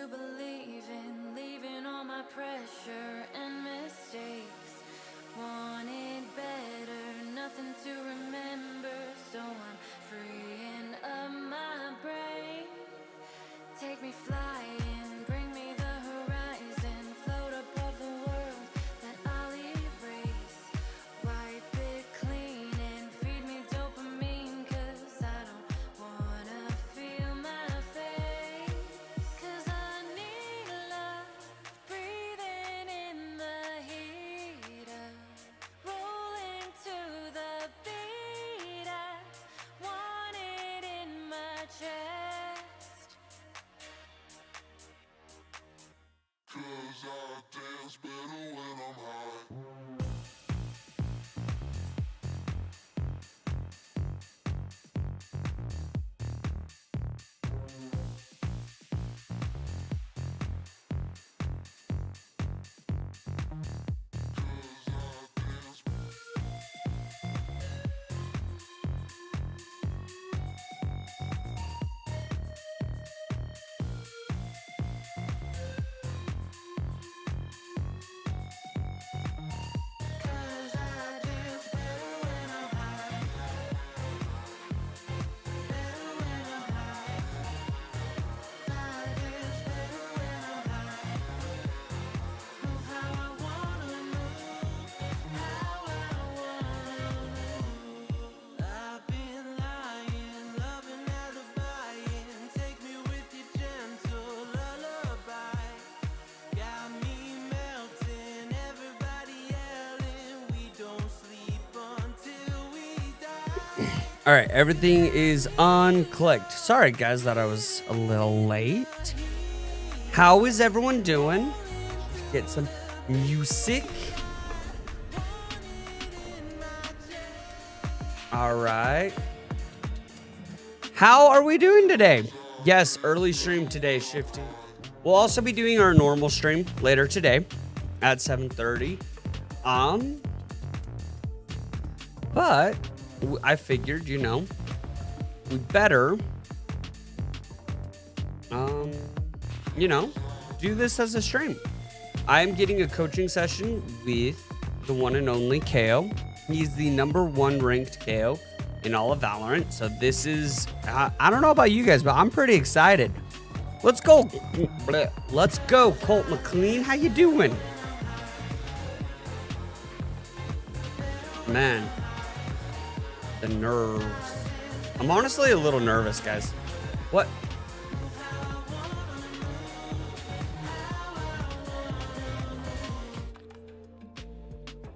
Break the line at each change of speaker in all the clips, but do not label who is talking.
to believe in, leaving all my pressure and mistakes. Wanted better, nothing to remember, so I'm freeing up my brain. Take me flying, bring me the horizon, float above the world that I'll erase. Wipe it clean and feed me dopamine, 'cause I don't wanna feel my face. 'Cause I need love, breathing in the heat of rolling to the beat. I want it in my chest.
'Cause I dance better when I'm high.
All right, everything is unclicked. Sorry, guys, that I was a little late. How is everyone doing? Get some music. All right. How are we doing today? Yes, early stream today, Shifty. We'll also be doing our normal stream later today at 7:30. But I figured, you know, we better, you know, do this as a stream. I'm getting a coaching session with the one and only Kayo. He's the #1 ranked Kayo in all of Valorant. So this is, I don't know about you guys, but I'm pretty excited. Let's go. Let's go, Colt McLean. How you doing? Man. The nerves. I'm honestly a little nervous, guys. What?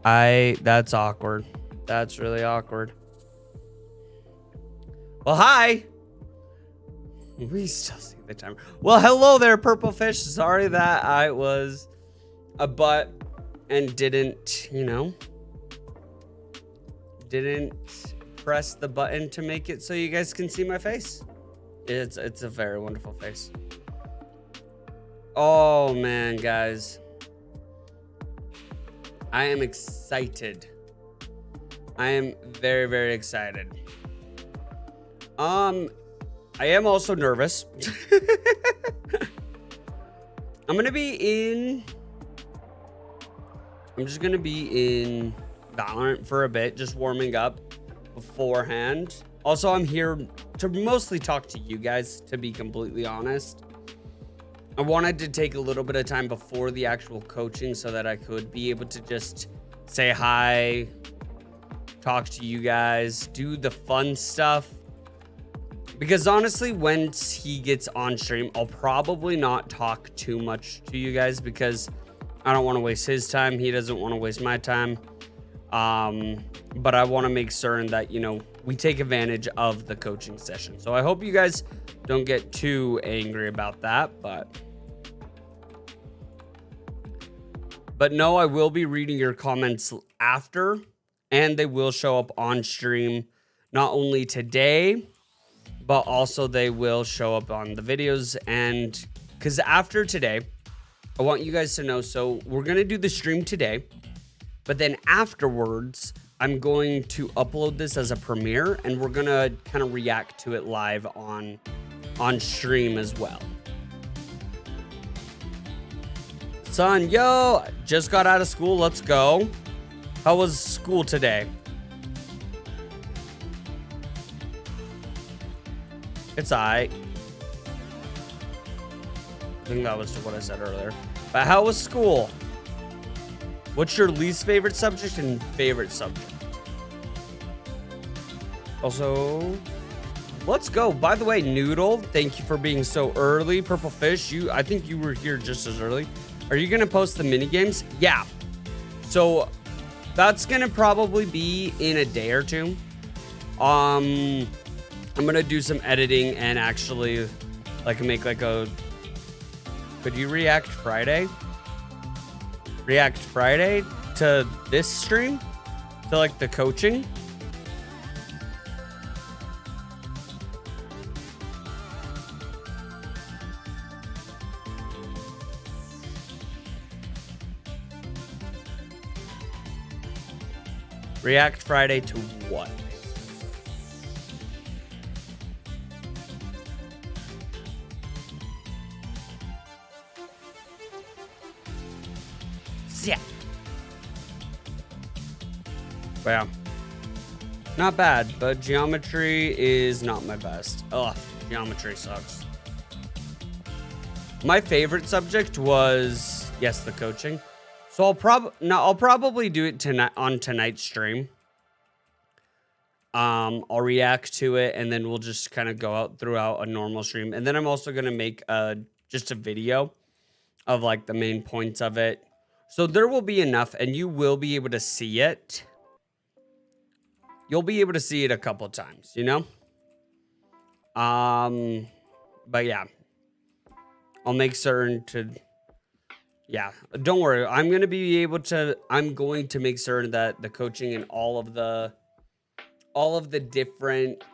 That's awkward. That's really awkward. Well, hi. We still see the timer. Well, hello there, Purple Fish. Sorry that I was a butt and didn't, you know, didn't press the button to make it so you guys can see my face. It's a very wonderful face. Oh man, guys, I am excited. I am very, very excited. I am also nervous. I'm just gonna be in Valorant for a bit, just warming up beforehand. Also, I'm here to mostly talk to you guys, to be completely honest. I wanted to take a little bit of time before the actual coaching so that I could be able to just say hi, talk to you guys, do the fun stuff. Because honestly, once he gets on stream, I'll probably not talk too much to you guys because I don't want to waste his time. He doesn't want to waste my time. But I want to make certain that, you know, we take advantage of the coaching session. So I hope you guys don't get too angry about that, but no, I will be reading your comments after, and they will show up on stream, not only today, but also they will show up on the videos. And because after today, I want you guys to know, so we're going to do the stream today, but then afterwards, I'm going to upload this as a premiere, and we're going to kind of react to it live on stream as well. Son, yo, just got out of school. Let's go. How was school today? It's alright. I think that was what I said earlier. But how was school? What's your least favorite subject and favorite subject? Also, let's go. By the way, Noodle, thank you for being so early. Purple Fish, I think you were here just as early. Are you gonna post the mini games? Yeah. So that's gonna probably be in a day or two. I'm gonna do some editing and actually make like a. Could you react Friday? React Friday to this stream? To like the coaching? React Friday to what? Yeah. Wow. Not bad, but geometry is not my best. Ugh, geometry sucks. My favorite subject was, yes, the coaching. So I'll probably do it tonight on tonight's stream. I'll react to it and then we'll just kind of go out throughout a normal stream. And then I'm also gonna make just a video of like the main points of it. So there will be enough and you will be able to see it. You'll be able to see it a couple times, you know? But yeah. I'll make certain to, yeah, don't worry. I'm going to make certain that the coaching and all of the different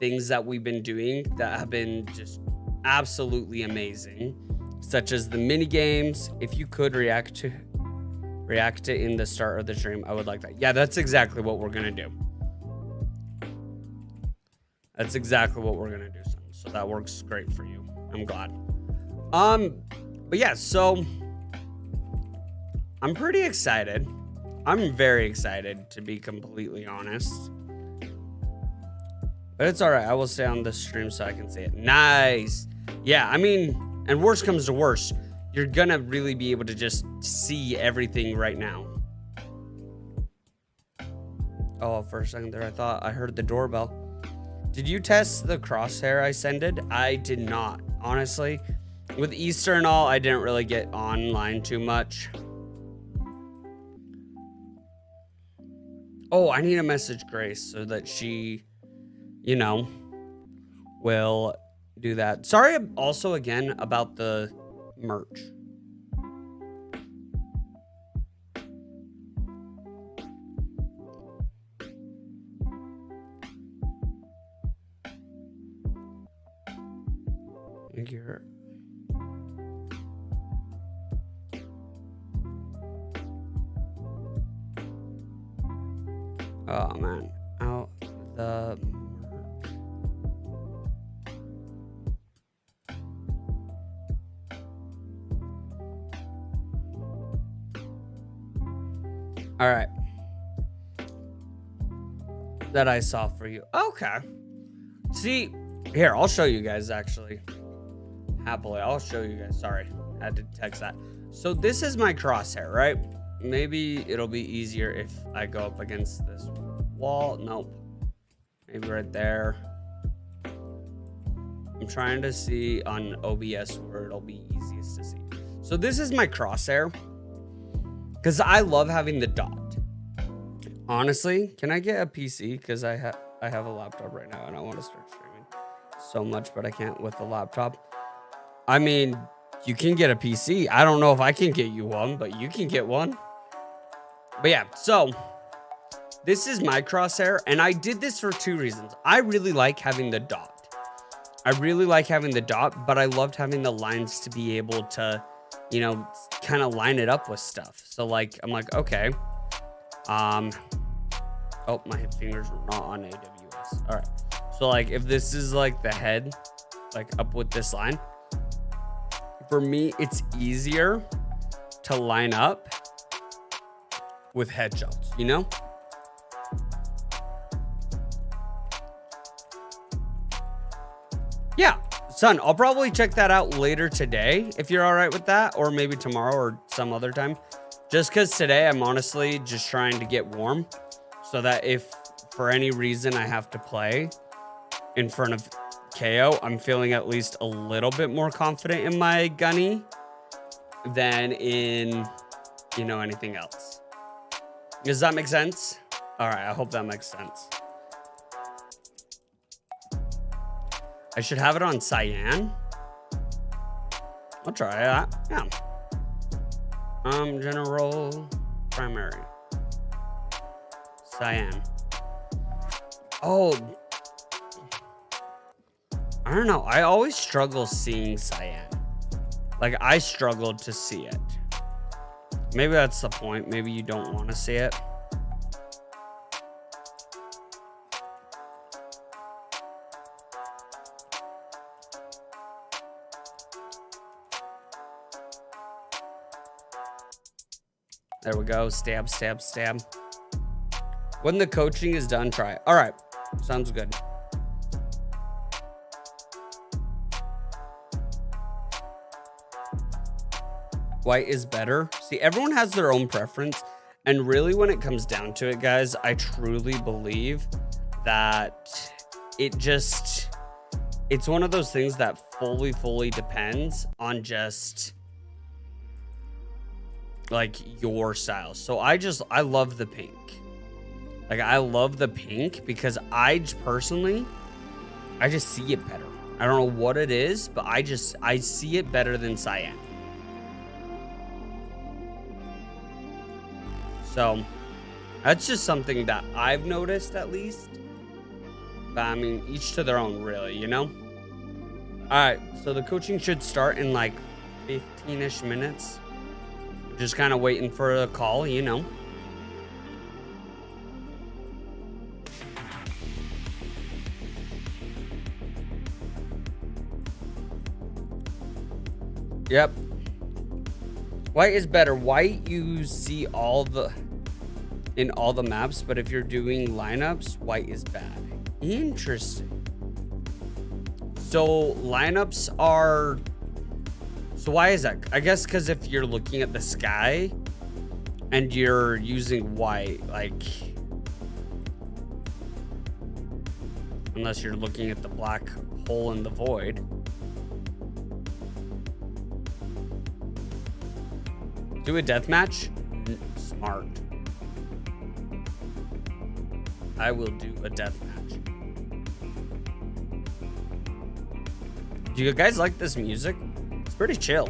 things that we've been doing that have been just absolutely amazing, such as the mini games. If you could react to in the start of the stream, I would like that. Yeah, that's exactly what we're going to do. That's exactly what we're going to do, son. So that works great for you. I'm glad. But yeah, so I'm pretty excited. I'm very excited, to be completely honest. But it's all right. I will stay on the stream so I can see it. Nice. Yeah, I mean, and worst comes to worst, you're gonna really be able to just see everything right now. Oh, for a second there, I thought I heard the doorbell. Did you test the crosshair I sended? I did not, honestly. With Easter and all, I didn't really get online too much. Oh, I need to message Grace so that she, you know, will do that. Sorry also again about the merch. You're... Oh man, out the merch. All right. That I saw for you. Okay. See, here, I'll show you guys actually. Happily, I'll show you guys. Sorry, I had to text that. So this is my crosshair, right? Maybe it'll be easier if I go up against this wall. Nope. Maybe right there. I'm trying to see on OBS where it'll be easiest to see. So this is my crosshair because I love having the dot. Honestly, can I get a PC? Because I have a laptop right now and I want to start streaming so much, but I can't with the laptop. I mean, you can get a PC. I don't know if I can get you one, but you can get one. But yeah, so this is my crosshair, and I did this for two reasons. I really like having the dot. But I loved having the lines to be able to, you know, kind of line it up with stuff. So like, I'm like, okay. Oh, my fingers were not on AWS. All right. So like, if this is like the head, like up with this line, for me, it's easier to line up with headshots, you know? Yeah, son, I'll probably check that out later today if you're all right with that, or maybe tomorrow or some other time. Just because today I'm honestly just trying to get warm so that if for any reason I have to play in front of Kayo, I'm feeling at least a little bit more confident in my gunny than in, you know, anything else. Does that make sense? All right, I hope that makes sense. I should have it on cyan. I'll try that. Yeah. General primary. Cyan. Oh. I don't know. I always struggle seeing cyan. Like, I struggled to see it. Maybe that's the point. Maybe you don't want to see it. There we go. Stab, stab, stab. When the coaching is done, try it. All right. Sounds good. White is better. See, everyone has their own preference. And really, when it comes down to it, guys, I truly believe that it's one of those things that fully depends on just like your style. So I love the pink. Like, I love the pink because I just see it better. I don't know what it is, but I see it better than cyan. So that's just something that I've noticed, at least. But I mean, each to their own, really, you know? All right, so the coaching should start in like 15-ish minutes. Just kind of waiting for a call, you know. Yep. White is better. White, you see in all the maps, but if you're doing lineups, white is bad. Interesting. So lineups are... So why is that? I guess because if you're looking at the sky and you're using white, like... Unless you're looking at the black hole in the void. Do a deathmatch? Smart. I will do a deathmatch. Do you guys like this music? It's pretty chill.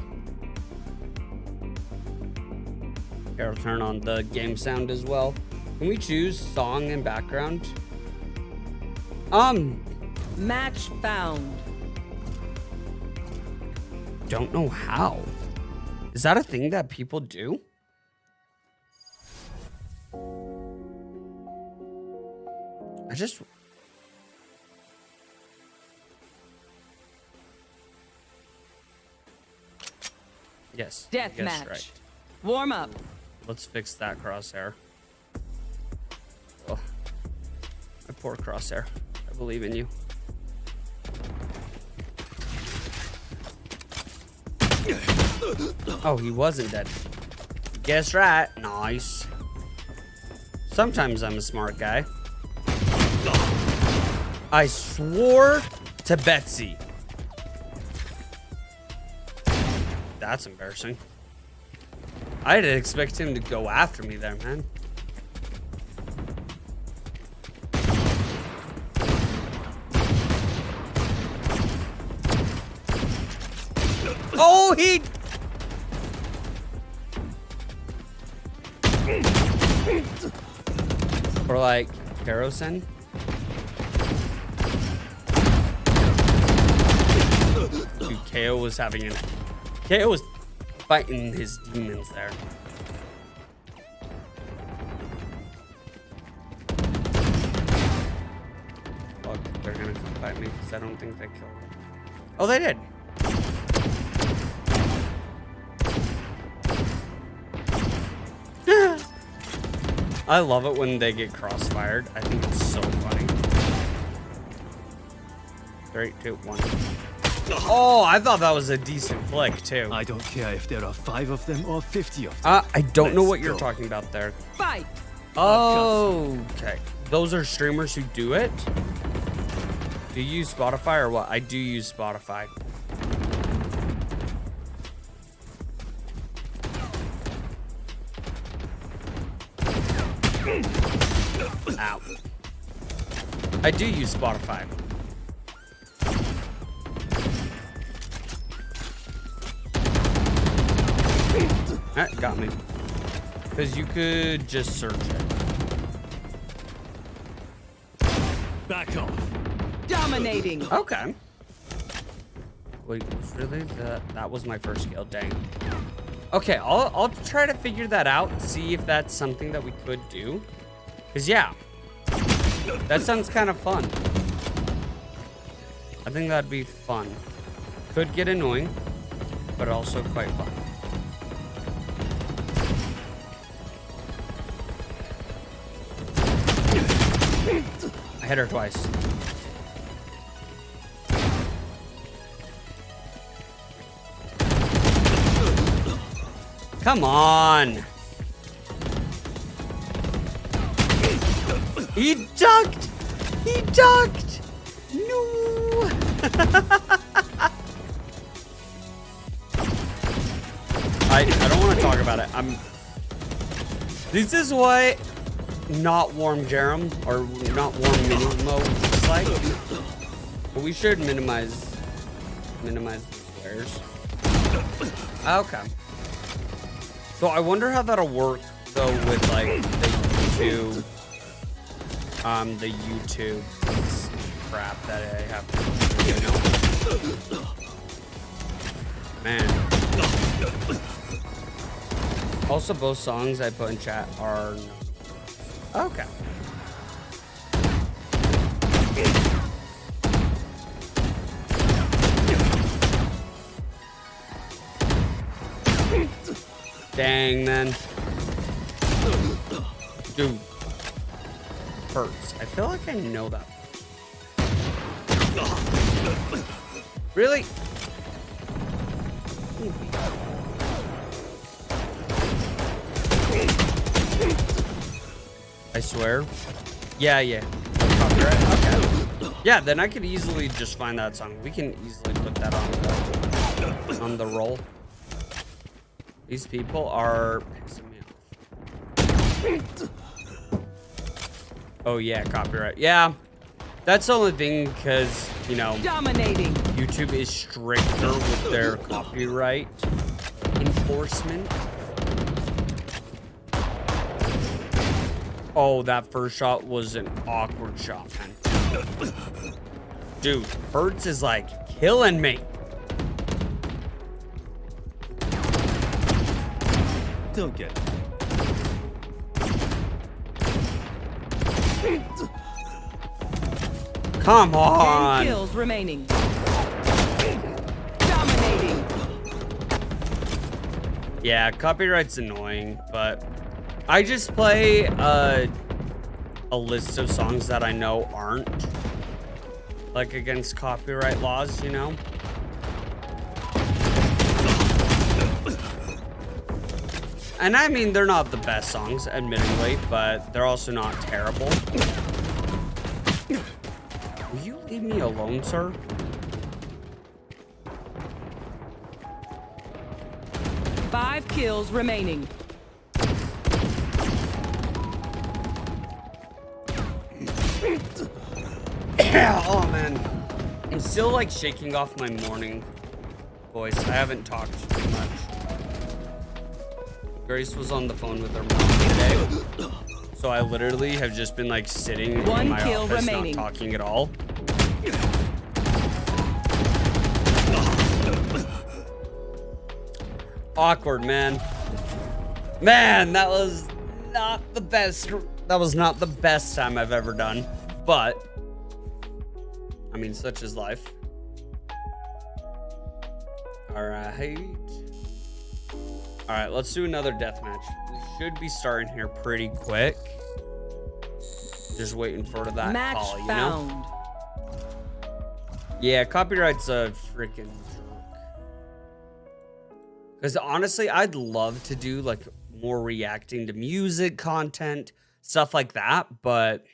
Here, I'll turn on the game sound as well. Can we choose song and background?
Match found.
Don't know how. Is that a thing that people do? Yes.
Deathmatch.
Right.
Warm up.
Let's fix that crosshair. Oh, my poor crosshair. I believe in you. Oh, he wasn't dead. Guess right. Nice. Sometimes I'm a smart guy. I swore to Betsy. That's embarrassing. I didn't expect him to go after me there, man. Oh, he... Or like kerosene. Dude, Kayo was fighting his demons there. Fuck, they're gonna come fight me because I don't think they killed him. Oh, they did. I love it when they get crossfired. I think it's so funny. 3, 2, 1. Oh, I thought that was a decent flick too.
I don't care if there are 5 of them or 50 of them.
I don't know what
Let's
you're
go.
talking about there.
Fight.
Oh, okay. Those are streamers who do it. Do you use Spotify or what? I do use Spotify. Ow. I do use Spotify. That got me. Because you could just search it.
Back off.
Dominating.
Okay. Wait, really? That was my first kill. Dang. Okay, I'll try to figure that out. See if that's something that we could do. Cause yeah, that sounds kind of fun. I think that'd be fun. Could get annoying, but also quite fun. I hit her twice. Come on. He ducked. He ducked. No. I don't want to talk about it. This is what not warm Jerem or not warm mini mode looks like. But we should minimize the squares. Okay. So I wonder how that'll work though with like the YouTube crap that I have to do, you know? Man. Also, both songs I put in chat are okay. Dang, man. Dude. Hurts. I feel like I know that. Really? I swear. Yeah. Copyright? Okay. Yeah, then I could easily just find that song. We can easily put that on the roll. These people are pissing me off. Oh yeah, copyright. Yeah, that's the only thing because, you know,
Dominating.
YouTube is stricter with their copyright enforcement. Oh, that first shot was an awkward shot, man. Dude, Hertz is like killing me.
Don't get it.
Come
10
on.
kills remaining. Dominating.
Yeah, copyright's annoying, but I just play a list of songs that I know aren't like against copyright laws, you know? And I mean, they're not the best songs, admittedly, but they're also not terrible. Will you leave me alone, sir?
Five kills remaining.
Oh, man. I'm still, like, shaking off my morning voice. I haven't talked too much. Grace was on the phone with her mom today. So I literally have just been, like, sitting in
One
my
kill
office,
remaining.
not talking at all. Awkward, man. Man, that was not the best. That was not the best time I've ever done. But, I mean, such is life. All right. All right, let's do another deathmatch. We should be starting here pretty quick. Just waiting for that
Match
call, you
found.
know? Yeah, copyright's a freaking joke. Because honestly, I'd love to do like more reacting to music content, stuff like that. But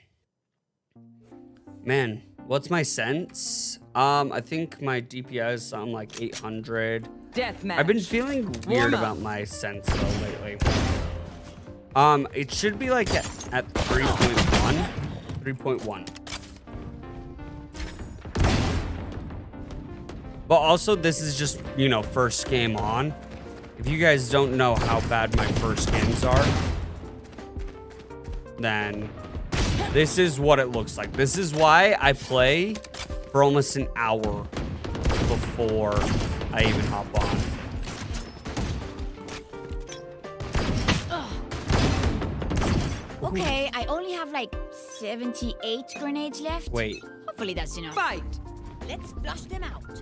man, what's my sense? I think my DPI is something like 800.
Deathmatch.
I've been feeling weird
Warm up.
about my sense though lately. It should be like at 3.1. 3.1. But also, this is just, you know, first game on. If you guys don't know how bad my first games are, then this is what it looks like. This is why I play for almost an hour before I even hop on.
Okay, I only have like 78 grenades left.
Wait,
Hopefully that's enough.
Fight.
Let's flush them out.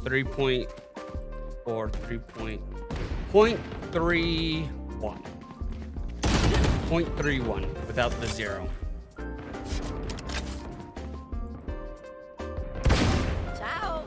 3.4, 0.31. 0.31 without the zero.
Ciao.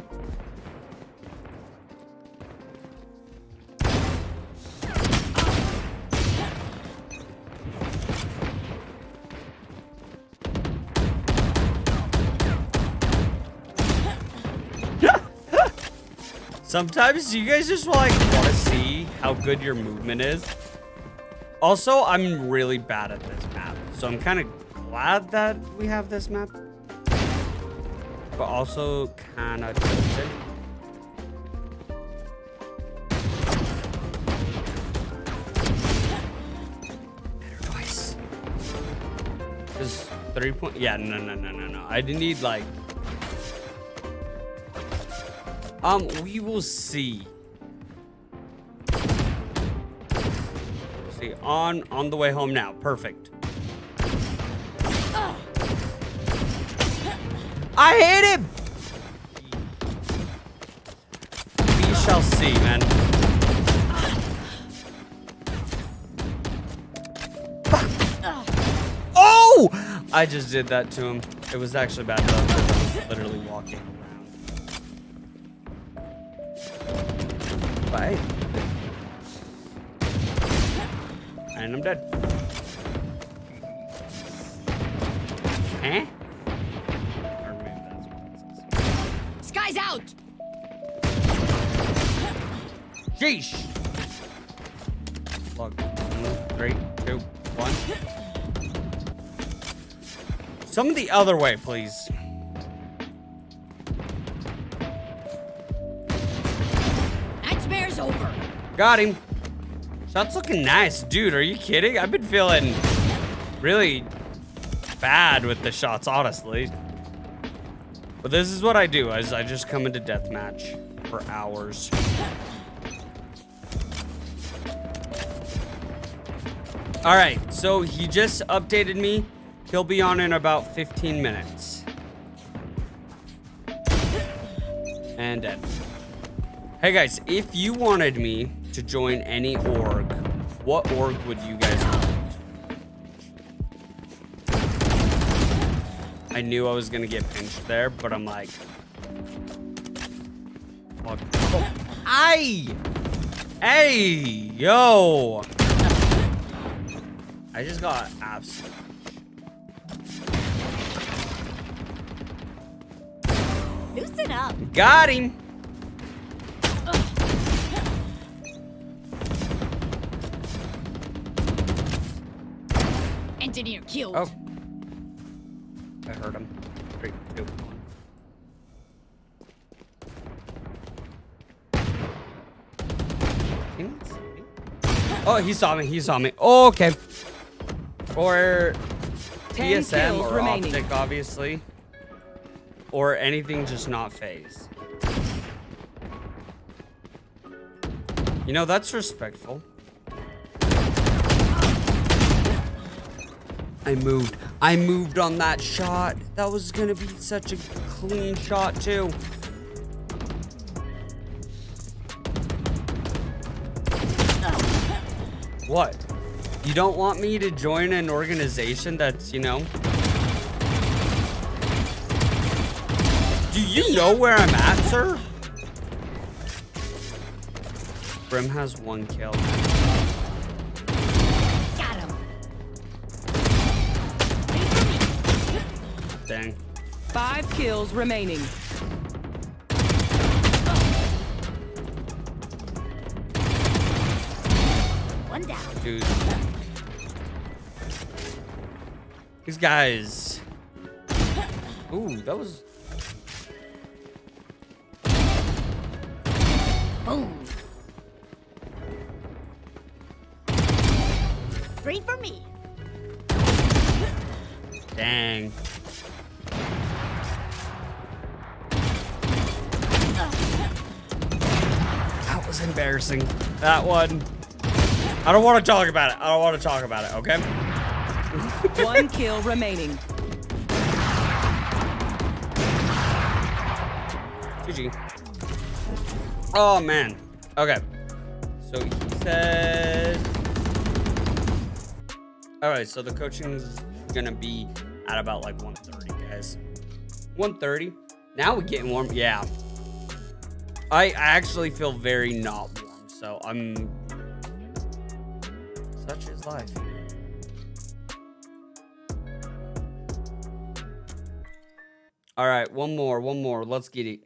Sometimes you guys just want to see how good your movement is. Also, I'm really bad at this map, so I'm kind of glad that we have this map, but also kind of tilted. Better twice. Just 3 point. Yeah, no. I need like. We will see. See, on the way home now. Perfect. I hit him! We shall see, man. Oh! I just did that to him. It was actually bad though, because I was literally walking around. Bye. And I'm dead. Huh? Or maybe that's what it says.
Sky's out.
Sheesh. Log. 3, 2, 1. Some the other way, please.
Nightmare's over.
Got him. Shot's looking nice. Dude, are you kidding? I've been feeling really bad with the shots, honestly. But this is what I do, is I just come into deathmatch for hours. All right, so he just updated me. He'll be on in about 15 minutes. And dead. Hey guys, if you wanted me to join any org, what org would you guys want? I knew I was gonna get pinched there, but I'm like, fuck. Oh. Aye! Hey, yo! I just got absolute.
Loosen up.
Got him!
Engineer killed.
Oh. I heard him. 3, 2, 1. He didn't see me. Oh, he saw me. He saw me. Oh, okay. Or
10
TSM
kills
or
remaining.
optic, obviously. Or anything just not phase. You know, that's respectful. I moved on that shot. That was gonna be such a clean shot too. What? You don't want me to join an organization that's, you know... Do you know where I'm at, sir? Brim has 1 kill.
Got him.
Dang.
5 kills remaining.
One down.
Dude. These guys. Ooh, that was...
Boom. 3 for me.
Dang. That was embarrassing. That one. I don't want to talk about it. I don't want to talk about it, okay?
1 kill remaining.
GG. Oh, man. Okay. So he said... Alright, so the coaching's gonna be at about like 1:30, guys. 1:30? Now we're getting warm. Yeah. I actually feel very not warm, so I'm... Such is life. Alright, one more. Let's get it.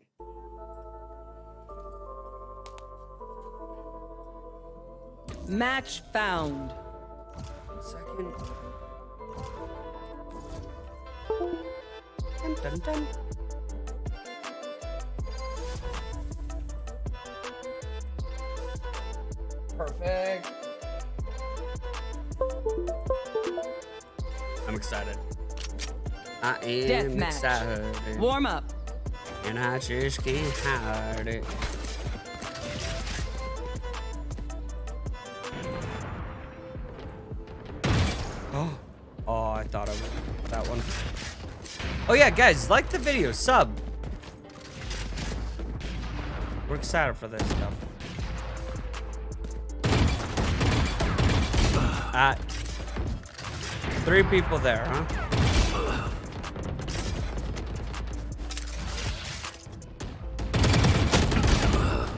Match found.
1 second. Dun, dun, dun. Perfect. I'm excited. I am
Deathmatch.
excited.
Warm up.
And I just can't hide it. Oh, I thought I would that one. Oh yeah, guys, like the video, sub. We're excited for this stuff. At 3 people there, huh?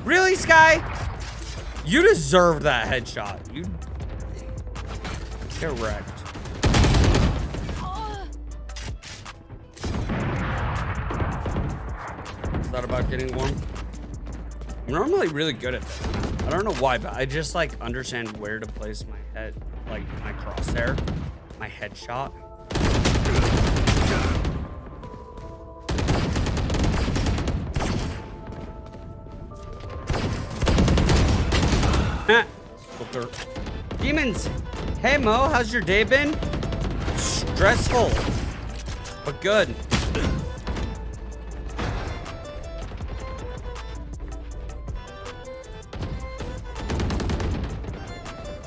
Really, Sky? You deserved that headshot. You get wrecked. Is that about getting warm? I'm normally really good at this. I don't know why, but I just like understand where to place my head, like my crosshair, my headshot. Filter. Demons. Hey Mo, how's your day been? Stressful, but good.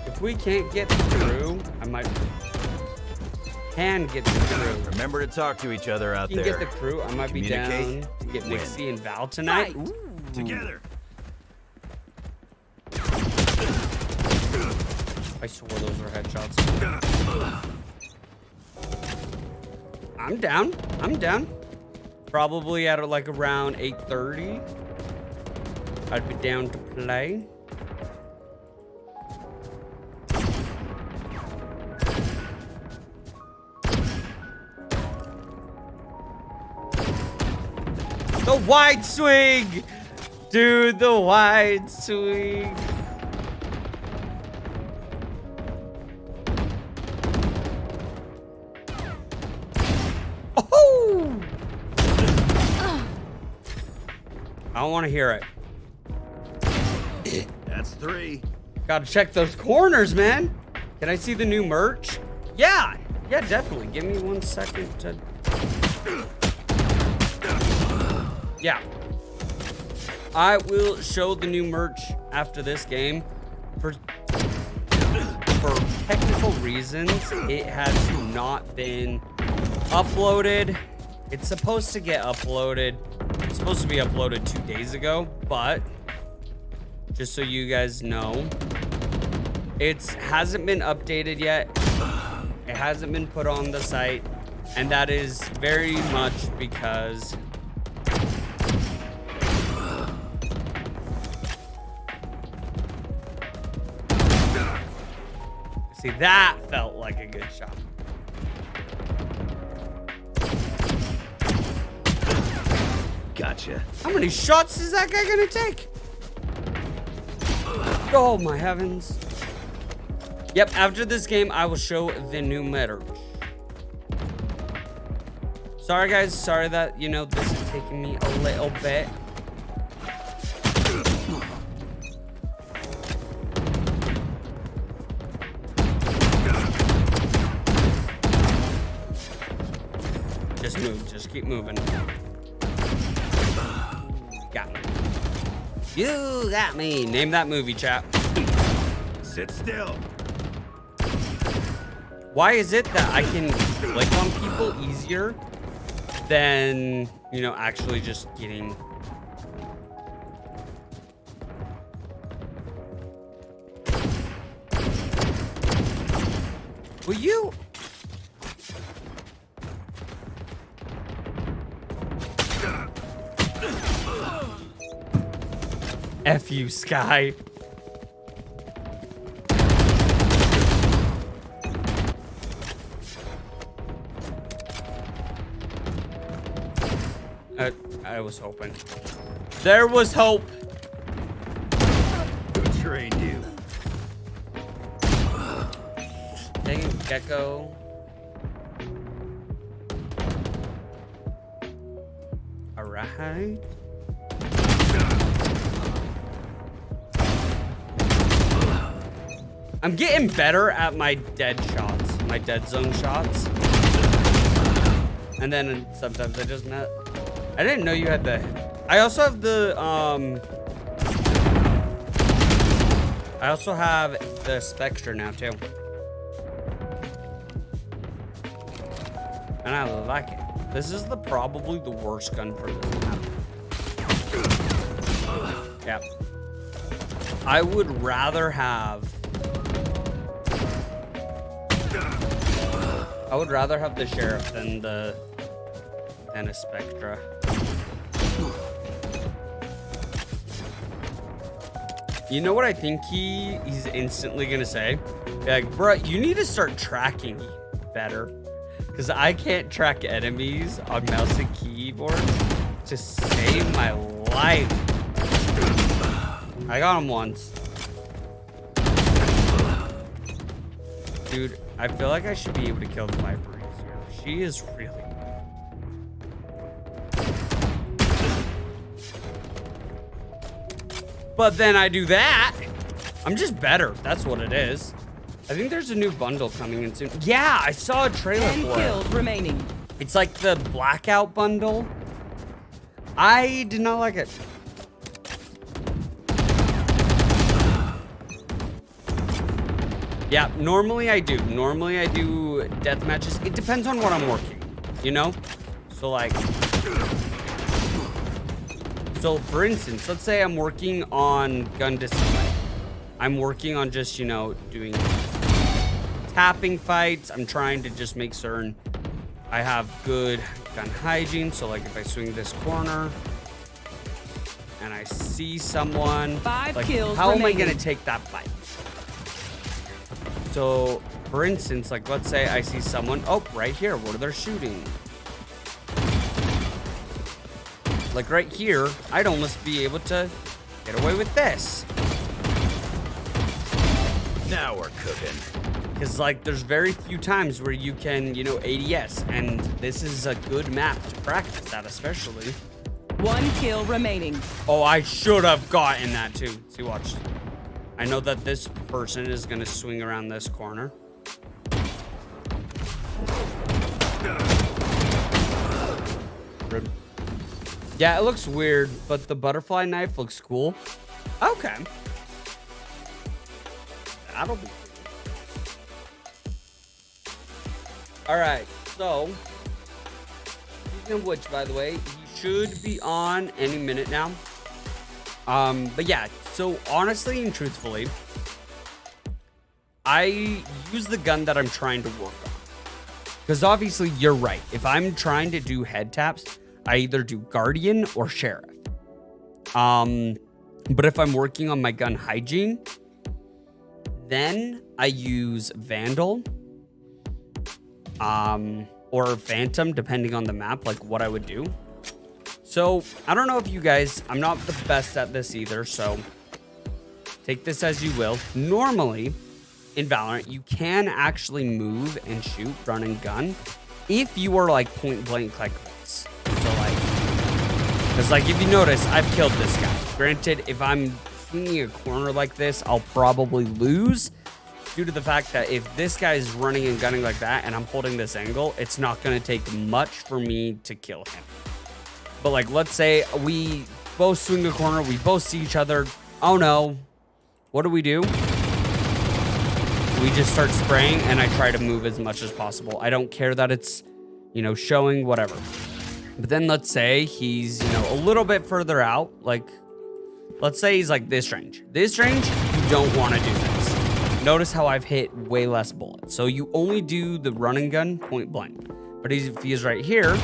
If we can't get through, I might can get through.
Remember to talk to each other out
If you
there.
can get the crew, I might be down to get
win.
Mixie and Val tonight.
Fight.
Ooh.
Together.
I swore those were headshots. I'm down. I'm down. Probably at like around 8:30. I'd be down to play. The wide swing! Dude, the wide swing. Oh! I don't want to hear it.
That's 3.
Gotta check those corners, man. Can I see the new merch? Yeah, definitely. Give me 1 second to... Yeah. I will show the new merch after this game. For technical reasons, it has not been uploaded. It's supposed to get uploaded. It's supposed to be uploaded 2 days ago, but just so you guys know, It hasn't been updated yet. It hasn't been put on the site. And that is very much because see, that felt like a good shot.
Gotcha.
How many shots is that guy gonna take? Oh my heavens. Yep, after this game, I will show the new merch. Sorry guys, sorry that, you know, this is taking me a little bit. Just move, just keep moving. Got me. You got me. Name that movie, chat.
Sit still.
Why is it that I can click on people easier than, you know, actually just getting... Will you... F you, Sky. I was hoping. There was hope.
Who trained you?
Dang it, Gecko. All right. I'm getting better at my dead shots, my dead zone shots. And then sometimes I just not. I didn't know you had the. I also have the I also have the Spectre now too. And I like it. This is probably the worst gun for this map. Yeah. I would rather have the Sheriff than a Spectra. You know what I think he's instantly gonna say? Like, bro, you need to start tracking better. Because I can't track enemies on mouse and keyboard to save my life. I got him once. Dude, I feel like I should be able to kill the Viper easier. She is really... But then I do that. I'm just better. That's what it is. I think there's a new bundle coming in soon. Yeah, I saw a trailer
10
for
kills
it.
remaining.
It's like the Blackout bundle. I did not like it. Yeah, normally I do. Normally I do death matches. It depends on what I'm working, you know? So like... So for instance, let's say I'm working on gun discipline. I'm working on just, you know, doing tapping fights. I'm trying to just make certain I have good gun hygiene. So like if I swing this corner and I see someone,
5
like,
kills
how am I
remaining.
gonna take that fight? So for instance, like let's say I see someone, oh, right here, where they're shooting. Like right here, I'd almost be able to get away with this.
Now we're cooking.
Because like there's very few times where you can, you know, ADS, and this is a good map to practice that, especially.
1 kill remaining.
Oh, I should have gotten that too. See, watch. I know that this person is gonna swing around this corner. Rib. Yeah, it looks weird, but the butterfly knife looks cool. Okay. That'll be cool. All right, so speaking of which, by the way, he should be on any minute now. But yeah, so honestly and truthfully, I use the gun that I'm trying to work on. Because obviously you're right. If I'm trying to do head taps, I either do Guardian or Sheriff. But if I'm working on my gun hygiene, then I use Vandal or Phantom, depending on the map, like what I would do. So I don't know if you guys, I'm not the best at this either, so take this as you will. Normally in Valorant, you can actually move and shoot, run and gun, if you are like point blank like this. So like, because like if you notice, I've killed this guy. Granted, if I'm swinging a corner like this, I'll probably lose due to the fact that if this guy is running and gunning like that and I'm holding this angle, it's not going to take much for me to kill him. But like, let's say we both swing a corner, we both see each other. Oh no, what do? We just start spraying and I try to move as much as possible. I don't care that it's, you know, showing, whatever. But then let's say he's, you know, a little bit further out. Like, let's say he's like this range. This range, you don't want to do this. Notice how I've hit way less bullets. So you only do the run and gun point blank. But if he's right here,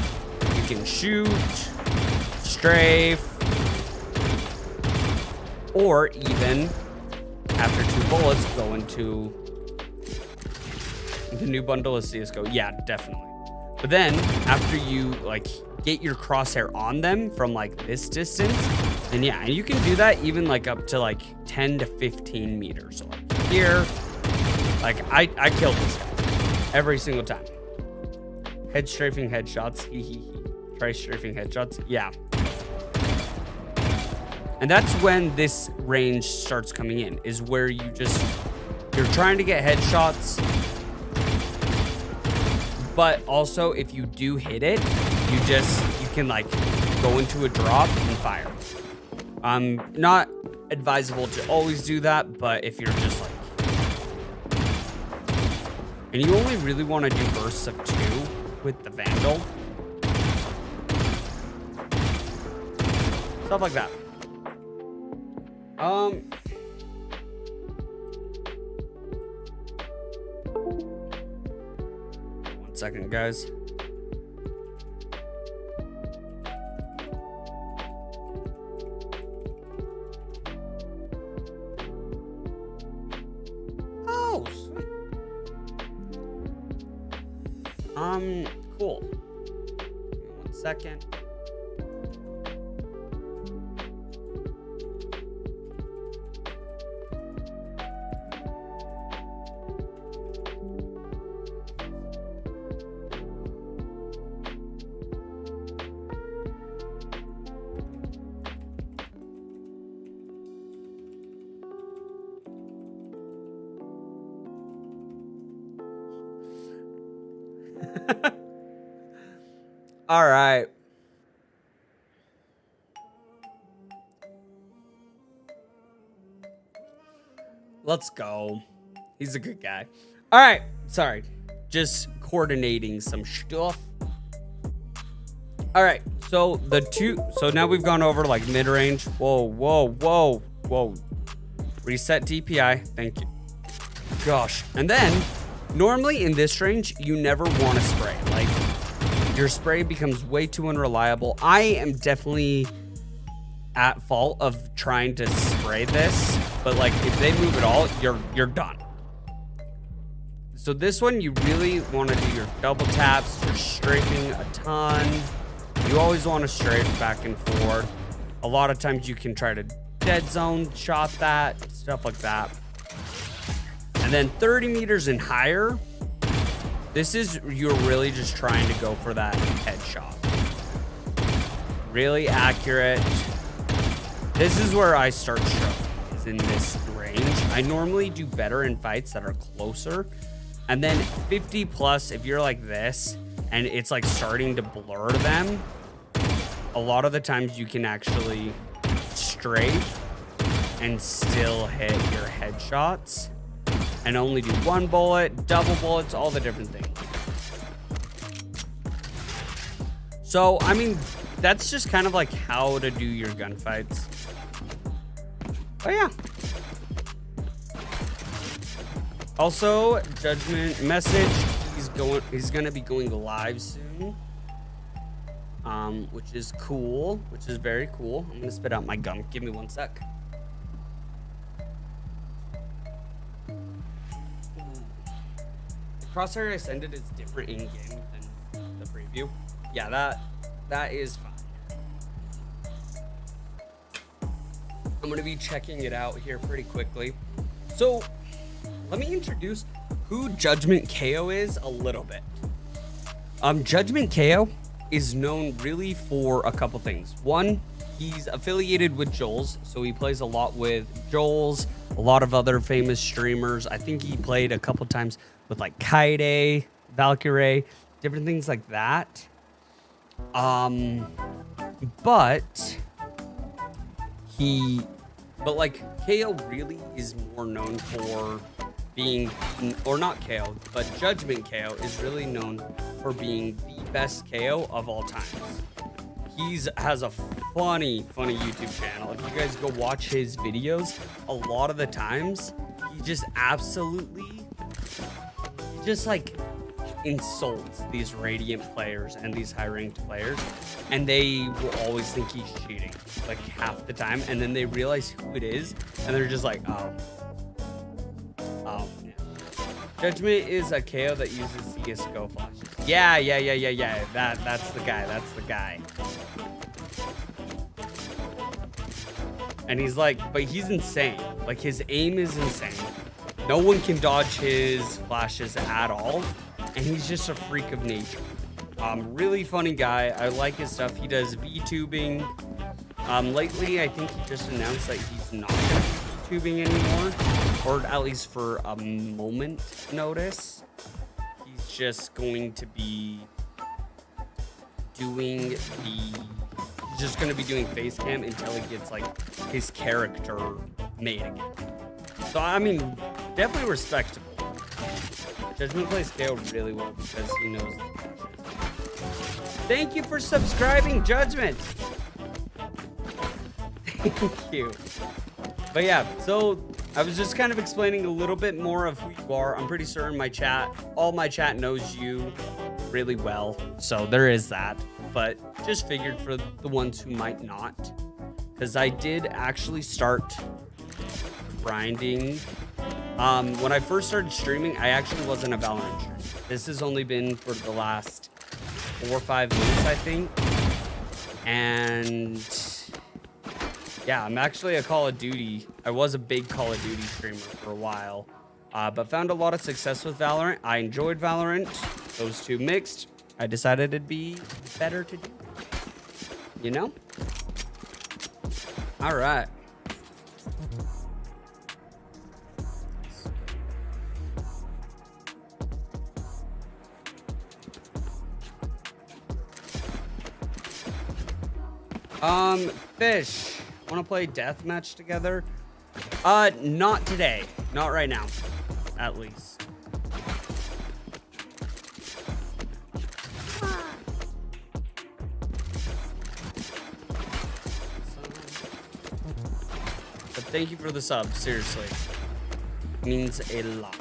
you can shoot, strafe, or even after 2 bullets go into the new bundle of CSGO. Yeah, definitely. But then after you like get your crosshair on them from like this distance, and yeah, and you can do that even like up to like 10 to 15 meters. So like here, like I killed this guy every single time. Head strafing headshots. Try strafing headshots. Yeah. And that's when this range starts coming in, is where you're trying to get headshots. But also if you do hit it, you can like go into a drop and fire. Not advisable to always do that, but if you're just like, and you only really want to do bursts of 2 with the Vandal. Stuff like that. 1 second, guys. Oh, sweet. Cool. Give me 1 second. All right. Let's go. He's a good guy. All right. Sorry. Just coordinating some stuff. All right. So so now we've gone over like mid-range. Whoa. Reset DPI. Thank you. Gosh. And then normally in this range, you never want to spray. Like, your spray becomes way too unreliable. I am definitely at fault of trying to spray this, but like if they move at all, you're done. So this one, you really want to do your double taps. You're strafing a ton. You always want to strafe back and forth. A lot of times you can try to dead zone shot that, stuff like that. And then 30 meters and higher, this is, you're really just trying to go for that headshot. Really accurate. This is where I start struggling, is in this range. I normally do better in fights that are closer. And then 50 plus, if you're like this, and it's like starting to blur them, a lot of the times you can actually strafe and still hit your headshots. And only do 1 bullet, double bullets, all the different things. So, I mean, that's just kind of like how to do your gunfights. Oh, yeah. Also, Judgment message. He's gonna be going live soon. Which is cool. Which is very cool. I'm gonna spit out my gum. Give me 1 sec. Crosshair Ascended is different in game than the preview. Yeah, that is fine. I'm gonna be checking it out here pretty quickly. So let me introduce who Judgment Kayo is a little bit. Judgment Kayo is known really for a couple things. One, he's affiliated with Joel's, so he plays a lot with Joel's, a lot of other famous streamers. I think he played a couple times with like Kayo, Valkyrie, different things like that. But like Kayo really is more known for being, or not Kayo, but Judgment Kayo is really known for being the best Kayo of all times. Has a funny YouTube channel. If you guys go watch his videos, a lot of the times he just like insults these Radiant players and these high ranked players, and they will always think he's cheating like half the time, and then they realize who it is and they're just like, oh yeah. Judgment is a KO that uses CSGO flashes. Yeah. That's the guy. And he's like, but he's insane. Like his aim is insane. No one can dodge his flashes at all. And he's just a freak of nature. Really funny guy. I like his stuff. He does VTubing. Lately, I think he just announced that he's not going to be VTubing anymore. Or at least for a moment notice. He's just going to be doing face cam until he gets like his character made again. So I mean, definitely respectable. Judgment plays Kayo really well because he knows the fashion. Thank you for subscribing, Judgment. Thank you. But yeah, so I was just kind of explaining a little bit more of who you are. I'm pretty certain all my chat knows you really well. So there is that. But just figured for the ones who might not, because I did actually start grinding. When I first started streaming, I actually wasn't a Valorant streamer. This has only been for the last 4 or 5 months, I think. And yeah, I'm actually a Call of Duty. I was a big Call of Duty streamer for a while, but found a lot of success with Valorant. I enjoyed Valorant. Those two mixed. I decided it'd be better to do, you know? All right. Fish, want to play deathmatch together? Not today. Not right now, at least. But thank you for the sub, seriously. It means a lot.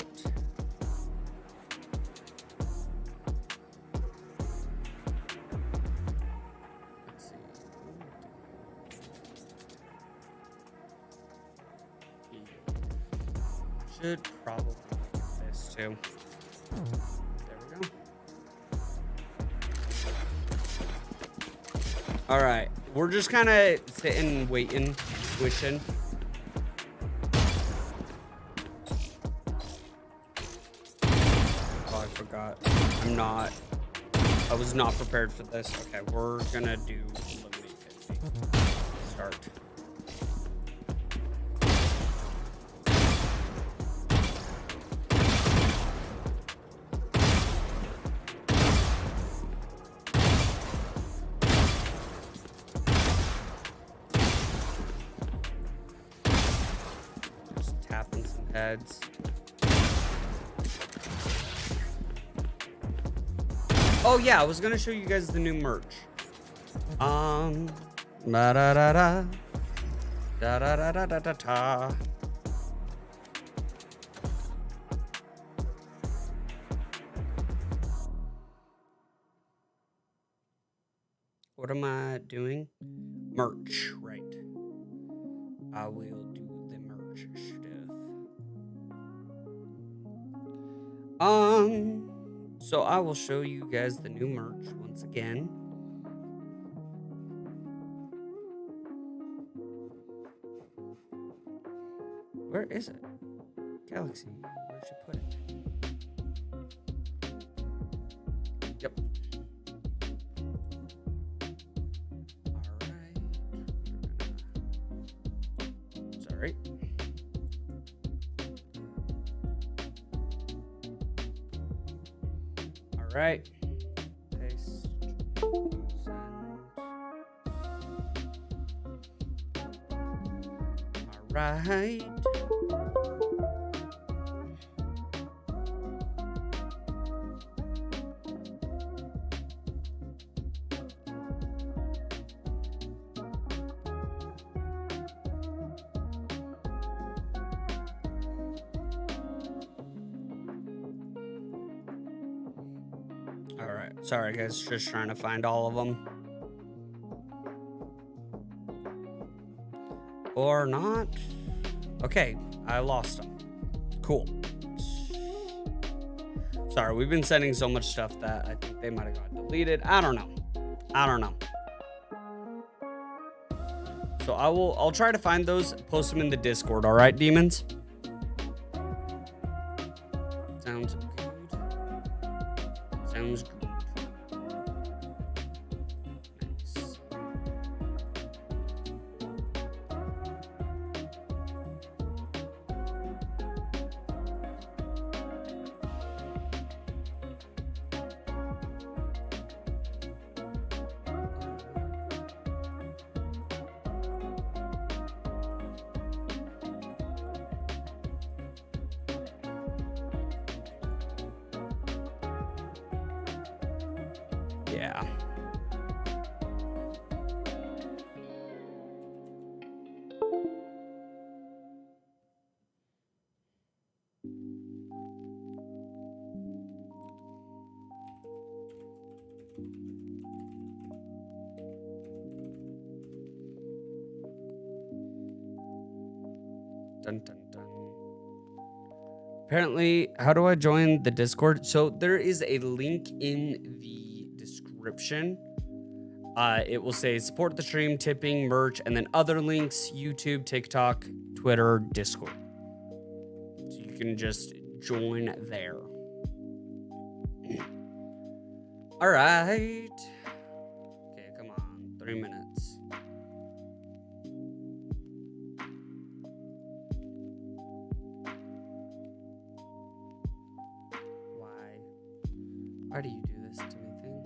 Should probably do this too. There we go. All right, we're just kind of sitting, waiting, wishing. Oh, I forgot. I was not prepared for this. Okay, we're gonna do eliminate 50. Start. Heads. Oh yeah, I was gonna show you guys the new merch. Da da da da da da da da da da. What am I doing? Merch, right. I will do the merch stuff. So I will show you guys the new merch once again. Where is it? Galaxy, where'd you put it? Yep. Sorry. All right. Paste. Send. All right. All right. Sorry, guys. Just trying to find all of them. Or not. Okay. I lost them. Cool. Sorry, we've been sending so much stuff that I think they might have got deleted. I don't know. So I'll try to find those, post them in the Discord, all right, demons? Sounds good. Sounds good. Nice. Yeah. Dun, dun, dun. Apparently, how do I join the Discord? So there is a link in the description. It will say support the stream, tipping, merch, and then other links, YouTube, TikTok, Twitter, Discord. So you can just join there. All right. Okay, come on. 3 minutes. Why do you do this to me, thing?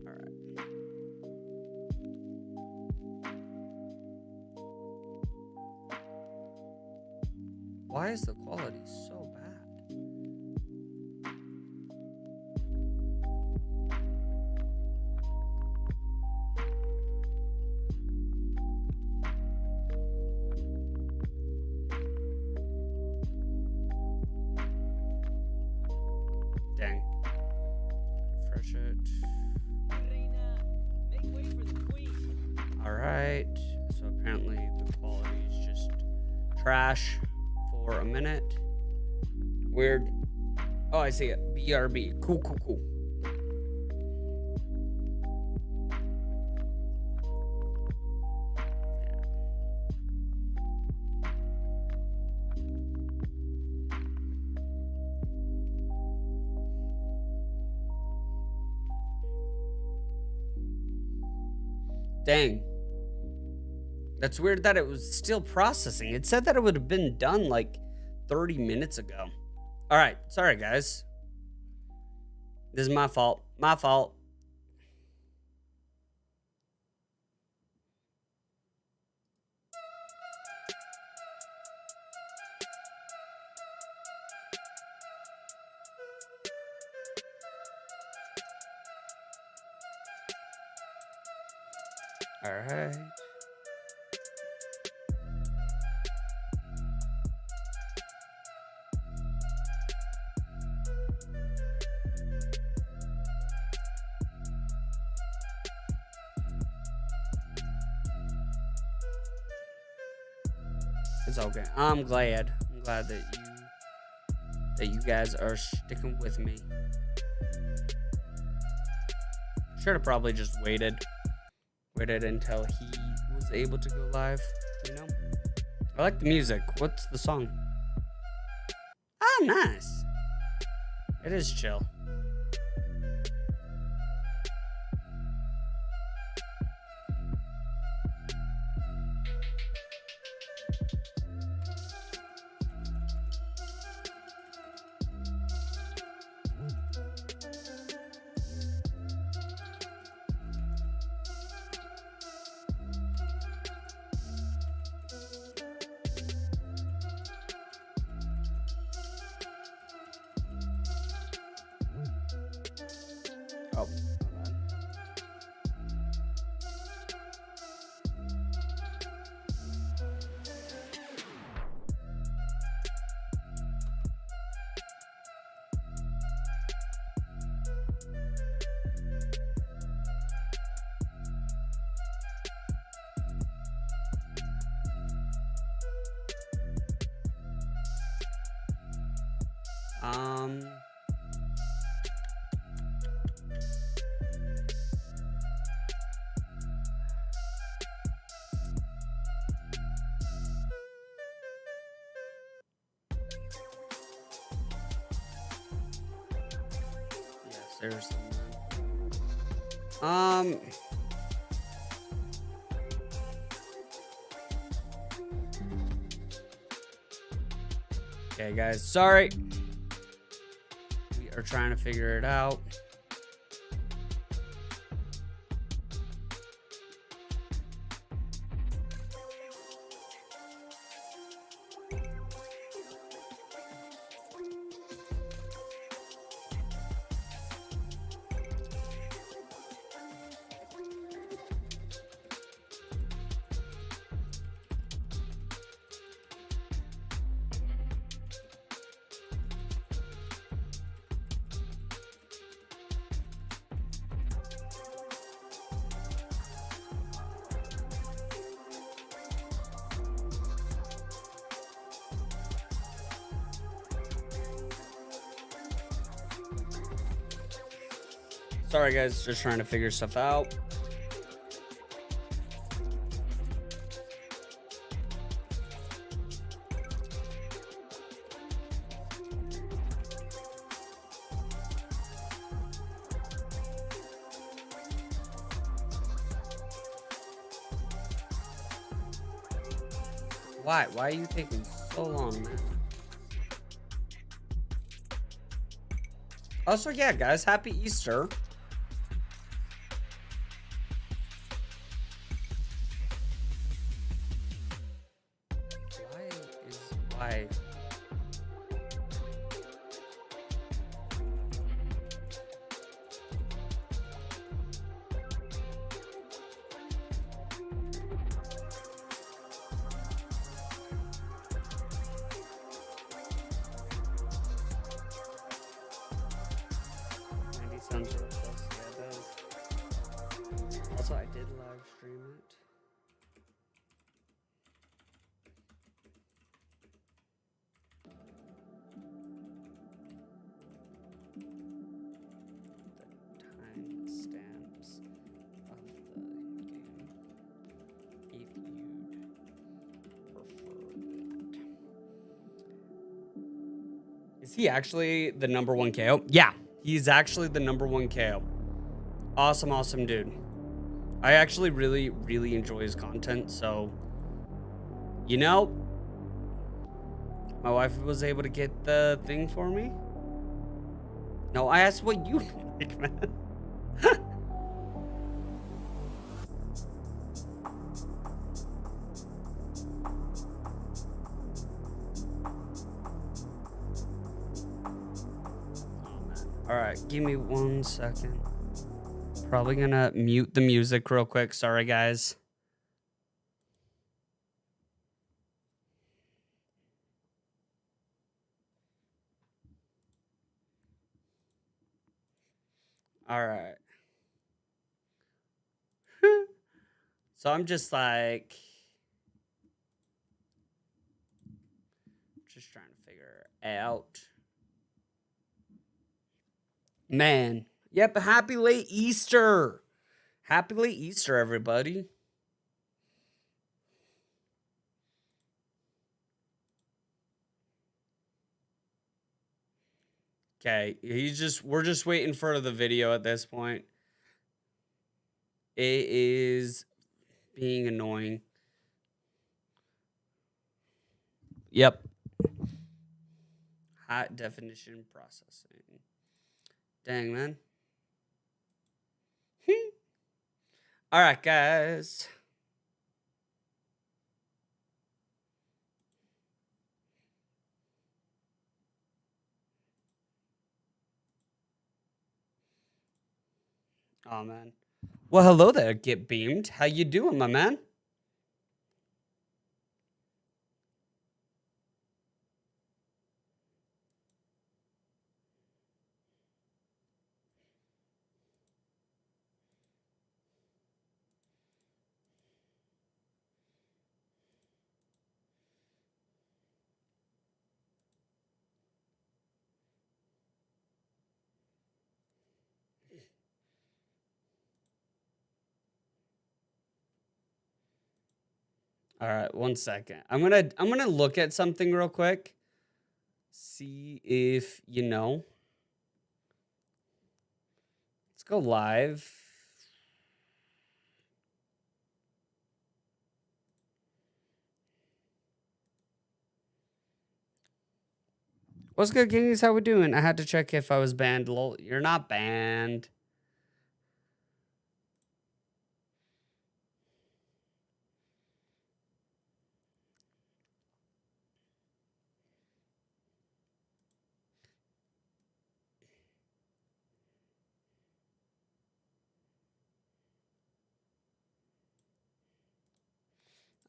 All right. Why is the quality so bad? Dang. Refresh it. All right. So apparently the quality is just trash for a minute. Weird. Oh, I see it. BRB. Cool. Dang. That's weird that it was still processing. It said that it would have been done like 30 minutes ago. All right. Sorry, guys. This is my fault. My fault. All right. It's okay. I'm glad. I'm glad that you guys are sticking with me. Should have probably just waited until he was able to go live, you know? I like the music. What's the song? Oh, nice. It is chill. Oh, my bad. Um, yeah, seriously, man. Okay, guys, sorry. We are trying to figure it out. Sorry, guys, just trying to figure stuff out. Why? Why are you taking so long, man? Also, yeah, guys, happy Easter. Why? 90 sounds real close. Yeah, it does. Also, I did live stream it. Timestamps of the game, if you'd prefer that. Is he actually the number one KO? Yeah, he's actually the number one KO. Awesome, awesome dude. I actually really, really enjoy his content. So, you know, my wife was able to get the thing for me. No, I asked what you like, man. All right, give me 1 second. Probably gonna mute the music real quick. Sorry, guys. All right. So I'm just like, Just trying to figure it out. Man. Yep, happy late Easter. Happy late Easter, everybody. Okay, we're just waiting for the video at this point. It is being annoying. Yep. High definition processing. Dang, man. All right, guys. Oh, man. Well, hello there, Get Beamed. How you doing, my man? All right, 1 second. I'm gonna look at something real quick. See if you know. Let's go live. What's good, Kings? How we doing? I had to check if I was banned. Lol, you're not banned.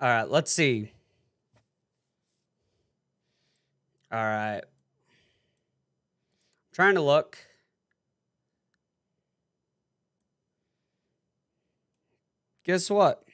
All right, let's see. All right. Trying to look. Guess what?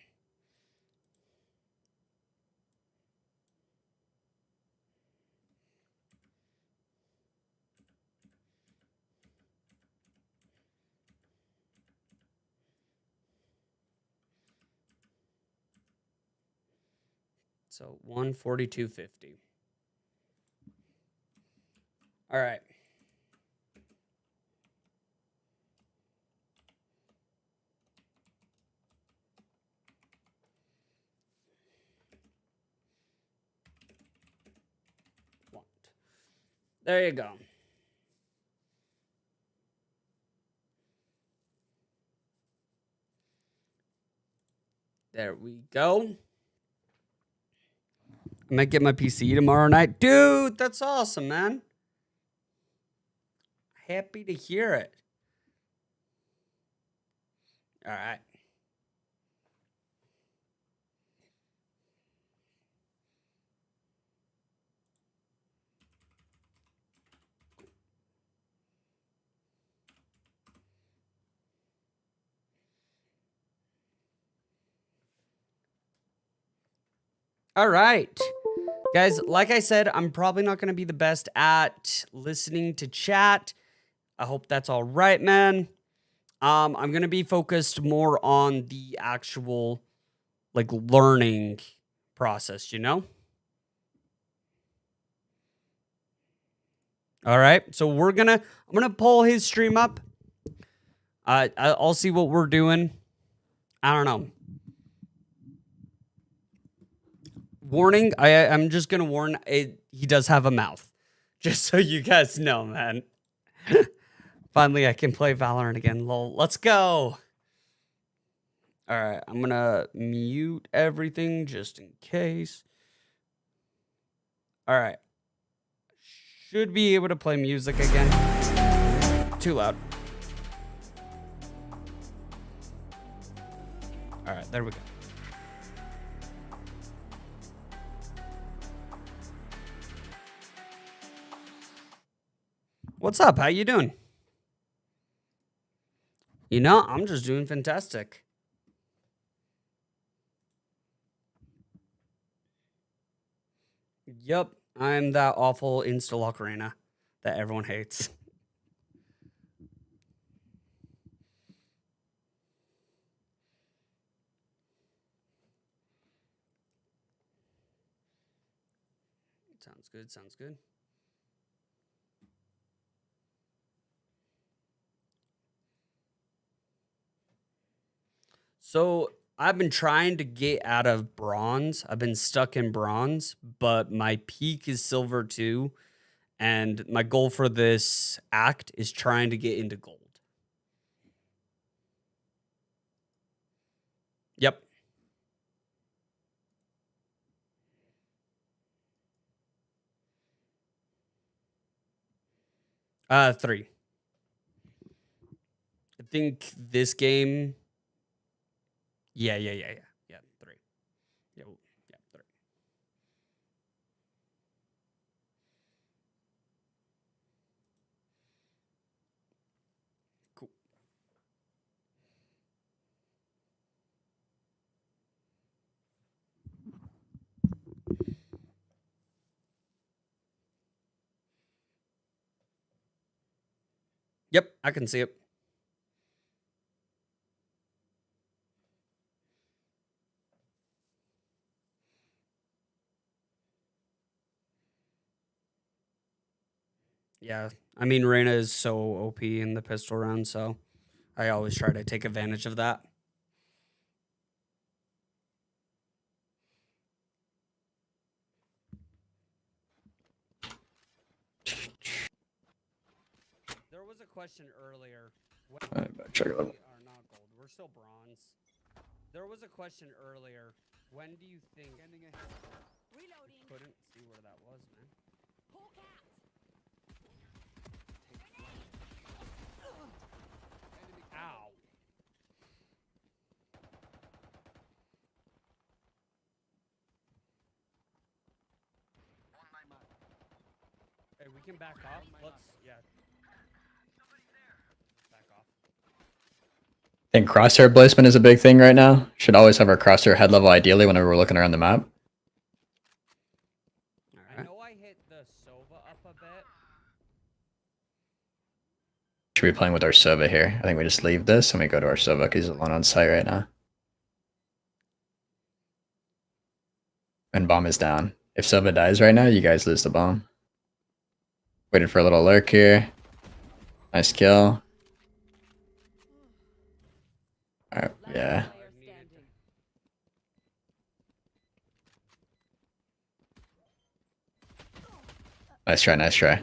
So 142.50. All right. There you go. There we go. I might get my PC tomorrow night. Dude, that's awesome, man. Happy to hear it. All right. All right. Guys, like I said, I'm probably not going to be the best at listening to chat. I hope that's all right, man. I'm going to be focused more on the actual like learning process, you know? All right. So I'm going to pull his stream up. I'll see what we're doing. I don't know. Warning, I'm just going to warn he does have a mouth. Just so you guys know, man. Finally, I can play Valorant again. Lol. Let's go. All right, I'm going to mute everything just in case. All right. Should be able to play music again. Too loud. All right, there we go. What's up? How you doing? You know, I'm just doing fantastic. Yup. I'm that awful insta-lock arena that everyone hates. Sounds good. Sounds good. So I've been trying to get out of bronze. I've been stuck in bronze, but my peak is silver too. And my goal for this act is trying to get into gold. Yep. 3. I think this game. Yeah. 3. Yeah, 3. Cool. Yep, I can see it. Yeah, I mean, Reyna is so OP in the pistol round, so I always try to take advantage of that. There was a question earlier.
Check it out.
We are not gold. We're still bronze. There was a question earlier. When do you think?
Reloading.
Couldn't see where that was, man. Ow. Hey, we can back off. Let's, yeah. Back off.
I think crosshair placement is a big thing right now. Should always have our crosshair head level ideally whenever we're looking around the map.
I know I hit the Sova up a bit.
Should be playing with our Sova here. I think we just leave this and we go to our Sova because he's alone on site right now. And bomb is down. If Sova dies right now, you guys lose the bomb. Waited for a little lurk here. Nice kill. Alright, yeah. Nice try, nice try.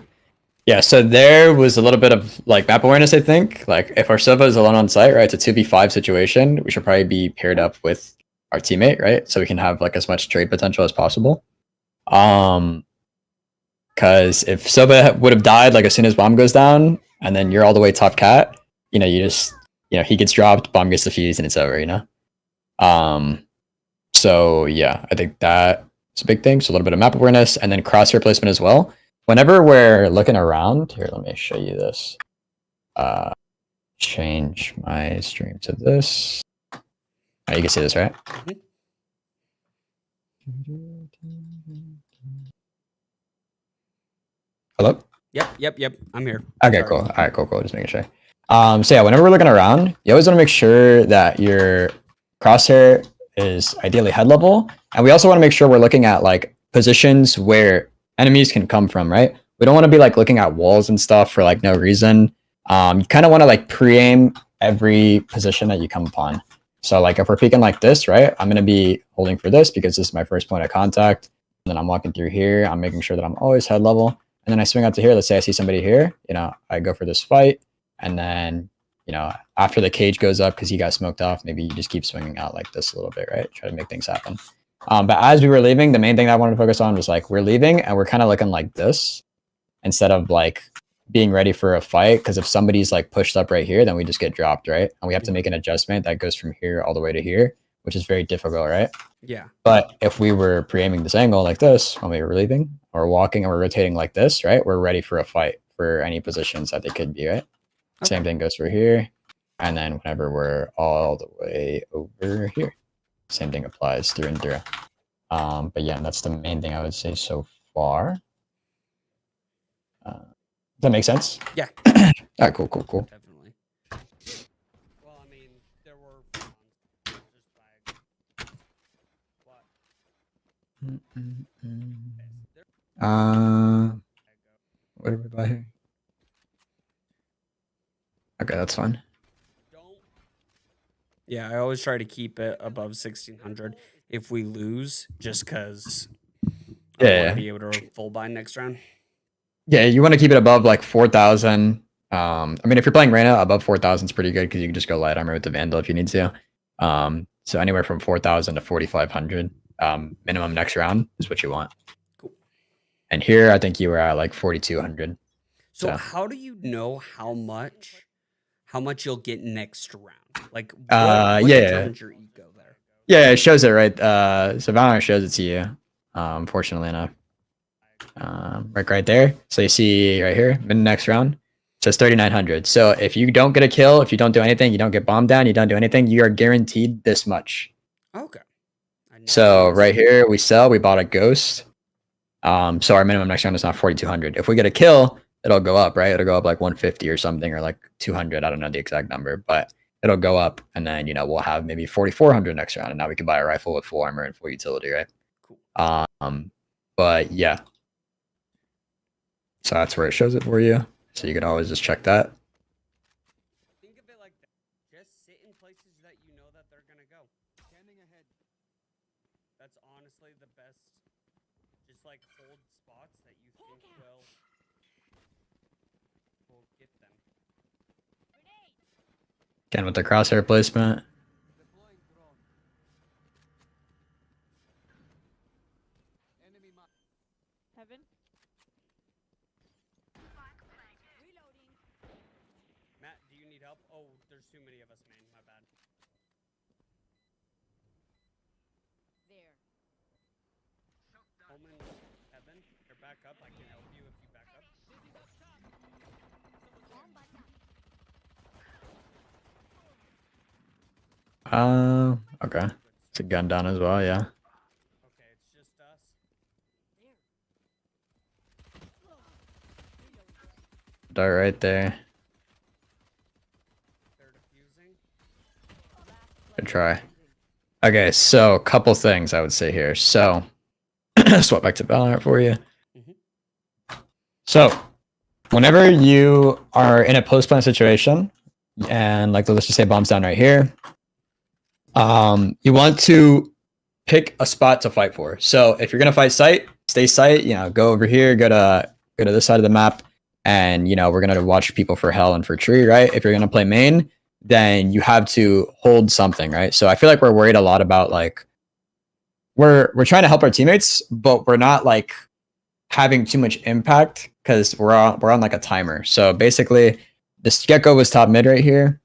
Yeah, so there was a little bit of like map awareness, I think. Like if our Sova is alone on site, right, it's a 2v5 situation, we should probably be paired up with our teammate, right? So we can have like as much trade potential as possible. Because if Sova would have died like as soon as bomb goes down, and then you're all the way top cat, you know, he gets dropped, bomb gets defused, and it's over, you know? So yeah, I think that's a big thing. So a little bit of map awareness and then crosshair placement as well. Whenever we're looking around, here, let me show you this. Change my stream to this. Oh, you can see this, right? Hello?
Yep. I'm here.
Okay,
Sorry.
cool. All right, cool. Just making sure. So yeah, whenever we're looking around, you always want to make sure that your crosshair is ideally head level, and we also want to make sure we're looking at like positions where enemies can come from, right? We don't want to be like looking at walls and stuff for like no reason. You kind of want to like pre-aim every position that you come upon. So like if we're peeking like this, right? I'm going to be holding for this because this is my first point of contact. And then I'm walking through here. I'm making sure that I'm always head level. And then I swing out to here. Let's say I see somebody here. You know, I go for this fight. And then, you know, after the cage goes up because he got smoked off, maybe you just keep swinging out like this a little bit, right? Try to make things happen. But as we were leaving, the main thing I wanted to focus on was like, we're leaving and we're kind of looking like this instead of like being ready for a fight. Because if somebody's like pushed up right here, then we just get dropped, right? And we have to make an adjustment that goes from here all the way to here, which is very difficult, right?
Yeah.
But if we were pre-aiming this angle like this when we were leaving or walking or rotating like this, right? We're ready for a fight for any positions that they could be, right? Okay. Same thing goes for here. And then whenever we're all the way over here, same thing applies through and through. But yeah, that's the main thing I would say so far. Does that make sense?
Yeah.
All right, cool.
Definitely. Well, I mean, there were just by what?
What did we buy here? Okay, that's fine.
Yeah, I always try to keep it above 1600 if we lose, just because I want
Yeah.
to be able to full bind next round.
Yeah, you want to keep it above like 4,000. I mean, if you're playing Reyna, above 4,000 is pretty good because you can just go light armor with the Vandal if you need to. So anywhere from 4,000 to 4,500 minimum next round is what you want.
Cool.
And here, I think you were at like 4,200.
So how do you know how much you'll get next round? Like, what
Yeah.
determines your eco there?
Yeah, it shows it, right? So Valorant shows it to you, fortunately enough. Right there. So you see right here, mid next round, it says 3,900. So if you don't get a kill, if you don't do anything, you don't get bombed down, you don't do anything, you are guaranteed this much.
Okay.
So right here, we sell, we bought a ghost. So our minimum next round is not 4,200. If we get a kill, it'll go up, right? It'll go up like 150 or something, or like 200. I don't know the exact number, but it'll go up. And then, you know, we'll have maybe 4,400 next round. And now we can buy a rifle with full armor and full utility, right?
Cool.
But yeah. So that's where it shows it for you. So you can always just check that.
Think of it like that. Just sit in places that you know that they're gonna go. Standing ahead. That's honestly the best. Just like hold spots that you think will get them.
Again, with the crosshair placement.
Heaven.
Matt, do you need help? Oh, there's too many of us, man. My bad.
There.
Omen, Evan, you're back up. I can help you if you back up.
Okay. It's a gun down as well, yeah.
Okay, it's just us.
Dart right there.
They're defusing.
Good try. Okay, so a couple things I would say here. So swap back to Valorant for you. So whenever you are in a post-plan situation, and like let's just say bombs down right here, you want to pick a spot to fight for. So if you're gonna fight site, stay site. You know, go over here, go to this side of the map, and you know we're gonna watch people for hell and for tree, right? If you're gonna play main, then you have to hold something, right? So I feel like we're worried a lot about like we're trying to help our teammates, but we're not like having too much impact because we're on like a timer. So basically, this gecko was top mid right here.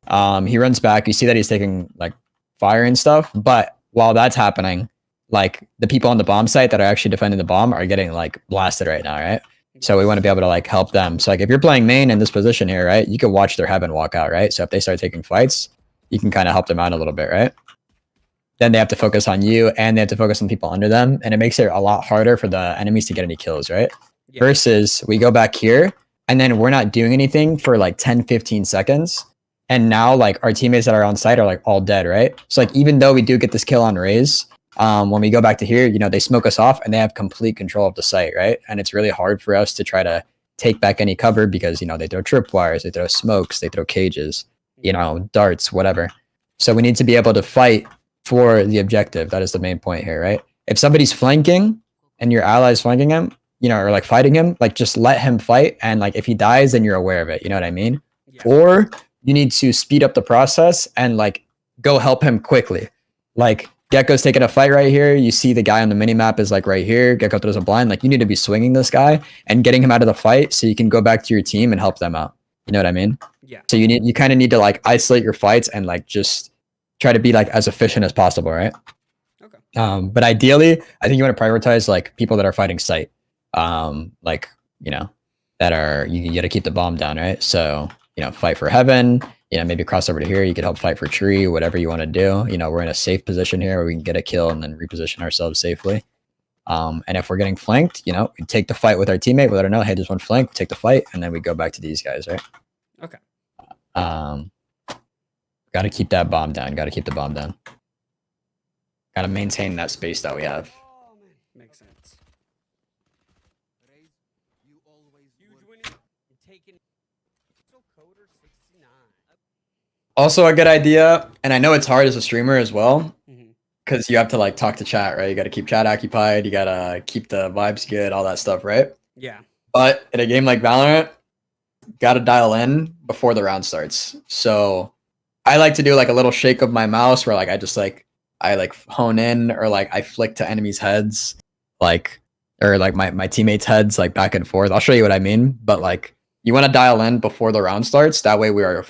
He runs back. You see that he's taking like fire and stuff. But while that's happening, like the people on the bomb site that are actually defending the bomb are getting like blasted right now, right? So we want to be able to like help them. So like if you're playing main in this position here, right, you can watch their heaven walk out, right? So if they start taking fights, you can kind of help them out a little bit, right? Then they have to focus on you and they have to focus on people under them. And it makes it a lot harder for the enemies to get any kills, right? Yeah. Versus we go back here and then we're not doing anything for like 10, 15 seconds. And now like our teammates that are on site are like all dead, right? So like even though we do get this kill on Raze, when we go back to here, you know, they smoke us off and they have complete control of the site, right? And it's really hard for us to try to take back any cover because, you know, they throw tripwires, they throw smokes, they throw cages, you know, darts, whatever. So we need to be able to fight for the objective. That is the main point here, right? If somebody's flanking and your ally's flanking him, you know, or like fighting him, like just let him fight. And like if he dies, then you're aware of it. You know what I mean? Yeah. Or you need to speed up the process and like go help him quickly. Like Gecko's taking a fight right here. You see the guy on the mini map is like right here. Gecko throws a blind. Like you need to be swinging this guy and getting him out of the fight so you can go back to your team and help them out. You know what I mean? Yeah. So you kind of need to like isolate your fights and like just try to be like as efficient as possible, right? Okay. But ideally, I think you want to prioritize like people that are fighting site. Like, you know, that are you got to keep the bomb down, right? So, you know, fight for heaven, you know, maybe cross over to here, you could help fight for tree, whatever you want to do. You know, we're in a safe position here where we can get a kill and then reposition ourselves safely. And if we're getting flanked, you know, we take the fight with our teammate. We let her know, hey, there's one flank. We take the fight, and then we go back to these guys, right?
Okay.
Got to keep that bomb down. Got to keep the bomb down. Got to maintain that space that we have.
Oh, man. Makes sense. Huge winning. I'm taking Coder 69.
Also a good idea, and I know it's hard as a streamer as well,
Mhm.
because you have to like talk to chat, right? You got to keep chat occupied. You got to keep the vibes good, all that stuff, right?
Yeah.
But in a game like Valorant, got to dial in before the round starts. So I like to do like a little shake of my mouse where like I hone in, or like I flick to enemies' heads, like, or like my teammates' heads, like back and forth. I'll show you what I mean. But like you want to dial in before the round starts. That way we are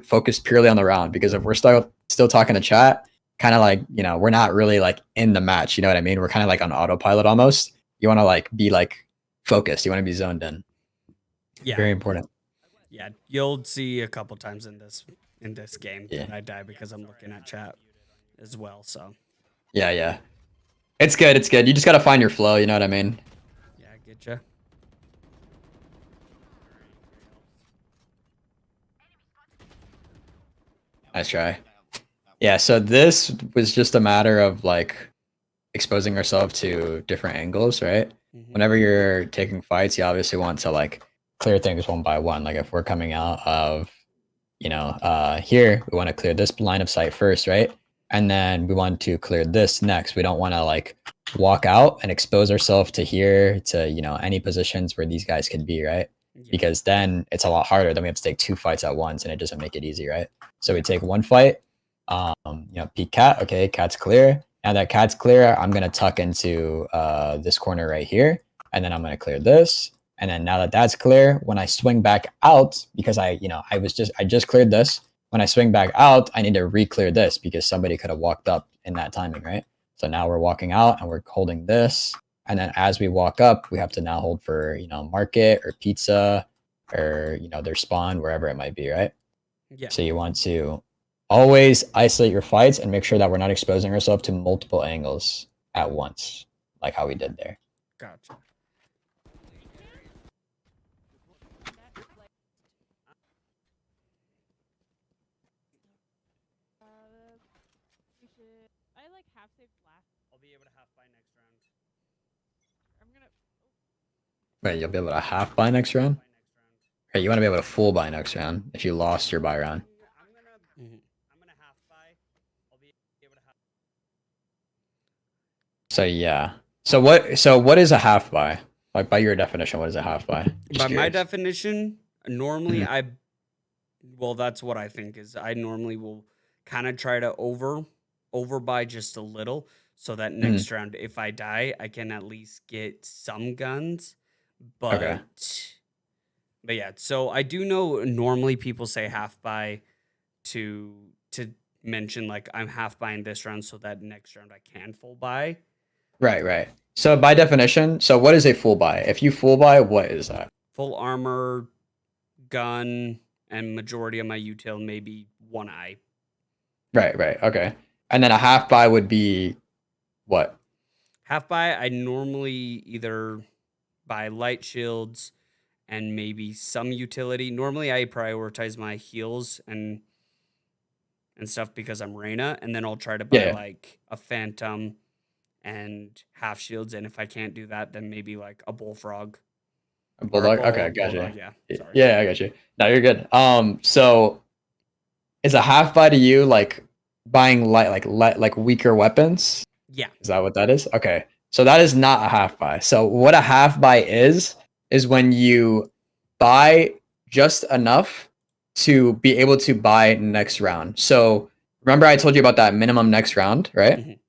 focused purely on the round. Because if we're still talking to chat, kind of like, you know, we're not really like in the match. You know what I mean? We're kind of like on autopilot almost. You want to like be like focused. You want to be zoned in.
Yeah.
Very important.
Yeah. You'll see a couple times in this game
Yeah.
that I die because I'm looking at chat as well. So
Yeah. It's good. It's good. You just got to find your flow. You know what I mean?
yeah, I get you.
Nice try. Yeah, so this was just a matter of like exposing ourselves to different angles, right?
Mhm.
Whenever you're taking fights, you obviously want to like clear things one by one. Like if we're coming out of, you know, here, we want to clear this line of sight first, right? And then we want to clear this next. We don't want to like walk out and expose ourselves to here, to, you know, any positions where these guys could be, right?
Yeah.
Because then it's a lot harder. Then we have to take two fights at once, and it doesn't make it easy, right? So we take one fight, you know, peek cat. Okay, cat's clear. Now that cat's clear, I'm gonna tuck into this corner right here, and then I'm gonna clear this. And then now that that's clear, when I swing back out, because I just cleared this. When I swing back out, I need to re-clear this because somebody could have walked up in that timing, right? So now we're walking out and we're holding this. And then as we walk up, we have to now hold for, you know, market or pizza or, you know, their spawn, wherever it might be, right?
Yeah.
So you want to always isolate your fights and make sure that we're not exposing ourselves to multiple angles at once, like how we did there.
Gotcha.
We should. I like half safe last.
I'll be able to half buy next round.
I'm gonna.
Wait, you'll be able to half buy next round? Hey, you want to be able to full buy next round if you lost your buy round.
I'm gonna half buy. I'll be able to half.
So yeah. So what is a half buy? Like by your definition, what is a half buy? Just
By my
curious.
definition, normally
Mhm.
well, that's what I think is I normally will kind of try to overbuy just a little so that next round, if I die, I can at least get some guns. But
Okay.
but yeah, so I do know normally people say half buy to mention like I'm half buying this round so that next round I can full buy.
Right. So by definition, so what is a full buy? If you full buy, what is that?
Full armor, gun, and majority of my util, maybe one eye.
Right. Okay. And then a half buy would be what?
Half buy, I normally either buy light shields and maybe some utility. Normally I prioritize my heals and stuff because I'm Reyna, and then I'll try to buy
Yeah.
like a phantom and half shields, and if I can't do that, then maybe like a bullfrog.
A bulldog?
Or
Okay, gotcha.
bulldog, yeah. Sorry.
Yeah, I got you. No, you're good. So is a half buy to you like buying like weaker weapons?
Yeah.
Is that what that is? Okay. So that is not a half buy. So what a half buy is when you buy just enough to be able to buy next round. So remember I told you about that minimum next round, right?
Mhm.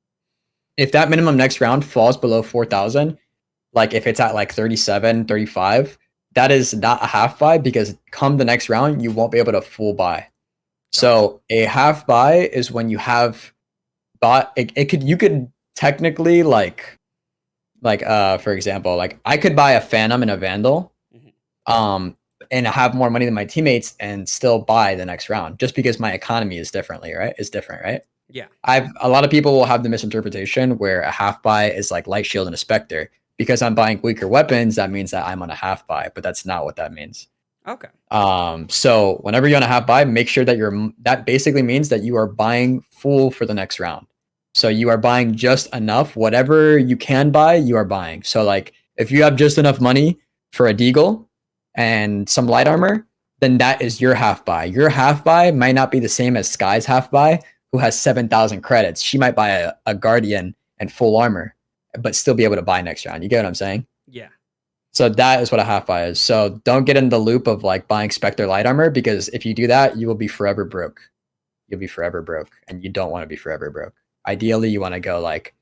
If that minimum next round falls below 4,000, like if it's at like 37, 35, that is not a half buy because come the next round, you won't be able to full buy. So a half buy is when you have bought you could technically like for example, like I could buy a Phantom and a Vandal, and have more money than my teammates and still buy the next round just because my economy is different, right?
Yeah.
A lot of people will have the misinterpretation where a half buy is like light shield and a specter. Because I'm buying weaker weapons, that means that I'm on a half buy, but that's not what that means.
Okay.
So whenever you're on a half buy, make sure that that basically means that you are buying full for the next round. So you are buying just enough, whatever you can buy, you are buying. So like if you have just enough money for a deagle and some light armor, then that is your half buy. Your half buy might not be the same as Sky's half buy, who has 7,000 credits. She might buy a guardian and full armor, but still be able to buy next round. You get what I'm saying?
Yeah.
So that is what a half buy is. So don't get in the loop of like buying Spectre light armor, because if you do that, you will be forever broke. You'll be forever broke, and you don't want to be forever broke. Ideally, you want to go like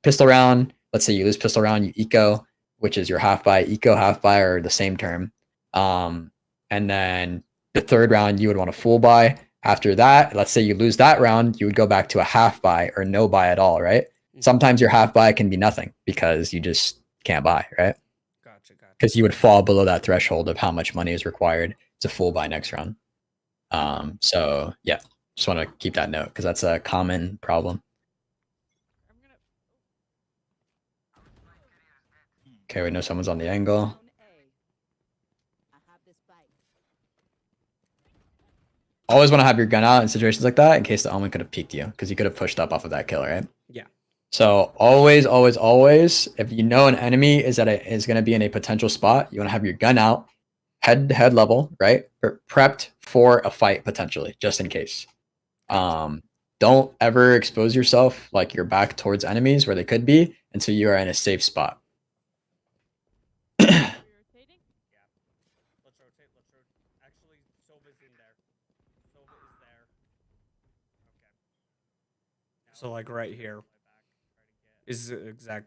pistol round. Let's say you lose pistol round, you eco, which is your half buy. Eco, half buy are the same term. And then the third round, you would want a full buy. After that, let's say you lose that round, you would go back to a half buy or no buy at all, right? Sometimes your half buy can be nothing because you just can't buy, right?
Gotcha.
Because you would fall below that threshold of how much money is required to full buy next round. So yeah, just want to keep that note because that's a common problem.
I'm gonna.
Okay, we know someone's on the angle. Always want to have your gun out in situations like that in case the Omen could have peeked you, because you could have pushed up off of that kill, right?
Yeah.
So always, if you know an enemy is going to be in a potential spot, you want to have your gun out, head to head level, right? Prepped for a fight potentially, just in case. Don't ever expose yourself like your back towards enemies where they could be until you are in a safe spot.
Rotating.
Yeah. Let's rotate. Actually, Sova's in there. Sova is there. Okay. So like right here is a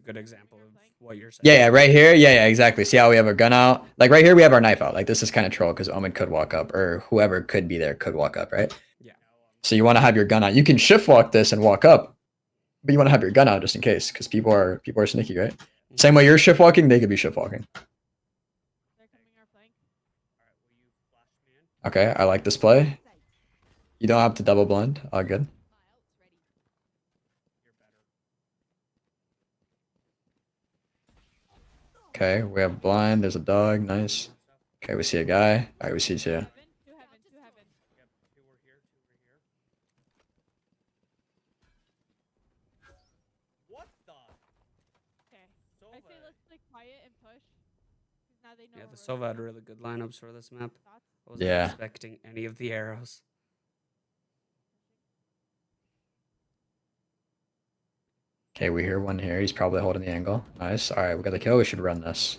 good example of what you're saying.
Yeah, right here. Yeah, exactly. See how we have our gun out? Like right here, we have our knife out. Like this is kind of troll because Omen could walk up, or whoever could be there could walk up, right?
Yeah.
So you want to have your gun out. You can shift walk this and walk up, but you want to have your gun out just in case, because people are sneaky, right? Same way you're shift walking, they could be shift walking.
They're coming our flank.
Okay, I like this play. You don't have to double blend. All good. Okay, we have blind. There's a dog. Nice. Okay, we see a guy. All right, we see two.
Two heaven.
Yep. Two were here. What the?
Okay. I say let's play quiet and push. 'Cause now they know.
Yeah, the
we're
Sova had
rotating.
really good lineups for this map.
Thoughts?
I wasn't
Yeah.
expecting any of the arrows.
Okay, we hear one here. He's probably holding the angle. Nice. All right, we got the kill. We should run this.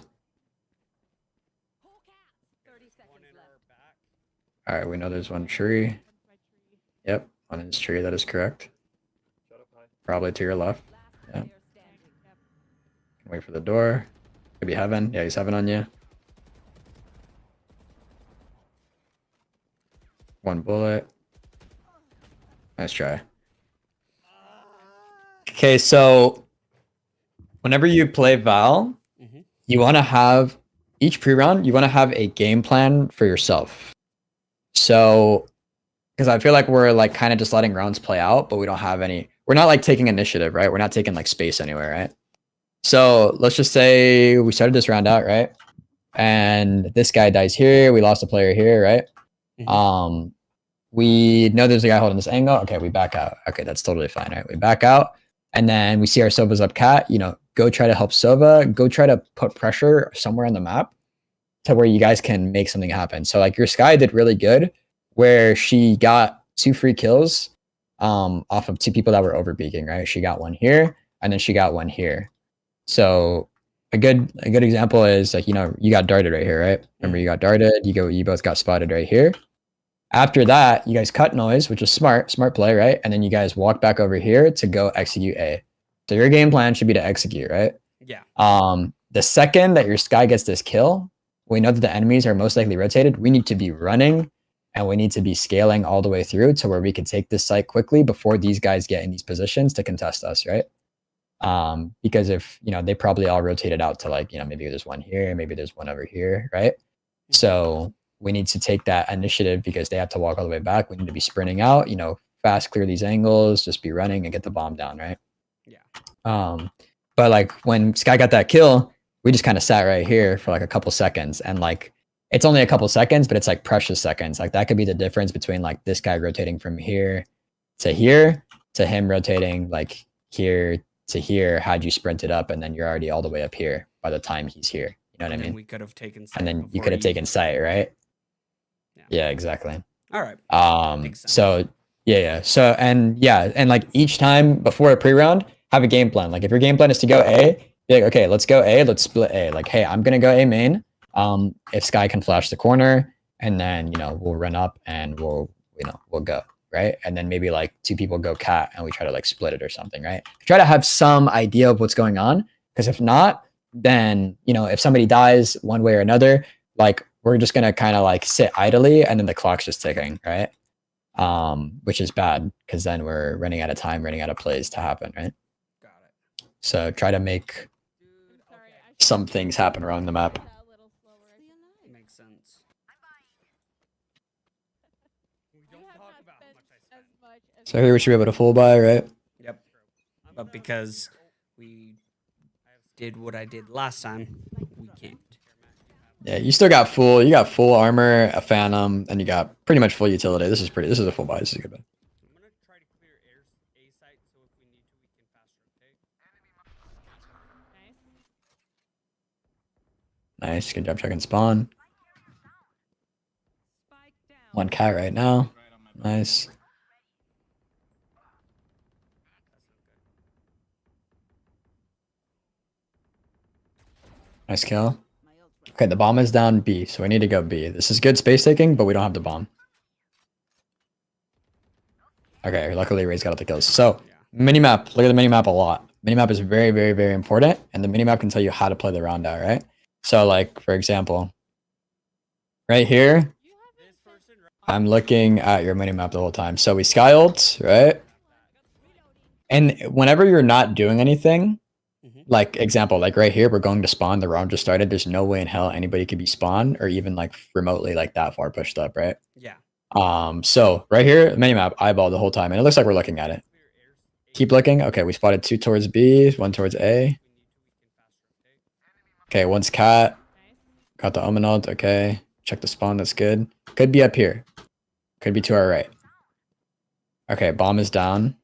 All right, we know there's one tree.
One's my tree.
Yep, on his tree. That is correct. Probably to your left. Yeah.
Yep.
Wait for the door. Could be heaven. Yeah, he's heaven on you. One bullet. Nice try. Okay, so whenever you play Val,
Mhm.
you want to have each pre-round, you want to have a game plan for yourself. So, because I feel like we're like kind of just letting rounds play out, but we don't have any, we're not like taking initiative, right? We're not taking like space anywhere, right? So let's just say we started this round out, right? And this guy dies here. We lost a player here, right?
Mhm.
We know there's a guy holding this angle. Okay, we back out. Okay, that's totally fine, right? We back out. And then we see our Sova's up cat, go try to help Sova, go try to put pressure somewhere on the map to where you guys can make something happen. So like your Sky did really good where she got 2 free kills off of 2 people that were over beaking, right? She got one here and then she got one here. So a good example is like, you got darted right here, right? Remember you got darted, you both got spotted right here. After that, you guys cut noise, which is smart play, right? And then you guys walk back over here to go execute A. So your game plan should be to execute, right?
Yeah.
The second that your Sky gets this kill, we know that the enemies are most likely rotated. We need to be running and we need to be scaling all the way through to where we can take this site quickly before these guys get in these positions to contest us, right? Because if, they probably all rotated out to like, maybe there's one here, maybe there's one over here, right? So we need to take that initiative because they have to walk all the way back. We need to be sprinting out, fast clear these angles, just be running and get the bomb down, right?
Yeah.
But like when Sky got that kill, we just kind of sat right here for like a couple seconds, and like it's only a couple seconds, but it's like precious seconds. Like that could be the difference between like this guy rotating from here to him rotating like here to here. Had you sprinted up, and then you're already all the way up here by the time he's here. You know what I mean?
We could have taken sight
And then you
before
could have
he-
taken sight, right?
Yeah.
Yeah, exactly.
All right. Makes sense.
So yeah. So and like each time before a pre-round, have a game plan. Like if your game plan is to go A, be like, okay, let's go A, let's split A. Like, hey, I'm gonna go A main. If Sky can flash the corner, and then we'll run up and we'll go, right? And then maybe like 2 people go cat and we try to like split it or something, right? Try to have some idea of what's going on. Because if not, then if somebody dies one way or another, like we're just gonna kind of like sit idly and then the clock's just ticking, right? Which is bad because then we're running out of time, running out of plays to happen, right?
Got it.
So try to make some things happen around the map.
Makes sense. We don't talk about how much I spent.
So here we should be able to full buy, right?
Yep. But because we did what I did last time, we can't.
Yeah, you still got full. You got full armor, a phantom, and you got pretty much full utility. This is a full buy. This is a good buy.
I'm gonna try to clear A site, so if we need to, we can fast rotate.
Nice, good job checking spawn. 1 cat right now. Nice. Nice kill. Okay, the bomb is down B, so we need to go B. This is good space taking, but we don't have the bomb. Okay, luckily Ray's got all the kills. So, minimap. Look at the minimap a lot. Minimap is very, very, very important, and the minimap can tell you how to play the round out, right? So, like, for example, right here, I'm looking at your minimap the whole time. So we sky ult, right? And whenever you're not doing anything, like example, like right here, we're going to spawn. The round just started. There's no way in hell anybody could be spawned or even like remotely like that far pushed up, right?
Yeah.
So right here, minimap, eyeball the whole time, and it looks like we're looking at it. Keep looking. Okay, we spotted 2 towards B, 1 towards A. Okay, one's cat. Got the omen ult. Okay, check the spawn. That's good. Could be up here. Could be to our right. Okay, bomb is down.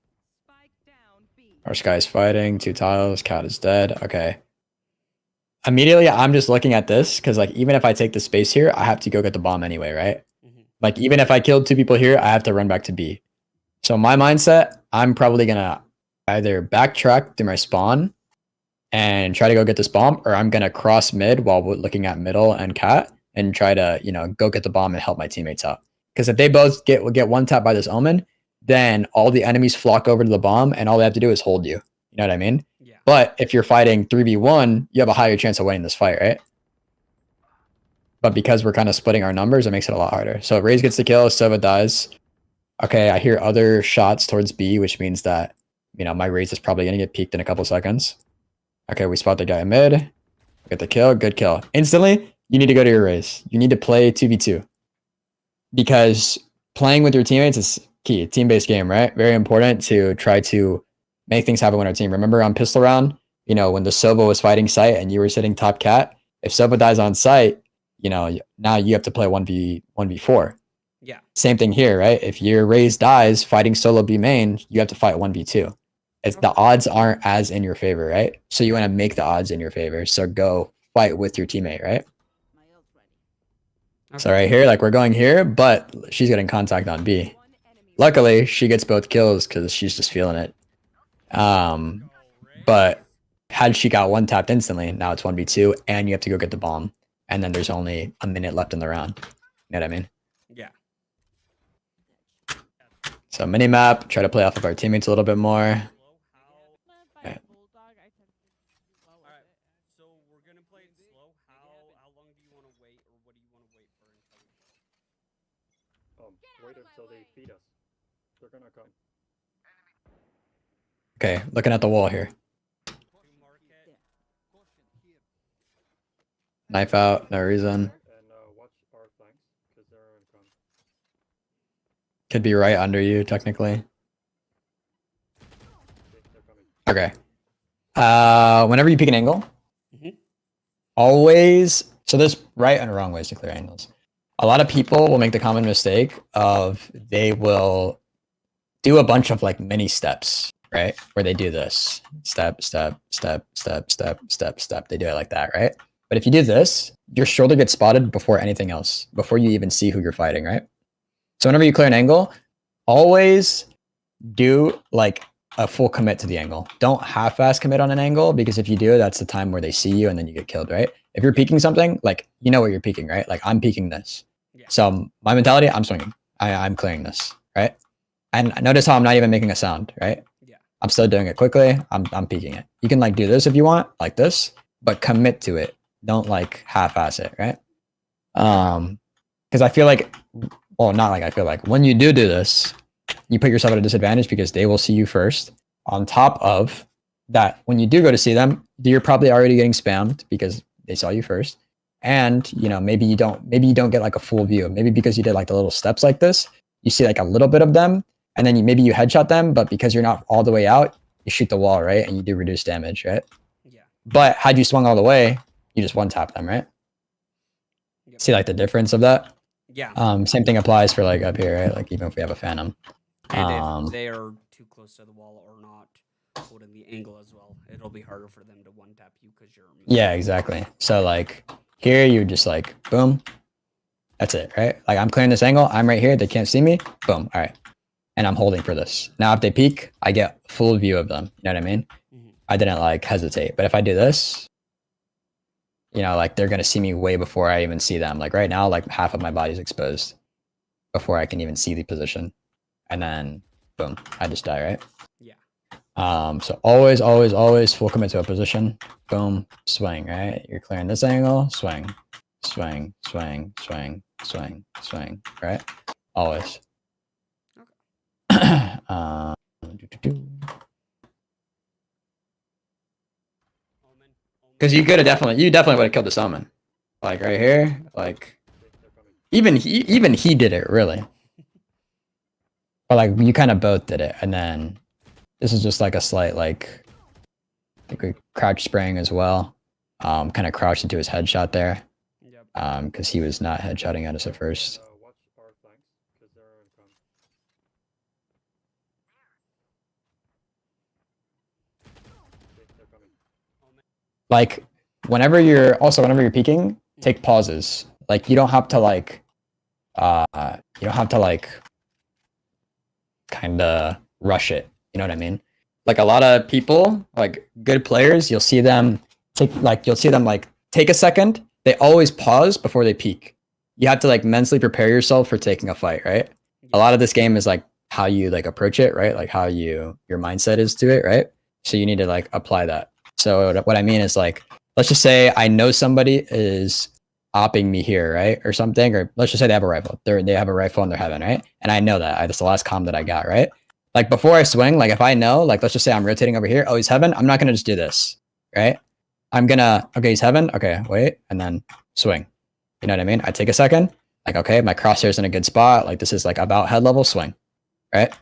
Our Sky's fighting. 2 tiles. Cat is dead. Okay. Immediately, I'm just looking at this because, like, even if I take the space here, I have to go get the bomb anyway, right? Like, even if I killed 2 people here, I have to run back to B. So my mindset, I'm probably gonna either backtrack through my spawn and try to go get this bomb, or I'm gonna cross mid while looking at middle and cat and try to, go get the bomb and help my teammates out. Because if they both get 1 tap by this omen, then all the enemies flock over to the bomb, and all they have to do is hold you. You know what I mean?
Yeah.
But if you're fighting 3v1, you have a higher chance of winning this fight, right? But because we're kind of splitting our numbers, it makes it a lot harder. So Raze gets the kill, Sova dies. Okay, I hear other shots towards B, which means that, my Raze is probably going to get peeked in a couple seconds. Okay, we spot the guy in mid. Get the kill, good kill. Instantly, you need to go to your Raze. You need to play 2v2. Because playing with your teammates is key. Team-based game, right? Very important to try to make things happen with our team. Remember on pistol round, when the Sova was fighting site and you were sitting top cat, if Sova dies on site, now you have to play 1v4.
Yeah.
Same thing here, right? If your Raze dies fighting solo B main, you have to fight 1v2. It's the odds aren't as in your favor, right? So you want to make the odds in your favor. So go fight with your teammate, right? So right here, like we're going here, but she's getting contact on B. Luckily, she gets both kills because she's just feeling it. But had she got 1 tapped instantly, now it's 1v2, and you have to go get the bomb. And then there's only a minute left in the round. You know what I mean?
Yeah.
So minimap, try to play off of our teammates a little bit more.
Alright. So we're gonna play it slow. How long do you want to wait, or what do you want to wait for until we...
Wait until they feed us. They're gonna come.
Okay, looking at the wall here. Knife out, no reason.
And watch our flanks, because they're gonna come.
Could be right under you, technically. Okay. Whenever you pick an angle,
Mhm.
always. So there's right and wrong ways to clear angles. A lot of people will make the common mistake of they will do a bunch of like mini steps, right? Where they do this step, step, step, step, step, step, step. They do it like that, right? But if you do this, your shoulder gets spotted before anything else, before you even see who you're fighting, right? So whenever you clear an angle, always do like a full commit to the angle. Don't half-ass commit on an angle, because if you do, that's the time where they see you and then you get killed, right? If you're peeking something, like you know what you're peeking, right? Like I'm peeking this.
Yeah.
So my mentality, I'm swinging. I'm clearing this, right? And notice how I'm not even making a sound, right?
Yeah.
I'm still doing it quickly. I'm peeking it. You can like do this if you want, like this, but commit to it. Don't like half-ass it, right? Because I feel like, well, not like I feel like, when you do this, you put yourself at a disadvantage because they will see you first. On top of that, when you do go to see them, you're probably already getting spammed because they saw you first. And you know, maybe you don't get like a full view. Maybe because you did like the little steps like this, you see like a little bit of them, and then maybe you headshot them, but because you're not all the way out, you shoot the wall, right? And you do reduce damage, right?
Yeah.
But had you swung all the way, you just one tap them, right?
Yep.
See like the difference of that?
Yeah.
Same thing applies for like up here, right? Like even if we have a phantom.
And if they are too close to the wall or not holding the angle as well, it'll be harder for them to one tap you because you're.
Yeah, exactly. So like here, you're just like boom. That's it, right? Like I'm clearing this angle. I'm right here. They can't see me. Boom. All right. And I'm holding for this. Now, if they peek, I get full view of them. You know what I mean?
Mhm.
I didn't like hesitate. But if I do this, you know, like they're gonna see me way before I even see them. Like right now, like half of my body's exposed before I can even see the position. And then boom, I just die, right?
Yeah.
So always, always, always full commit to a position. Boom, swing, right? You're clearing this angle, swing, swing, swing, swing, swing, swing, right? Always. Because you definitely would have killed the summon. Like right here, like even he did it really. But like you kind of both did it, and then this is just like a slight like I think we crouch spraying as well. Kind of crouched into his headshot there.
Yep.
Because he was not headshotting at us at first.
Watch our flanks, because they're in front. They're coming.
Like whenever you're peeking, take pauses. Like you don't have to like kind of rush it. You know what I mean? Like a lot of people, like good players, you'll see them take a second. They always pause before they peek. You have to like mentally prepare yourself for taking a fight, right? A lot of this game is like how you like approach it, right? Like how your mindset is to it, right? So you need to like apply that. So what I mean is like, let's just say I know somebody is opping me here, right? Or something, or let's just say they have a rifle. They have a rifle in their heaven, right? And I know that. That's the last comm that I got, right? Like before I swing, like if I know, like let's just say I'm rotating over here. Oh, he's heaven. I'm not gonna just do this, right? I'm gonna, okay, he's heaven. Okay, wait, and then swing. You know what I mean? I take a second, like, okay, my crosshair's in a good spot. Like this is like about head level, swing, right?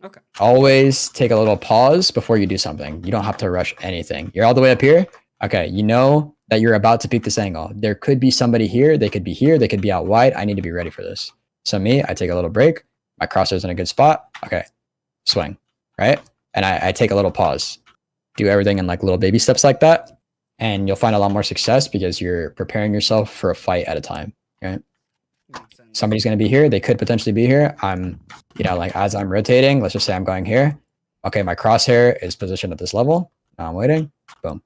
Okay.
Always take a little pause before you do something. You don't have to rush anything. You're all the way up here. Okay, you know that you're about to peek this angle. There could be somebody here. They could be here. They could be out wide. I need to be ready for this. So me, I take a little break. My crosshair's in a good spot. Okay, swing, right? And I take a little pause. Do everything in like little baby steps like that. And you'll find a lot more success because you're preparing yourself for a fight at a time, right?
Makes sense.
Somebody's going to be here. They could potentially be here. I'm, you know, like as I'm rotating, let's just say I'm going here. Okay, my crosshair is positioned at this level. Now I'm waiting. Boom.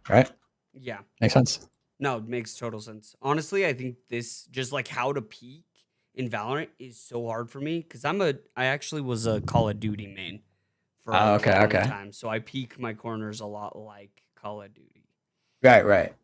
Right?
Yeah.
Makes sense?
No, it makes total sense. Honestly, I think this just like how to peak in Valorant is so hard for me because I actually was a Call of Duty main for a long time. So I peak my corners a lot like Call of Duty.
Right.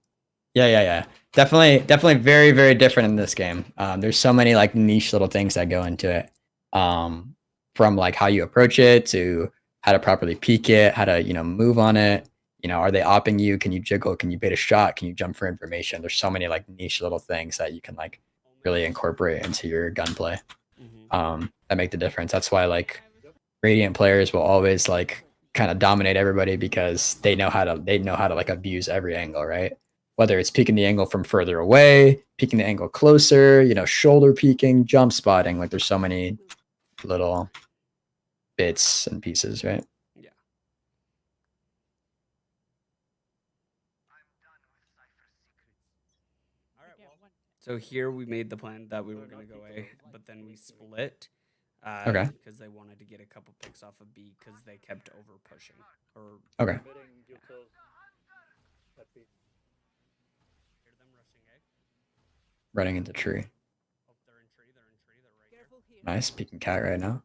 Yeah. Definitely very, very different in this game. There's so many like niche little things that go into it. From like how you approach it to how to properly peek it, how to, you know, move on it. You know, are they opping you? Can you jiggle? Can you bait a shot? Can you jump for information? There's so many like niche little things that you can like really incorporate into your gunplay.
Mm-hmm.
that make the difference. That's why like Radiant players will always like kind of dominate everybody because they know how to like abuse every angle, right? Whether it's peeking the angle from further away, peeking the angle closer, you know, shoulder peeking, jump spotting. Like there's so many little bits and pieces, right?
Yeah. All right. Well, so here we made the plan that we were gonna go A, but then we split.
Okay.
Because they wanted to get a couple picks off of B because they kept over pushing. Or
Okay.
Committing utils at B.
hear them rushing A.
Running into tree.
Oh, they're in tree. They're in tree. They're right here.
Nice. Peeking cat right now.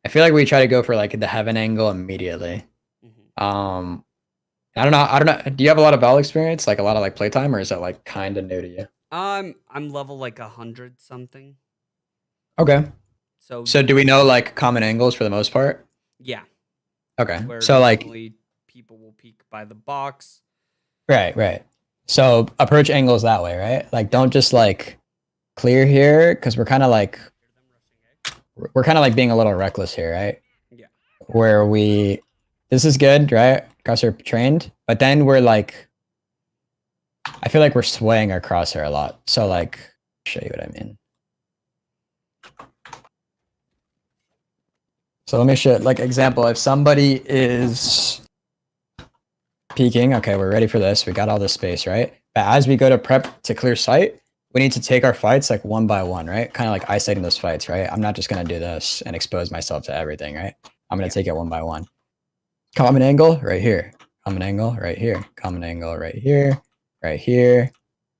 I feel like we try to go for like the heaven angle immediately.
Mhm.
I don't know. Do you have a lot of Val experience? Like a lot of like playtime, or is that like kind of new to you?
I'm level like 100 something.
Okay.
So
So do we know like common angles for the most part?
yeah.
Okay.
Where
So like
normally people will peek by the box.
right. So approach angles that way, right? Like don't just like clear here because we're kind of like being a little reckless here, right?
Yeah.
Where this is good, right? Crosshair trained, but then we're like, I feel like we're swaying our crosshair a lot. So like, show you what I mean. So let me show like example. If somebody is peeking, okay, we're ready for this. We got all this space, right? But as we go to prep to clear sight, we need to take our fights like one by one, right? Kind of like isolating those fights, right? I'm not just gonna do this and expose myself to everything, right? I'm gonna take it one by one. Common angle right here. Common angle right here. Common angle right here. Right here.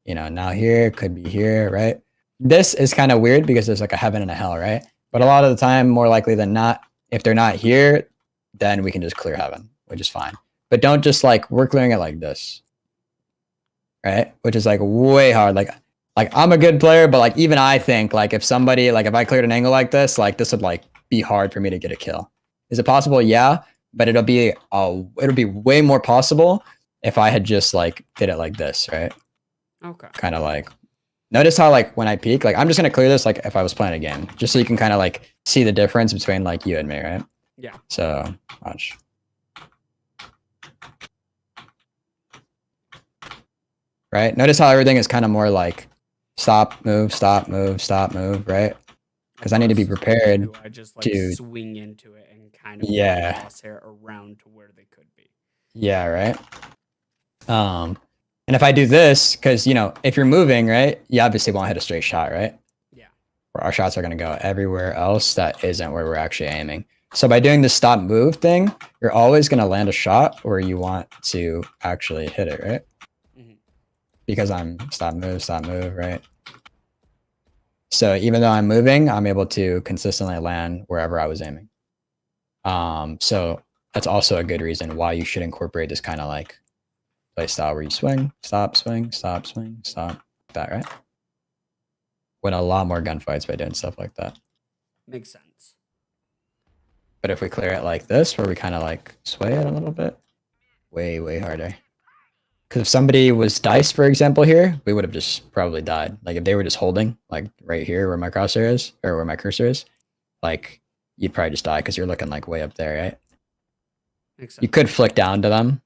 You know, now here could be here, right? This is kind of weird because there's like a heaven and a hell, right? But a lot of the time, more likely than not, if they're not here, then we can just clear heaven, which is fine. But don't just like we're clearing it like this, right? Which is like way hard. Like I'm a good player, but like even I think like if somebody like if I cleared an angle like this would like be hard for me to get a kill. Is it possible? Yeah, but it'll be way more possible if I had just like did it like this, right?
Okay.
Kind of like notice how like when I peek, like I'm just gonna clear this like if I was playing a game, just so you can kind of like see the difference between like you and me, right?
Yeah.
So watch. Right? Notice how everything is kind of more like stop, move, right? Because I need to be prepared.
I just like
to-
swing into it and kind of
Yeah.
crosshair around to where they could be.
Yeah, right. And if I do this, because you know, if you're moving, right, you obviously won't hit a straight shot, right?
Yeah.
Where our shots are gonna go everywhere else that isn't where we're actually aiming. So by doing the stop move thing, you're always gonna land a shot where you want to actually hit it, right?
Mhm.
Because I'm stop move, right? So even though I'm moving, I'm able to consistently land wherever I was aiming. So that's also a good reason why you should incorporate this kind of like play style where you swing, stop, that, right? Win a lot more gunfights by doing stuff like that.
Makes sense.
But if we clear it like this, where we kind of like sway it a little bit, way harder. Because if somebody was dice, for example, here, we would have just probably died. Like if they were just holding, like right here where my crosshair is, or where my cursor is, like you'd probably just die because you're looking like way up there, right?
Makes sense.
You could flick down to them,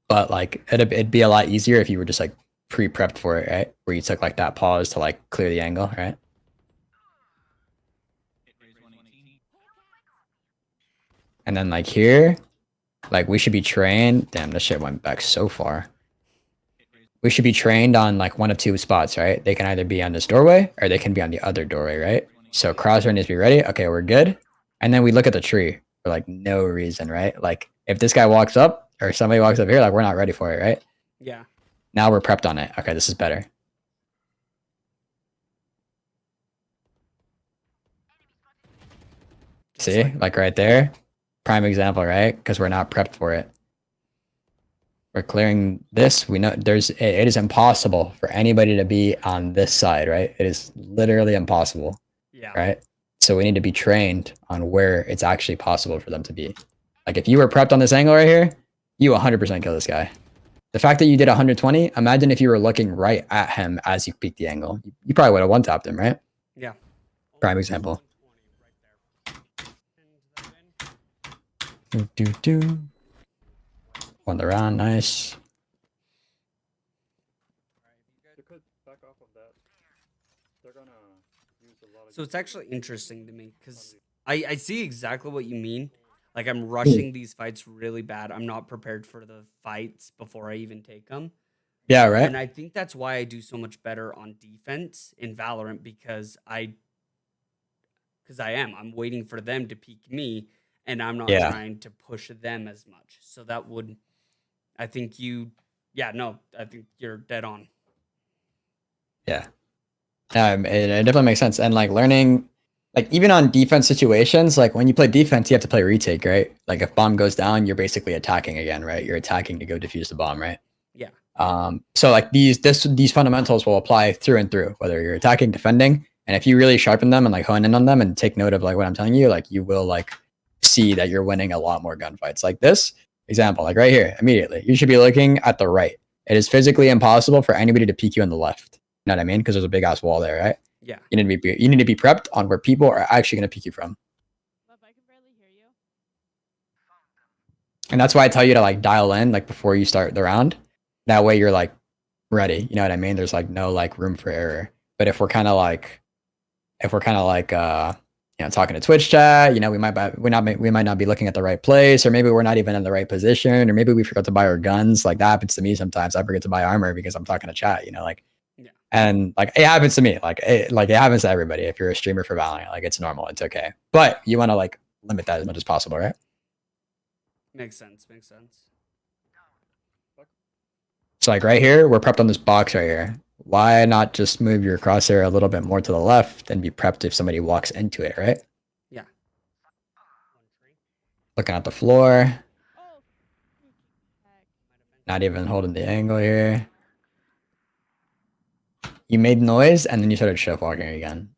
but like it'd be a lot easier if you were just like pre-prepped for it, right? Where you took like that pause to like clear the angle, right? And then like here, like we should be trained. Damn, this shit went back so far. We should be trained on like one of two spots, right? They can either be on this doorway or they can be on the other doorway, right? So crosshair needs to be ready. Okay, we're good. And then we look at the tree for like no reason, right? Like if this guy walks up or somebody walks up here, like we're not ready for it, right?
Yeah.
Now we're prepped on it. Okay, this is better. See, like right there, prime example, right? Because we're not prepped for it. We're clearing this. We know it is impossible for anybody to be on this side, right? It is literally impossible,
Yeah.
right? So we need to be trained on where it's actually possible for them to be. Like if you were prepped on this angle right here, you 100% kill this guy. The fact that you did 120, imagine if you were looking right at him as you peeked the angle. You probably would have one-tapped him, right?
Yeah.
Prime example. Do. Won the round, nice.
You could back off of that. They're gonna use a lot of.
So it's actually interesting to me because I see exactly what you mean. Like I'm rushing these fights really bad. I'm not prepared for the fights before I even take them.
Yeah, right?
And I think that's why I do so much better on defense in Valorant because I'm waiting for them to peek me and I'm not
Yeah.
trying to push them as much. So that would, I think I think you're dead on.
Yeah. It definitely makes sense. And like learning, like even on defense situations, like when you play defense, you have to play retake, right? Like if bomb goes down, you're basically attacking again, right? You're attacking to go defuse the bomb, right?
Yeah.
So like these fundamentals will apply through and through, whether you're attacking, defending, and if you really sharpen them and like hone in on them and take note of like what I'm telling you, like you will like see that you're winning a lot more gunfights. Like this example, like right here, immediately, you should be looking at the right. It is physically impossible for anybody to peek you on the left. You know what I mean? Because there's a big ass wall there, right?
Yeah.
You need to be prepped on where people are actually going to peek you from.
Bub, I can barely hear you.
And that's why I tell you to like dial in like before you start the round. That way you're like ready. You know what I mean? There's like no like room for error. But if we're kind of like you know, talking to Twitch chat, you know, we might not be looking at the right place, or maybe we're not even in the right position, or maybe we forgot to buy our guns. Like that happens to me sometimes. I forget to buy armor because I'm talking to chat, you know, like,
yeah.
And like it happens to me. Like it happens to everybody. If you're a streamer for Valorant, like it's normal. It's okay. But you want to like limit that as much as possible, right?
Makes sense. Makes sense.
So like right here, we're prepped on this box right here. Why not just move your crosshair a little bit more to the left and be prepped if somebody walks into it, right?
Yeah.
Looking at the floor,
Oh, freaking heck.
not even holding the angle here. You made noise and then you started shift walking again.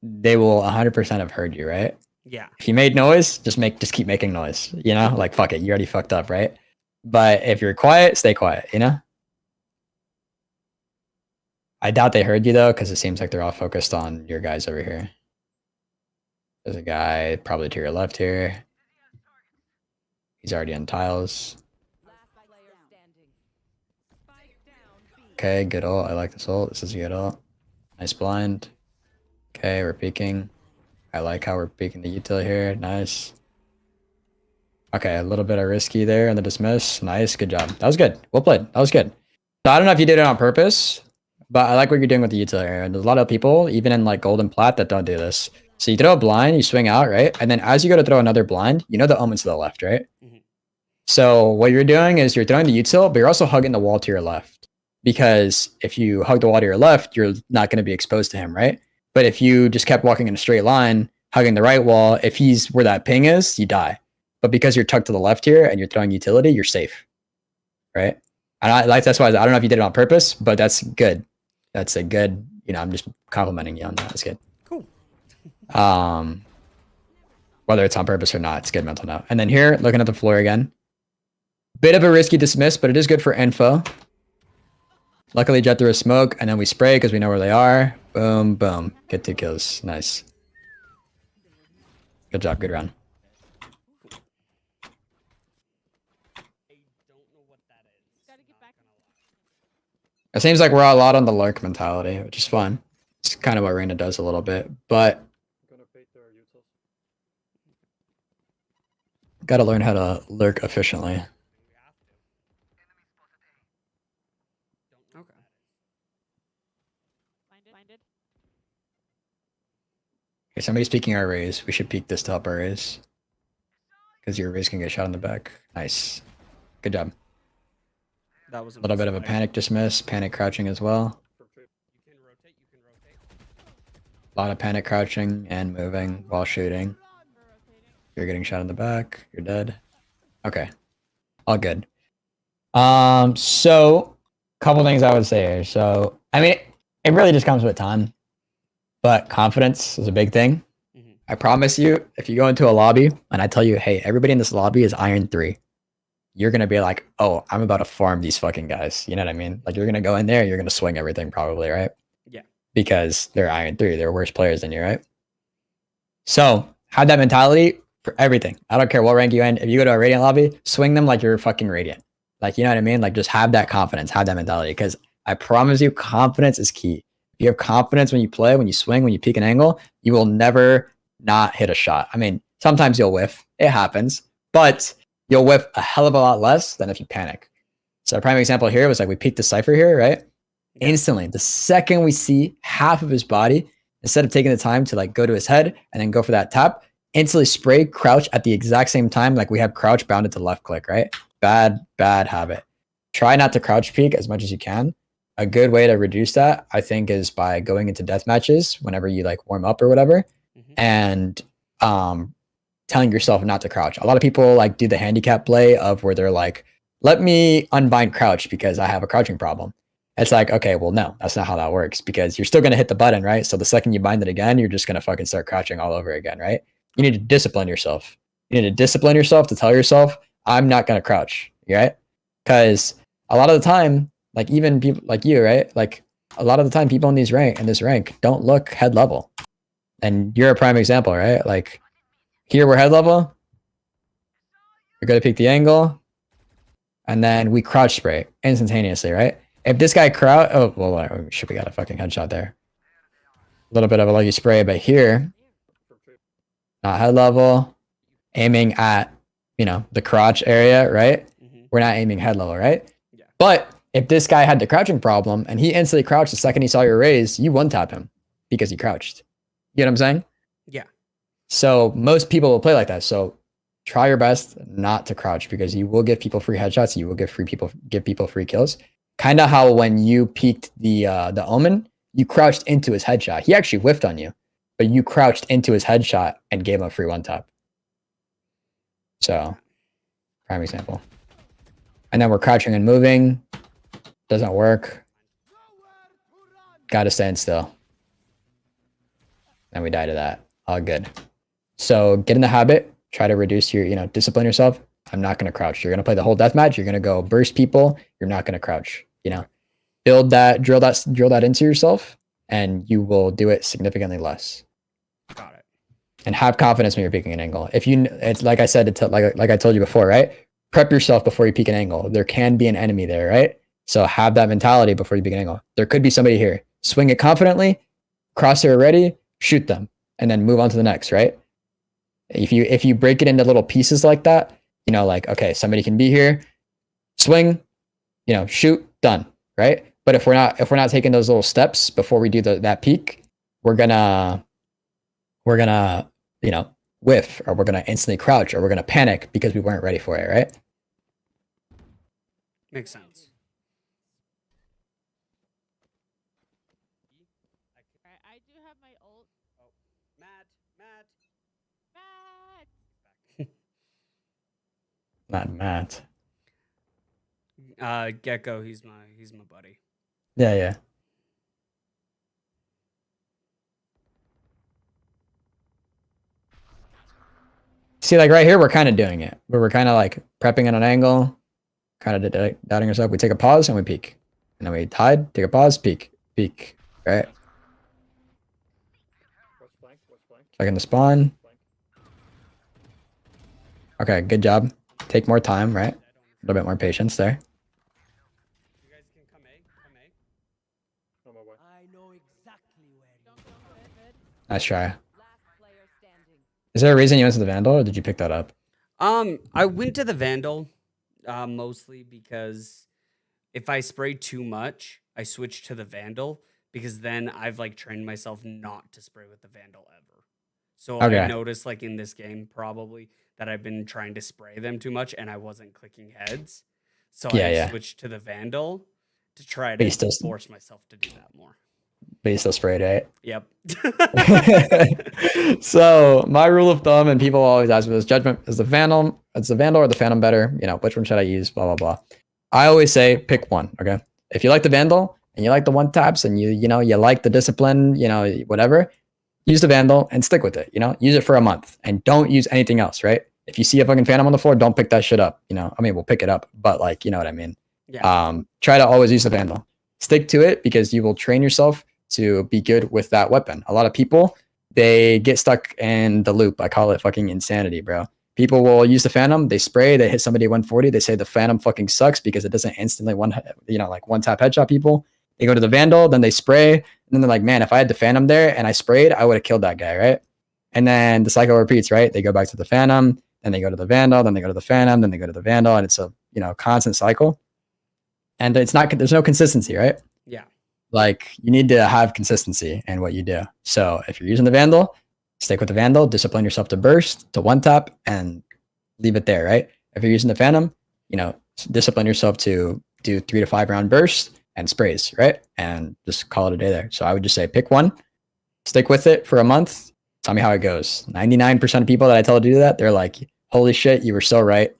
They will 100% have heard you, right?
Yeah.
If you made noise, just keep making noise, you know? Like fuck it, you already fucked up, right? But if you're quiet, stay quiet, you know? I doubt they heard you though, because it seems like they're all focused on your guys over here. There's a guy probably to your left here. He's already on tiles. Okay, good ult. I like this ult. This is a good ult. Nice blind. Okay, we're peeking. I like how we're peeking the util here. Nice. Okay, a little bit of risky there in the dismiss. Nice, good job. That was good. Well played. That was good. So I don't know if you did it on purpose, but I like what you're doing with the util here. And there's a lot of people, even in like gold and plat, that don't do this. So you throw a blind, you swing out, right? And then as you go to throw another blind, you know the omen's to the left, right?
Mm-hmm.
So what you're doing is you're throwing the util, but you're also hugging the wall to your left. Because if you hug the wall to your left, you're not going to be exposed to him, right? But if you just kept walking in a straight line, hugging the right wall, if he's where that ping is, you die. But because you're tucked to the left here and you're throwing utility, you're safe, right? And that's why I don't know if you did it on purpose, but that's good. That's a good, you know, I'm just complimenting you on that. That's good.
Cool.
Whether it's on purpose or not, it's good mental note. And then here, looking at the floor again, bit of a risky dismiss, but it is good for info. Luckily, jet through a smoke, and then we spray because we know where they are. Boom, boom. Get 2 kills. Nice. Good job. Good round. It seems like we're a lot on the lurk mentality, which is fun. It's kind of what Reyna does a little bit, but
I'm gonna bait their utils.
gotta learn how to lurk efficiently.
Okay.
Blinded.
Okay, somebody's peeking our raise. We should peek this to help our raise. Because your raise can get shot in the back. Nice. Good job.
That was
A little bit of a panic dismiss, panic crouching as well.
You can rotate. You can rotate.
A lot of panic crouching and moving while shooting. You're getting shot in the back. You're dead. Okay. All good. So couple things I would say here. So, I mean, it really just comes with time, but confidence is a big thing. I promise you, if you go into a lobby and I tell you, hey, everybody in this lobby is Iron 3, you're gonna be like, oh, I'm about to farm these fucking guys. You know what I mean? Like you're gonna go in there, you're gonna swing everything probably, right?
Yeah.
Because they're Iron 3, they're worse players than you, right? So have that mentality for everything. I don't care what rank you in. If you go to a Radiant lobby, swing them like you're fucking Radiant. Like, you know what I mean? Like just have that confidence, have that mentality. Because I promise you, confidence is key. If you have confidence when you play, when you swing, when you peek an angle, you will never not hit a shot. I mean, sometimes you'll whiff. It happens. But you'll whiff a hell of a lot less than if you panic. So a prime example here was like we peeked the Cypher here, right?
Yeah.
Instantly, the second we see half of his body, instead of taking the time to like go to his head and then go for that tap, instantly spray crouch at the exact same time. Like we have crouch bounded to left click, right? Bad habit. Try not to crouch peek as much as you can. A good way to reduce that, I think, is by going into death matches whenever you like warm up or whatever, and telling yourself not to crouch. A lot of people like do the handicap play of where they're like, let me unbind crouch because I have a crouching problem. It's like, okay, well, no, that's not how that works because you're still going to hit the button, right? So the second you bind it again, you're just going to fucking start crouching all over again, right? You need to discipline yourself. You need to discipline yourself to tell yourself, I'm not going to crouch, right? Because a lot of the time, like even people like you, right? Like a lot of the time people in this rank don't look head level. And you're a prime example, right? Like here we're head level. We're going to pick the angle. And then we crouch spray instantaneously, right? If this guy crouch, oh, well, shit, we got a fucking headshot there. A little bit of a lucky spray, but here, not head level, aiming at, you know, the crotch area, right? We're not aiming head level, right?
Yeah.
But if this guy had the crouching problem and he instantly crouched the second he saw your raise, you one tap him because he crouched. You know what I'm saying?
Yeah.
So most people will play like that. So try your best not to crouch because you will give people free headshots. You will give people free kills. Kind of how when you peeked the Omen, you crouched into his headshot. He actually whiffed on you, but you crouched into his headshot and gave him a free one tap. So, prime example. And then we're crouching and moving. Doesn't work. Gotta stand still. And we die to that. All good. So get in the habit. Try to reduce your, discipline yourself. I'm not going to crouch. You're going to play the whole deathmatch. You're going to go burst people. You're not going to crouch. Drill that into yourself, and you will do it significantly less.
Got it.
And have confidence when you're picking an angle. It's like I said, like I told you before, right? Prep yourself before you peek an angle. There can be an enemy there, right? So have that mentality before you peek an angle. There could be somebody here. Swing it confidently, crosshair ready, shoot them, and then move on to the next, right? If you break it into little pieces like that, like, okay, somebody can be here, swing, shoot, done, right? But if we're not taking those little steps before we do that peak, we're gonna whiff, or we're gonna instantly crouch, or we're gonna panic because we weren't ready for it, right?
Makes sense.
Alright, I do have my ult.
Matt.
Not Matt.
Gecko, he's my buddy.
Yeah. See, like right here, we're kind of doing it. Where we're kind of like prepping at an angle, kind of doubting ourselves. We take a pause and we peek. And then we hide, take a pause, peek, right? Checking the spawn. Okay, good job. Take more time, right? A little bit more patience there.
You guys can come A.
On my way.
Don't go mid.
Nice try. Is there a reason you went to the Vandal, or did you pick that up?
I went to the Vandal, mostly because if I spray too much, I switch to the Vandal because then I've like trained myself not to spray with the Vandal ever. So
Okay.
I noticed like in this game probably that I've been trying to spray them too much and I wasn't clicking heads. So I switched to the Vandal to try
But you
to
still-
force myself to do that more.
But you still sprayed, right?
Yep.
So my rule of thumb, and people always ask me this: judgment is the Vandal or the Phantom better? Which one should I use? Blah blah blah. I always say pick one. Okay, if you like the Vandal and you like the one taps and you like the discipline, whatever, use the Vandal and stick with it. Use it for a month and don't use anything else. Right? if you see a fucking Phantom on the floor, don't pick that shit up. You know, I mean, we'll pick it up, but like, you know what I mean?
Yeah.
Try to always use the Vandal. Stick to it because you will train yourself to be good with that weapon. A lot of people, they get stuck in the loop. I call it fucking insanity, bro. People will use the Phantom, they spray, they hit somebody 140, they say the Phantom fucking sucks because it doesn't instantly one tap headshot people. They go to the Vandal, then they spray, and then they're like, man, if I had the Phantom there and I sprayed, I would have killed that guy, right? And then the cycle repeats, right? They go back to the Phantom, then they go to the Vandal, then they go to the Phantom, then they go to the Vandal, and it's a constant cycle. And it's not, there's no consistency, right?
Yeah.
Like you need to have consistency in what you do. So if you're using the Vandal, stick with the Vandal, discipline yourself to burst, to one tap, and leave it there, right? If you're using the Phantom, discipline yourself to do 3 to 5 round bursts and sprays, right? And just call it a day there. So I would just say pick one, stick with it for a month, tell me how it goes. 99% of people that I tell to do that, they're like, holy shit, you were so right.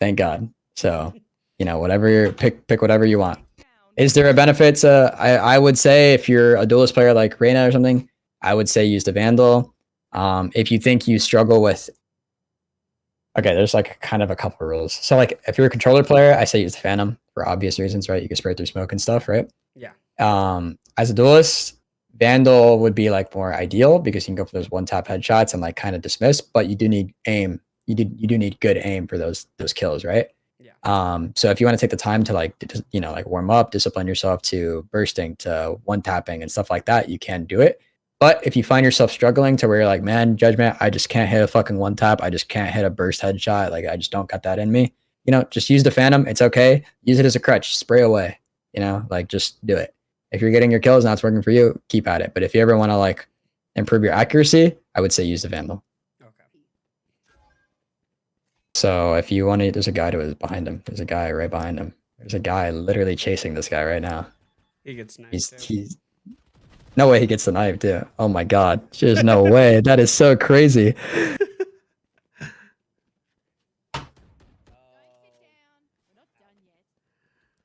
Thank God. So, whatever, pick whatever you want. Is there a benefit? I would say if you're a duelist player like Reyna or something, I would say use the Vandal. If you think you struggle with, okay, there's like kind of a couple rules. So like if you're a controller player, I say use the Phantom for obvious reasons, right? You can spray through smoke and stuff, right?
Yeah.
As a duelist, Vandal would be like more ideal because you can go for those one tap headshots and like kind of dismiss, but you do need aim. You do need good aim for those kills, right?
Yeah.
So if you want to take the time to like warm up, discipline yourself to bursting, to one tapping and stuff like that, you can do it. But if you find yourself struggling to where you're like, man, Judgment, I just can't hit a fucking one tap. I just can't hit a burst headshot. Like I just don't got that in me. Just use the Phantom. It's okay. Use it as a crutch. Spray away. Like just do it. If you're getting your kills and it's working for you, keep at it. But if you ever want to like improve your accuracy, I would say use the Vandal.
Okay.
So if you want to, there's a guy behind him. There's a guy right behind him. There's a guy literally chasing this guy right now.
He gets sniped.
He's no way he gets the knife too. Oh my god. There's no way. That is so crazy.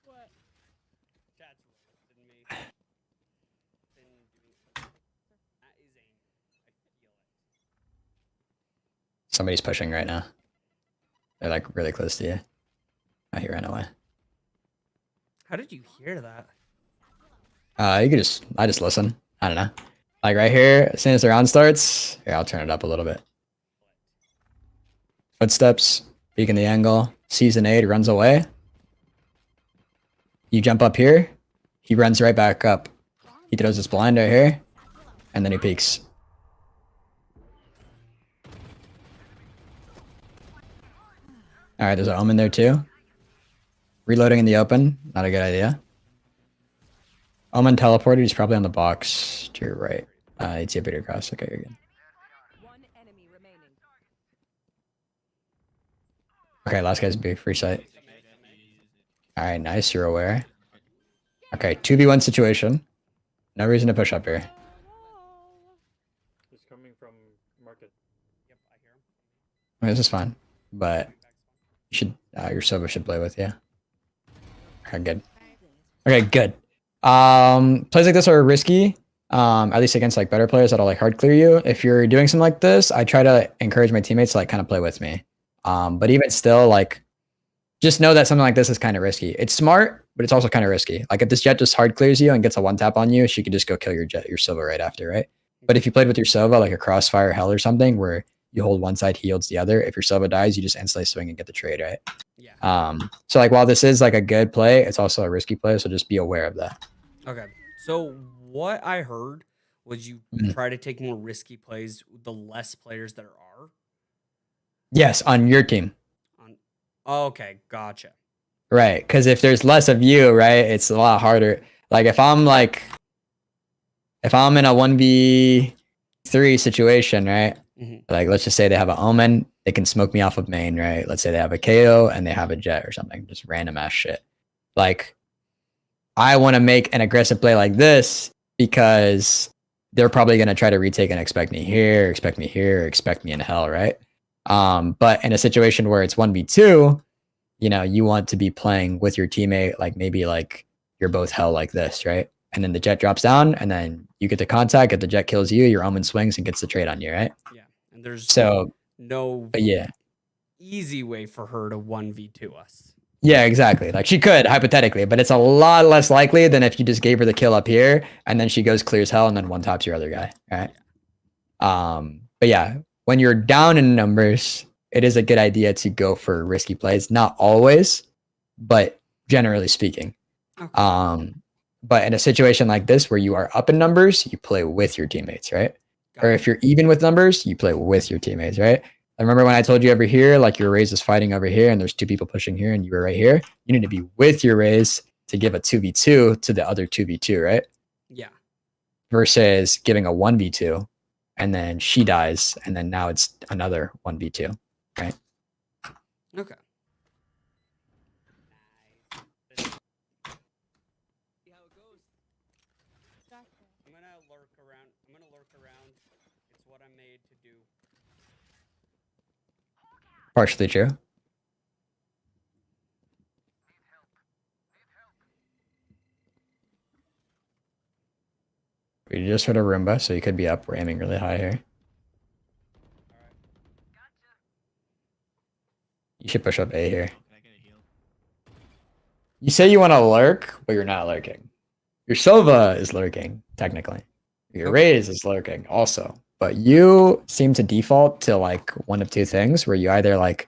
What?
Somebody's pushing right now. They're like really close to you. Oh, he ran away.
How did you hear that?
I just listen. I don't know. Like right here, as soon as the round starts, here, I'll turn it up a little bit. Footsteps, peeking the angle, sees an aid, runs away. You jump up here, he runs right back up. He throws his blind right here, and then he peeks. Alright, there's an omen there too. Reloading in the open, not a good idea. Omen teleported, he's probably on the box to your right. It's a bit across. Okay, you're good.
One enemy remaining.
Okay, last guy's big free sight. Alright, nice, you're aware. Okay, 2v1 situation. No reason to push up here.
He's coming from market.
Yep, I hear him.
Okay, this is fine. But you should your Sova should play with you. Okay, good. Okay, good. Plays like this are risky. At least against like better players that'll like hard clear you. If you're doing something like this, I try to encourage my teammates to like kind of play with me. But even still, like just know that something like this is kind of risky. It's smart, but it's also kind of risky. Like if this jet just hard clears you and gets a one tap on you, she could just go kill your Sova right after, right? But if you played with your Sova like a crossfire hell or something where you hold one side, he holds the other. If your Sova dies, you just instantly swing and get the trade, right?
Yeah.
So like while this is like a good play, it's also a risky play, so just be aware of that.
Okay. So what I heard was you try to take more risky plays the less players there are.
Yes, on your team.
Okay, gotcha.
Right, because if there's less of you, right, it's a lot harder. Like if I'm in a 1v3 situation, right? Like let's just say they have an omen, they can smoke me off of main, right? Let's say they have a Kayo and they have a jet or something, just random ass shit. Like I want to make an aggressive play like this because they're probably going to try to retake and expect me here, expect me in hell, right? But in a situation where it's 1v2, you want to be playing with your teammate, like maybe like you're both hell like this, right? And then the jet drops down and then you get the contact, if the jet kills you, your omen swings and gets the trade on you, right?
Yeah. And there's
So
no
yeah.
easy way for her to 1v2 us.
Yeah, exactly. Like she could hypothetically, but it's a lot less likely than if you just gave her the kill up here and then she goes clears hell and then one taps your other guy. Right. But yeah, when you're down in numbers, it is a good idea to go for risky plays. Not always, but generally speaking.
Okay.
But in a situation like this where you are up in numbers, you play with your teammates, right? Or if you're even with numbers, you play with your teammates, right? I remember when I told you over here, like your Raze is fighting over here and there's two people pushing here and you were right here. You need to be with your Raze to give a 2v2 to the other 2v2, right?
Yeah.
Versus giving a 1v2 and then she dies and then now it's another 1v2, right?
Okay. I'm gonna lurk around. It's what I'm made to do.
Partially true. We just heard a Roomba, so you could be up. We're aiming really high here. You should push up A here. You say you want to lurk, but you're not lurking. Your Sova is lurking, technically. Your Raze is lurking also. But you seem to default to like one of two things where you either like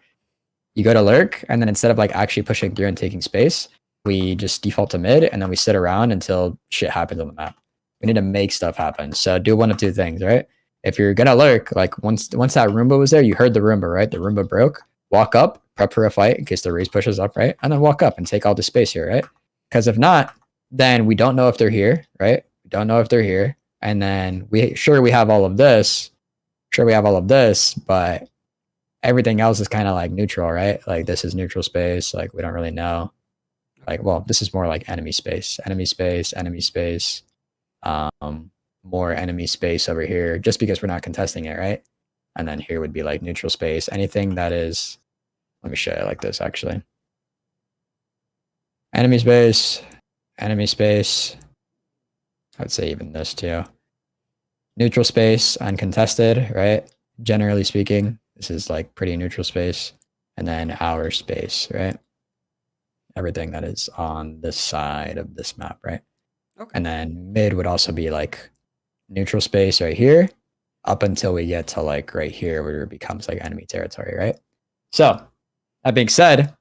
you go to lurk and then instead of like actually pushing through and taking space, we just default to mid and then we sit around until shit happens on the map. We need to make stuff happen. So do one of two things, right? If you're gonna lurk, like once that Roomba was there, you heard the Roomba, right? The Roomba broke. Walk up, prep for a fight in case the Raze pushes up, right? And then walk up and take all the space here, right? Because if not, then we don't know if they're here, right? We don't know if they're here. And then we have all of this. But everything else is kind of like neutral, right? Like this is neutral space. Like we don't really know. Like, well, this is more like enemy space. More enemy space over here, just because we're not contesting it, right? And then here would be like neutral space. Anything that is, let me show you like this actually. Enemy space. I'd say even this too. Neutral space, uncontested, right? Generally speaking, this is like pretty neutral space. And then our space, right? Everything that is on this side of this map, right?
Okay.
And then mid would also be like neutral space right here up until we get to like right here where it becomes like enemy territory, right? So that being said,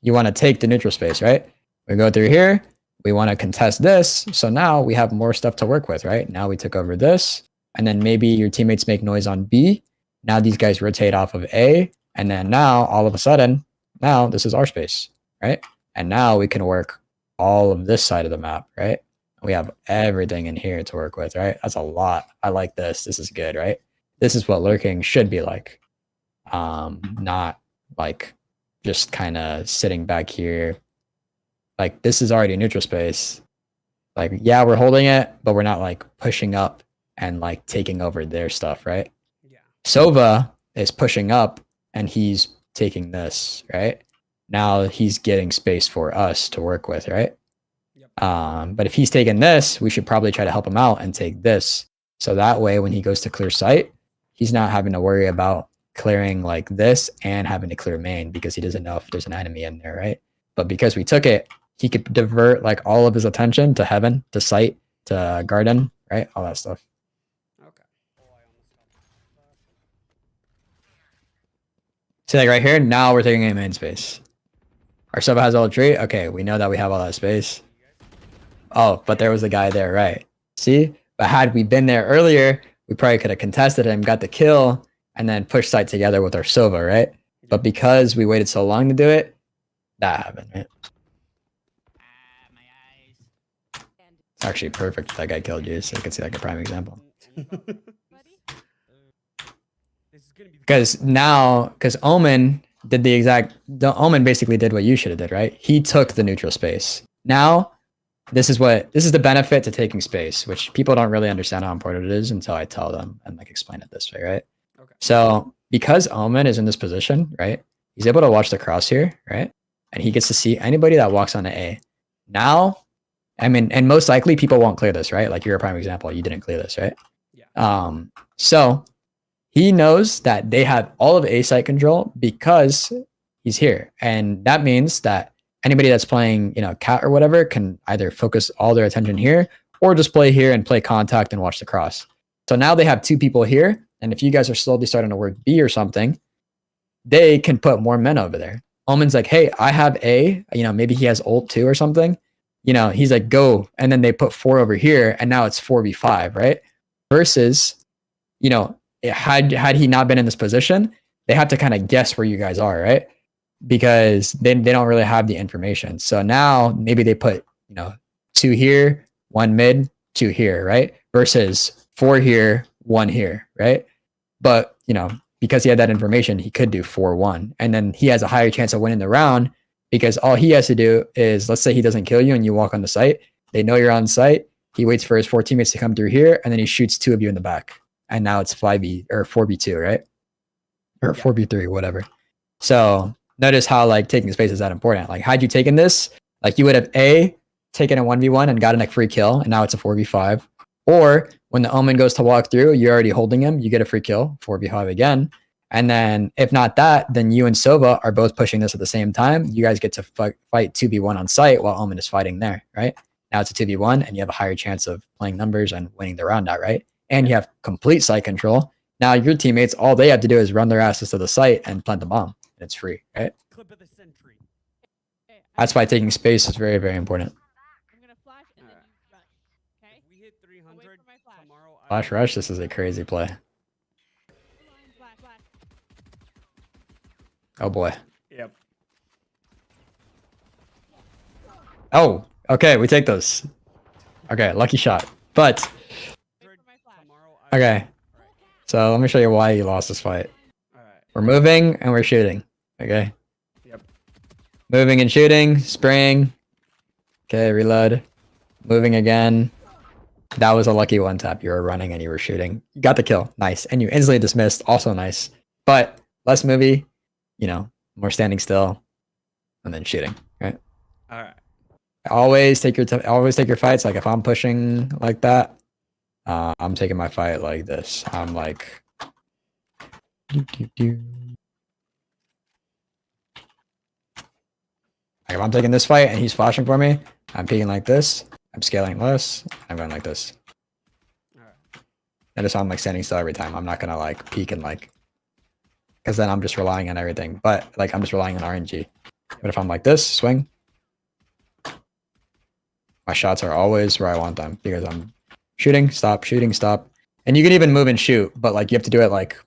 you want to take the neutral space, right? We go through here. We want to contest this. So now we have more stuff to work with, right? Now we took over this. And then maybe your teammates make noise on B. Now these guys rotate off of A. And then now all of a sudden, now this is our space, right? And now we can work all of this side of the map, right? We have everything in here to work with, right? That's a lot. I like this. This is good, right? This is what lurking should be like. Not like just kind of sitting back here. Like this is already neutral space. Like, yeah, we're holding it, but we're not like pushing up and like taking over their stuff, right?
Yeah.
Sova is pushing up and he's taking this, right? Now he's getting space for us to work with, right?
Yep.
But if he's taking this, we should probably try to help him out and take this. So that way, when he goes to clear site, he's not having to worry about clearing like this and having to clear main because he doesn't know if there's an enemy in there, right? But because we took it, he could divert like all of his attention to heaven, to site, to garden, right? All that stuff.
Okay.
See, like right here, now we're taking a main space. Our Sova has all tree. Okay, we know that we have all that space. Oh, but there was a guy there, right? See? But had we been there earlier, we probably could have contested him, got the kill, and then pushed site together with our Sova, right? But because we waited so long to do it, that happened, right? It's actually perfect that guy killed you, so you can see like a prime example. Because Omen did Omen basically did what you should have did, right? He took the neutral space. Now, this is the benefit to taking space, which people don't really understand how important it is until I tell them and like explain it this way, right?
Okay.
So because Omen is in this position, right? He's able to watch the crosshair, right? And he gets to see anybody that walks onto A. Now, I mean, and most likely people won't clear this, right? Like you're a prime example. You didn't clear this, right?
Yeah.
So he knows that they have all of A site control because he's here. And that means that anybody that's playing, you know, cat or whatever can either focus all their attention here or just play here and play contact and watch the cross. So now they have two people here. And if you guys are slowly starting to work B or something, they can put more men over there. Omen's like, hey, I have A, you know, maybe he has ult too or something. You know, he's like, go. And then they put 4 over here and now it's 4v5, right? Versus, you know, had he not been in this position, they have to kind of guess where you guys are, right? Because they don't really have the information. So now maybe they put, you know, 2 here, 1 mid, 2 here, right? Versus 4 here, 1 here, right? But, you know, because he had that information, he could do 4-1. And then he has a higher chance of winning the round because all he has to do is, let's say he doesn't kill you and you walk on the site. They know you're on site. He waits for his 4 teammates to come through here, and then he shoots 2 of you in the back. And now it's 5v or 4v2, right? Or 4v3, whatever. So notice how like taking space is that important. Like, had you taken this, like you would have A, taken a 1v1 and gotten a free kill, and now it's a 4v5. Or when the Omen goes to walk through, you're already holding him, you get a free kill, 4v5 again. And then if not that, then you and Sova are both pushing this at the same time. You guys get to fight 2v1 on site while Omen is fighting there, right? Now it's a 2v1 and you have a higher chance of playing numbers and winning the round out, right? And you have complete site control. Now your teammates, all they have to do is run their asses to the site and plant the bomb. And it's free, right?
Clip of the century.
That's why taking space is very, very important.
I'm gonna flash and then you rush. Okay?
If we hit 300
I'll wait for my flash.
tomorrow, I
Flash
will-
rush, this is a crazy play.
Flash, flash.
Oh boy.
Yep.
Oh, okay, we take those. Okay, lucky shot. But,
Wait for my flash.
Tomorrow, I
okay.
will-
So let me show you why you lost this fight.
All right.
We're moving and we're shooting. Okay.
Yep.
Moving and shooting, spraying. Okay, reload. Moving again. That was a lucky one tap. You were running and you were shooting. You got the kill. Nice. And you instantly dismissed. Also nice. But less movie, you know, more standing still and then shooting. Right.
All right.
Always take your fights. Like if I'm pushing like that, I'm taking my fight like this. I'm like, like if I'm taking this fight and he's flashing for me, I'm peeking like this. I'm scaling less. I'm going like this.
All right.
Notice how I'm like standing still every time. I'm not gonna like peek and like, because then I'm just relying on everything. But like I'm just relying on RNG. But if I'm like this, swing. My shots are always where I want them because I'm shooting, stop, and you can even move and shoot, but like you have to do it like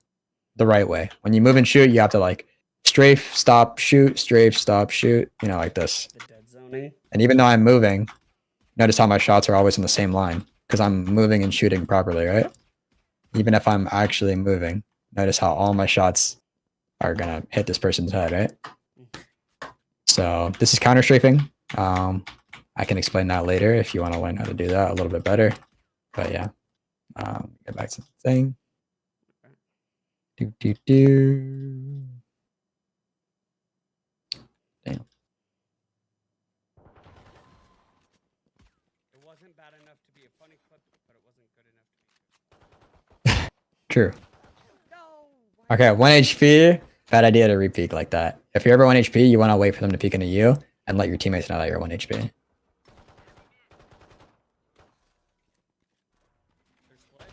the right way. When you move and shoot, you have to like strafe, stop, shoot, strafe, stop, shoot. You know, like this.
The dead zoning.
And even though I'm moving, notice how my shots are always in the same line because I'm moving and shooting properly, right? Even if I'm actually moving, notice how all my shots are gonna hit this person's head, right? So this is counter strafing. I can explain that later if you want to learn how to do that a little bit better. But yeah, get back to the thing. Do. Damn.
It wasn't bad enough to be a funny clip, but it wasn't good enough to be.
True. Okay, 1 HP. Bad idea to re-peek like that. If you're ever 1 HP, you want to wait for them to peek into you and let your teammates know that you're 1 HP.
They're split.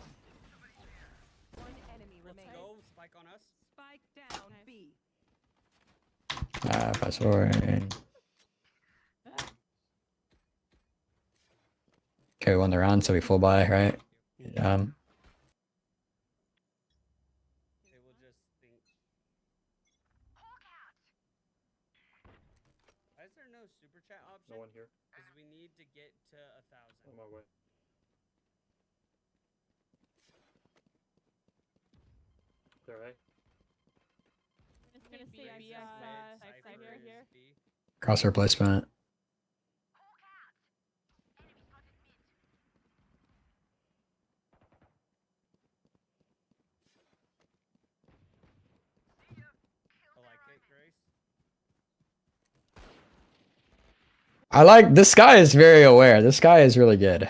One enemy
Let's
remaining.
go. Spike on us.
Spike down B.
Fast forward. Okay, we won the round, so we full buy, right?
They will just think. Why is there no super chat option?
No one here.
Because we need to get to 1,000.
On my way. They're right.
It's gonna say
Raze
B
is mid,
Cypher
Cypher
here.
is B.
Crosshair placement.
I like it, Grace.
I like this guy is very aware. This guy is really good.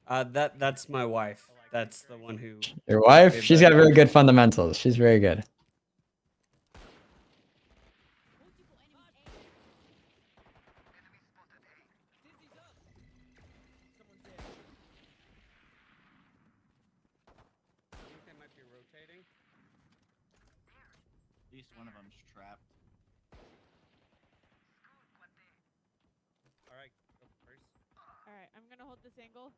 That's my wife. That's the one who.
Your wife?
Way
She's got
better.
very good fundamentals. She's very good.
I think they might be rotating.
At least one of them's trapped.
All right, go first.
Alright, I'm gonna hold this angle.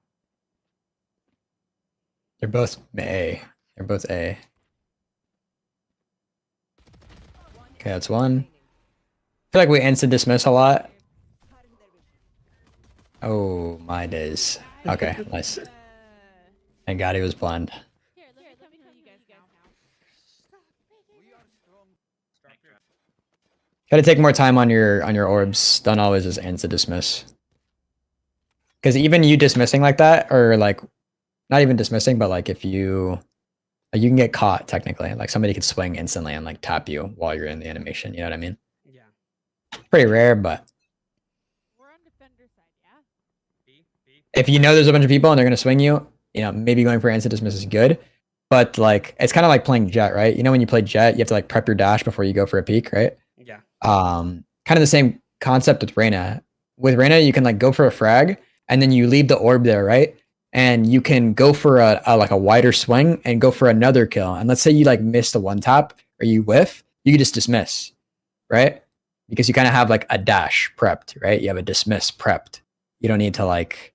They're both A. They're both A. Okay, that's one. I feel like we instant dismiss a lot. Oh, my days. Okay, nice. Thank God he was blind.
Here, let me come heal you guys now.
Gotta take more time on your orbs. Don't always just instant dismiss. Because even you dismissing like that, or like, not even dismissing, but like if you can get caught technically. Like somebody could swing instantly and like tap you while you're in the animation. You know what I mean?
Yeah.
Pretty rare, but
We're on defender side, yeah?
B.
if you know there's a bunch of people and they're gonna swing you, you know, maybe going for instant dismiss is good. But like it's kind of like playing Jet, right? You know, when you play Jet, you have to like prep your dash before you go for a peek, right?
Yeah.
Kind of the same concept with Reyna. With Reyna, you can like go for a frag and then you leave the orb there, right? And you can go for a like a wider swing and go for another kill. And let's say you like miss the one tap or you whiff, you can just dismiss, right? Because you kind of have like a dash prepped, right? You have a dismiss prepped. You don't need to like,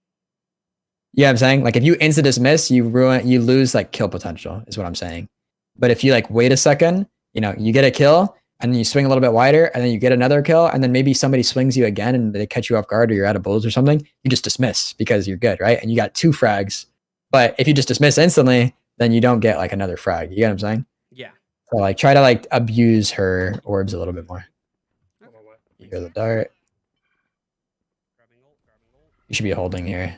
you know what I'm saying? Like if you instant dismiss, you lose like kill potential is what I'm saying. But if you like wait a second, you know, you get a kill and then you swing a little bit wider and then you get another kill and then maybe somebody swings you again and they catch you off guard or you're out of bullets or something, you just dismiss because you're good, right? And you got 2 frags. But if you just dismiss instantly, then you don't get like another frag. You get what I'm saying?
Yeah.
So like try to like abuse her orbs a little bit more.
On my way.
You hear the dart.
Grabbing ult.
You should be holding here.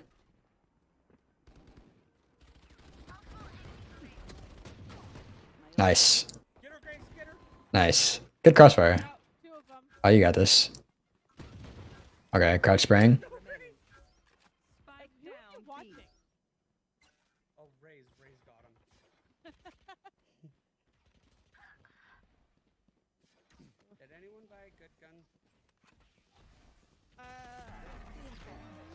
Nice.
Get her, Grace, get her.
Nice. Good crossfire.
Out, 2 of them.
Oh, you got this. Okay, crouch spraying.
Spike
Who are
down
you
B.
watching?
Oh, Ray's got him. Did anyone buy a good gun?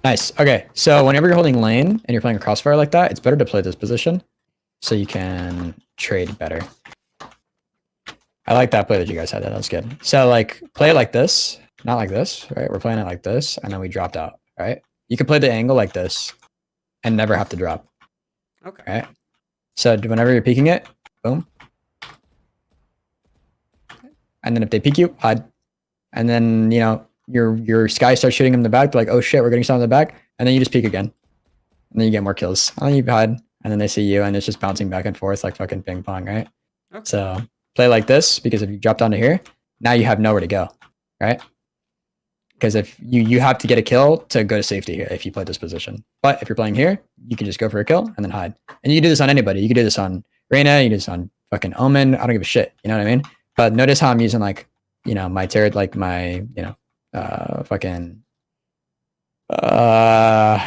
Nice. Okay, so whenever you're holding lane and you're playing a crossfire like that, it's better to play this position so you can trade better. I like that play that you guys had. That was good. So like play it like this, not like this, right? We're playing it like this, and then we dropped out, right? You can play the angle like this and never have to drop,
Okay.
right? So whenever you're peeking it, boom. And then if they peek you, hide. And then, you know, your Sky starts shooting them in the back. They're like, oh shit, we're getting shot in the back. And then you just peek again. And then you get more kills. And then you hide. And then they see you and it's just bouncing back and forth like fucking ping pong, right?
Okay.
So play like this because if you drop down to here, now you have nowhere to go, right? Because if you have to get a kill to go to safety here if you play this position. But if you're playing here, you can just go for a kill and then hide. And you can do this on anybody. You can do this on Reyna, you can do this on fucking Omen. I don't give a shit. You know what I mean? But notice how I'm using like, you know, my turret, like my, you know, fucking the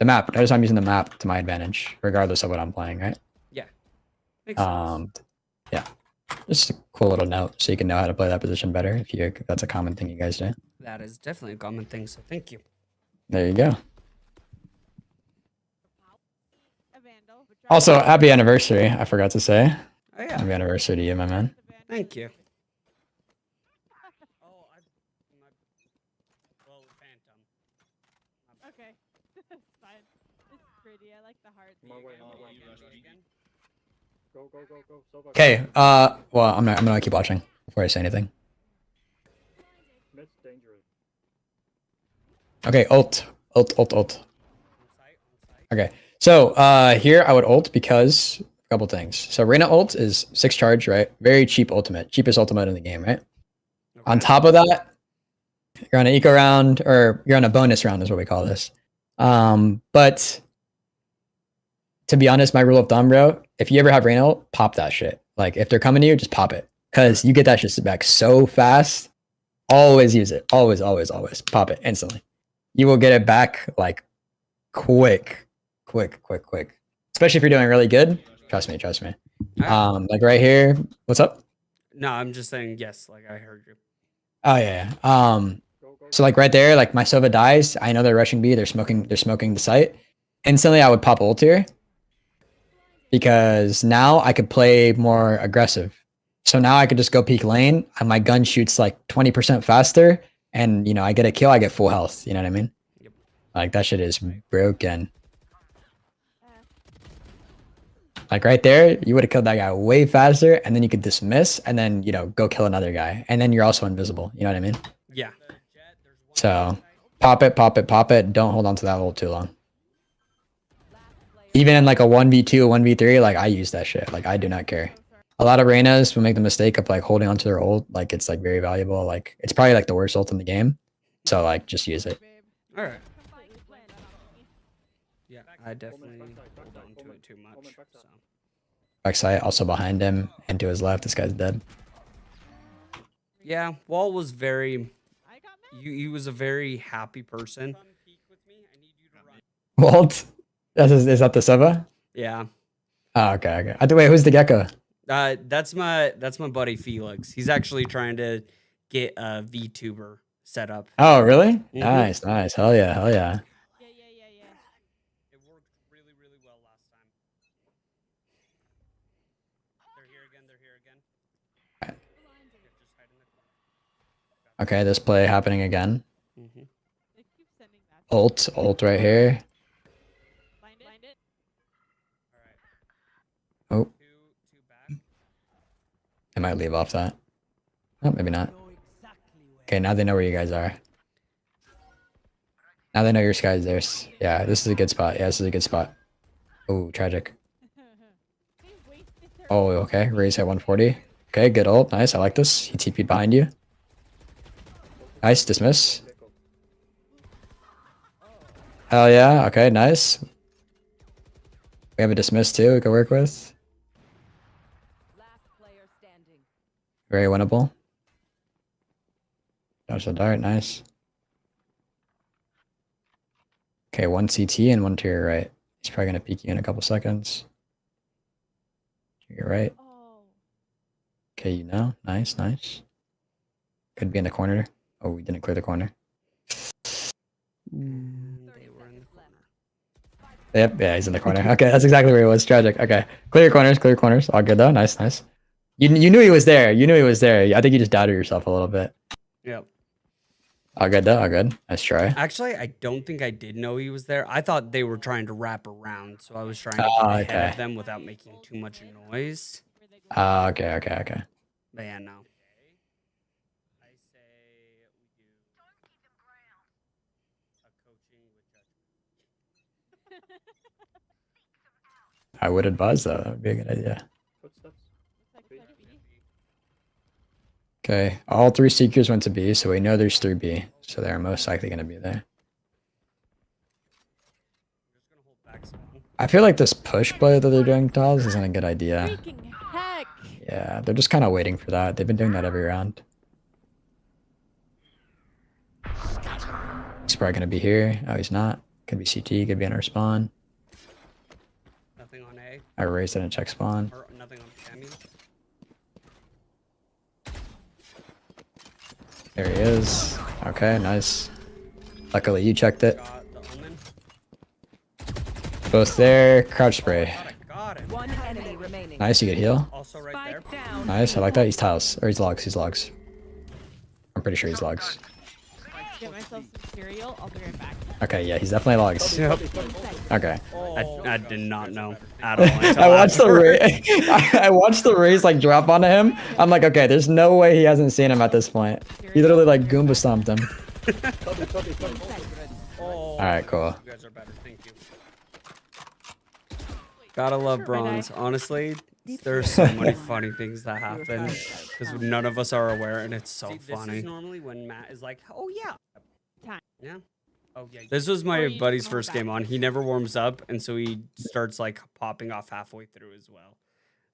map. Notice how I'm using the map to my advantage, regardless of what I'm playing, right?
Makes sense.
Yeah. Just a cool little note so you can know how to play that position better if that's a common thing you guys do.
That is definitely a common thing, so thank you.
There you go.
A vandal.
Also, happy anniversary. I forgot to say.
Oh, yeah.
Happy anniversary to you, my man.
Thank you. Oh, well, Phantom.
Okay. It's fine. It's pretty. I like the hearts.
On my way, on my way. Go, go, go, go. So
Okay. Well, I'm gonna keep watching before I say anything.
Mid's dangerous.
Okay. Ult.
On site.
Okay. So here I would ult because a couple things. So Reyna ult is 6 charge, right? Very cheap ultimate, cheapest ultimate in the game, right?
Okay.
On top of that, you're on an eco round or you're on a bonus round is what we call this. But to be honest, my rule of thumb, bro, if you ever have Reyna ult, pop that shit. Like if they're coming to you, just pop it. Cause you get that shit back so fast. Always use it. Always, always, always. Pop it instantly. You will get it back like quick. especially if you're doing really good. Trust me, trust me. Like right here. What's up?
No, I'm just saying yes. Like I heard you.
Oh yeah. So like right there, like my Sova dies. I know they're rushing B. They're smoking the site. Instantly, I would pop ult here because now I could play more aggressive. So now I could just go peek lane, and my gun shoots like 20% faster, and I get a kill. I get full health. You know what I mean?
Yep.
Like that shit is broken. Like right there, you would have killed that guy way faster, and then you could dismiss, and then go kill another guy, and then you're also invisible. You know what I mean?
Yeah.
So pop it, pop it, pop it. Don't hold on to that ult too long. Even in like a 1v2, 1v3, like I use that shit. Like I do not care. A lot of Reynas will make the mistake of like holding onto their ult. Like it's like very valuable. Like it's probably like the worst ult in the game. So like just use it.
All right. Yeah, I definitely hold on to it too much. So.
Backside, also behind him and to his left. This guy's dead.
Yeah, Wall was very. He was a very happy person.
Walt? Is that the Sova?
Yeah.
Oh, okay. Wait, who's the gecko?
That's my buddy Felix. He's actually trying to get a VTuber set up.
Oh, really?
Mhm.
Nice. Hell yeah.
Yeah.
It worked really, really well last time. They're here again. Just hide in the corner.
Okay, this play happening again.
Mhm.
They keep sending that.
Ult right here.
Blind it.
All right.
Oh,
Two back.
I might leave off that. Oh, maybe not. Okay, now they know where you guys are. Now they know your guys there. Yeah, this is a good spot. Yeah, this is a good spot. Oh, tragic.
They wasted their
Oh, okay. Raise at 140. Okay, good ult. Nice. I like this. He TP'd behind you. Nice. Dismiss. Hell yeah. Okay, nice. We have a dismiss too we can work with. Very winnable. Dodge the dart. Nice. Okay, one CT and one to your right. He's probably going to peek you in a couple seconds. To your right.
Oh.
Okay, Nice. Could be in the corner. Oh, we didn't clear the corner.
They were in the corner.
Yep, yeah, he's in the corner. Okay, that's exactly where he was. Tragic. Okay, clear corners. All good though. Nice. You knew he was there. I think you just doubted yourself a little bit.
Yep.
All good though. All good. Nice try.
Actually, I don't think I did know he was there. I thought they were trying to wrap around, so I was trying to
Oh,
get ahead
okay.
of them without making too much noise.
Okay.
But yeah, no. I say we do a coaching with judgment.
I would advise that. That would be a good idea.
Footsteps.
Looks like
B.
B.
Okay, all three seekers went to B, so we know there's 3B. So they're most likely going to be there.
I'm just gonna hold back spawn.
I feel like this push play that they're doing, Taz, isn't a good idea.
Freaking heck.
Yeah, they're just kind of waiting for that. They've been doing that every round. He's probably going to be here. Oh, he's not. Could be CT, could be in our spawn.
Nothing on A,
I raised it in check spawn.
or nothing on Cammy.
There he is. Okay, nice. Luckily, you checked it.
Got the omen.
Both there. Crouch spray.
Got it.
One enemy remaining.
Nice, you get heal.
Also right there.
Spike down.
Nice, I like that. He's tiles. Or he's logs. I'm pretty sure he's logs.
Get myself some cereal. I'll be right back.
Okay, yeah, he's definitely logs.
Yep.
Okay.
I did not know at all. Until
I watched the
after.
I watched the raise like drop onto him. I'm like, okay, there's no way he hasn't seen him at this point. He literally like Goomba stomped him.
Oh,
Alright, cool.
you guys are better. Thank you. Gotta love bronze. Honestly, there's so many funny things that happen because none of us are aware, and it's so funny. This is normally when Matt is like, "Oh yeah,
Time.
yeah, oh yeah." This was my buddy's first game on. He never warms up, and so he starts like popping off halfway through as well.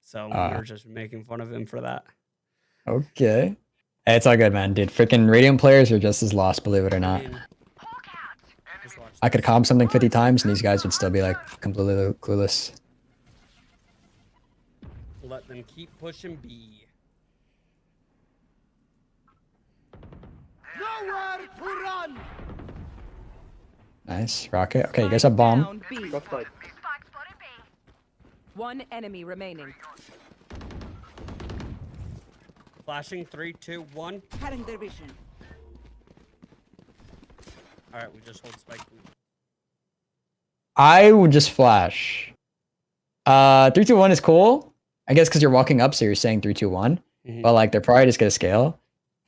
So we were just making fun of him for that.
Okay. Hey, it's all good, man. Dude, freaking Radiant players are just as lost, believe it or not.
Just watch
I could comp something 50 times and these guys would still be like completely clueless.
Then keep pushing B.
Nice. Rocket. Okay, you guys have bomb.
Down B.
Got spike.
One enemy remaining.
Flashing 3, 2, 1.
Cutting their vision.
All right, we just hold spike.
I would just flash. 3, 2, 1 is cool. I guess because you're walking up, so you're saying 3, 2, 1.
Mhm.
But like they're probably just gonna scale.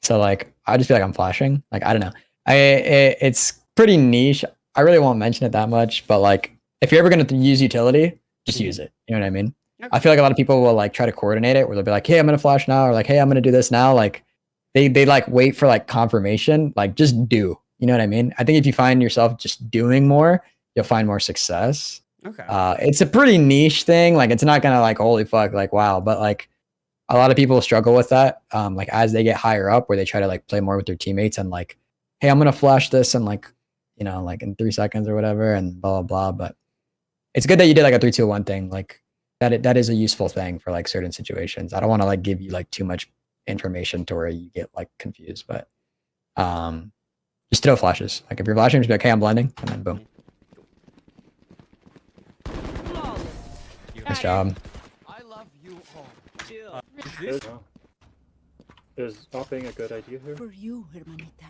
So like I just feel like I'm flashing. Like I don't know. It's pretty niche. I really won't mention it that much. But like if you're ever gonna use utility, just use it. You know what I mean? I feel like a lot of people will like try to coordinate it where they'll be like, hey, I'm gonna flash now, or like, hey, I'm gonna do this now. Like they like wait for like confirmation. Like just do. You know what I mean? I think if you find yourself just doing more, you'll find more success.
Okay.
It's a pretty niche thing. Like it's not gonna like holy fuck, like wow, but like a lot of people struggle with that. Like as they get higher up, where they try to like play more with their teammates and like, hey, I'm gonna flash this and like, you know, like in 3 seconds or whatever, and blah blah blah. But it's good that you did like a 3, 2, 1 thing. Like that is a useful thing for like certain situations. I don't want to like give you like too much information to where you get like confused, but just throw flashes. Like if you're flashing, just be like, hey, I'm blending, and then boom. Nice job.
Is hopping a good idea here?
For you, hermanita.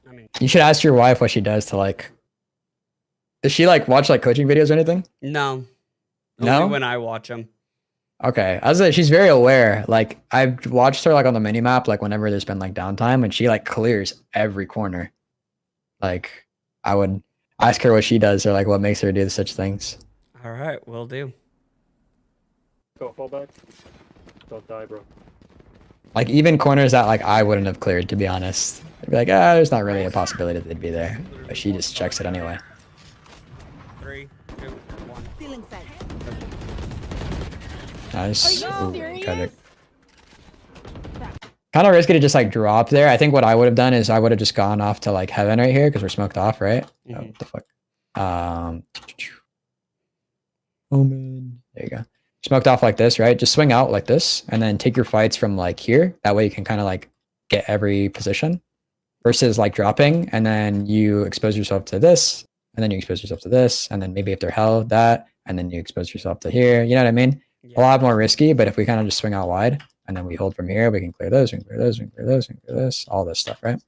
I mean,
You should ask your wife what she does to like. Does she like watch like coaching videos or anything?
no.
No?
Only when I watch them.
Okay, I was like, she's very aware. Like I've watched her like on the mini map, like whenever there's been like downtime, and she like clears every corner. Like I would ask her what she does or like what makes her do such things.
All right, will do.
Go fall back. Don't die, bro.
Like even corners that like I wouldn't have cleared, to be honest. I'd be like, ah, there's not really a possibility that they'd be there, but she just checks it anyway.
3, 2, 1.
Feeling safe.
Nice.
Are you serious?
Kind of risky to just like drop there. I think what I would have done is I would have just gone off to like heaven right here because we're smoked off, right? Oh, what the fuck? Omen. There you go. Smoked off like this, right? Just swing out like this, and then take your fights from like here. That way you can kind of like get every position, versus like dropping, and then you expose yourself to this, and then you expose yourself to this, and then maybe if they're held that, and then you expose yourself to here. You know what I mean?
Yeah.
A lot more risky, but if we kind of just swing out wide, and then we hold from here, we can clear those, we can clear those, we can clear those, we can clear this, all this stuff, right?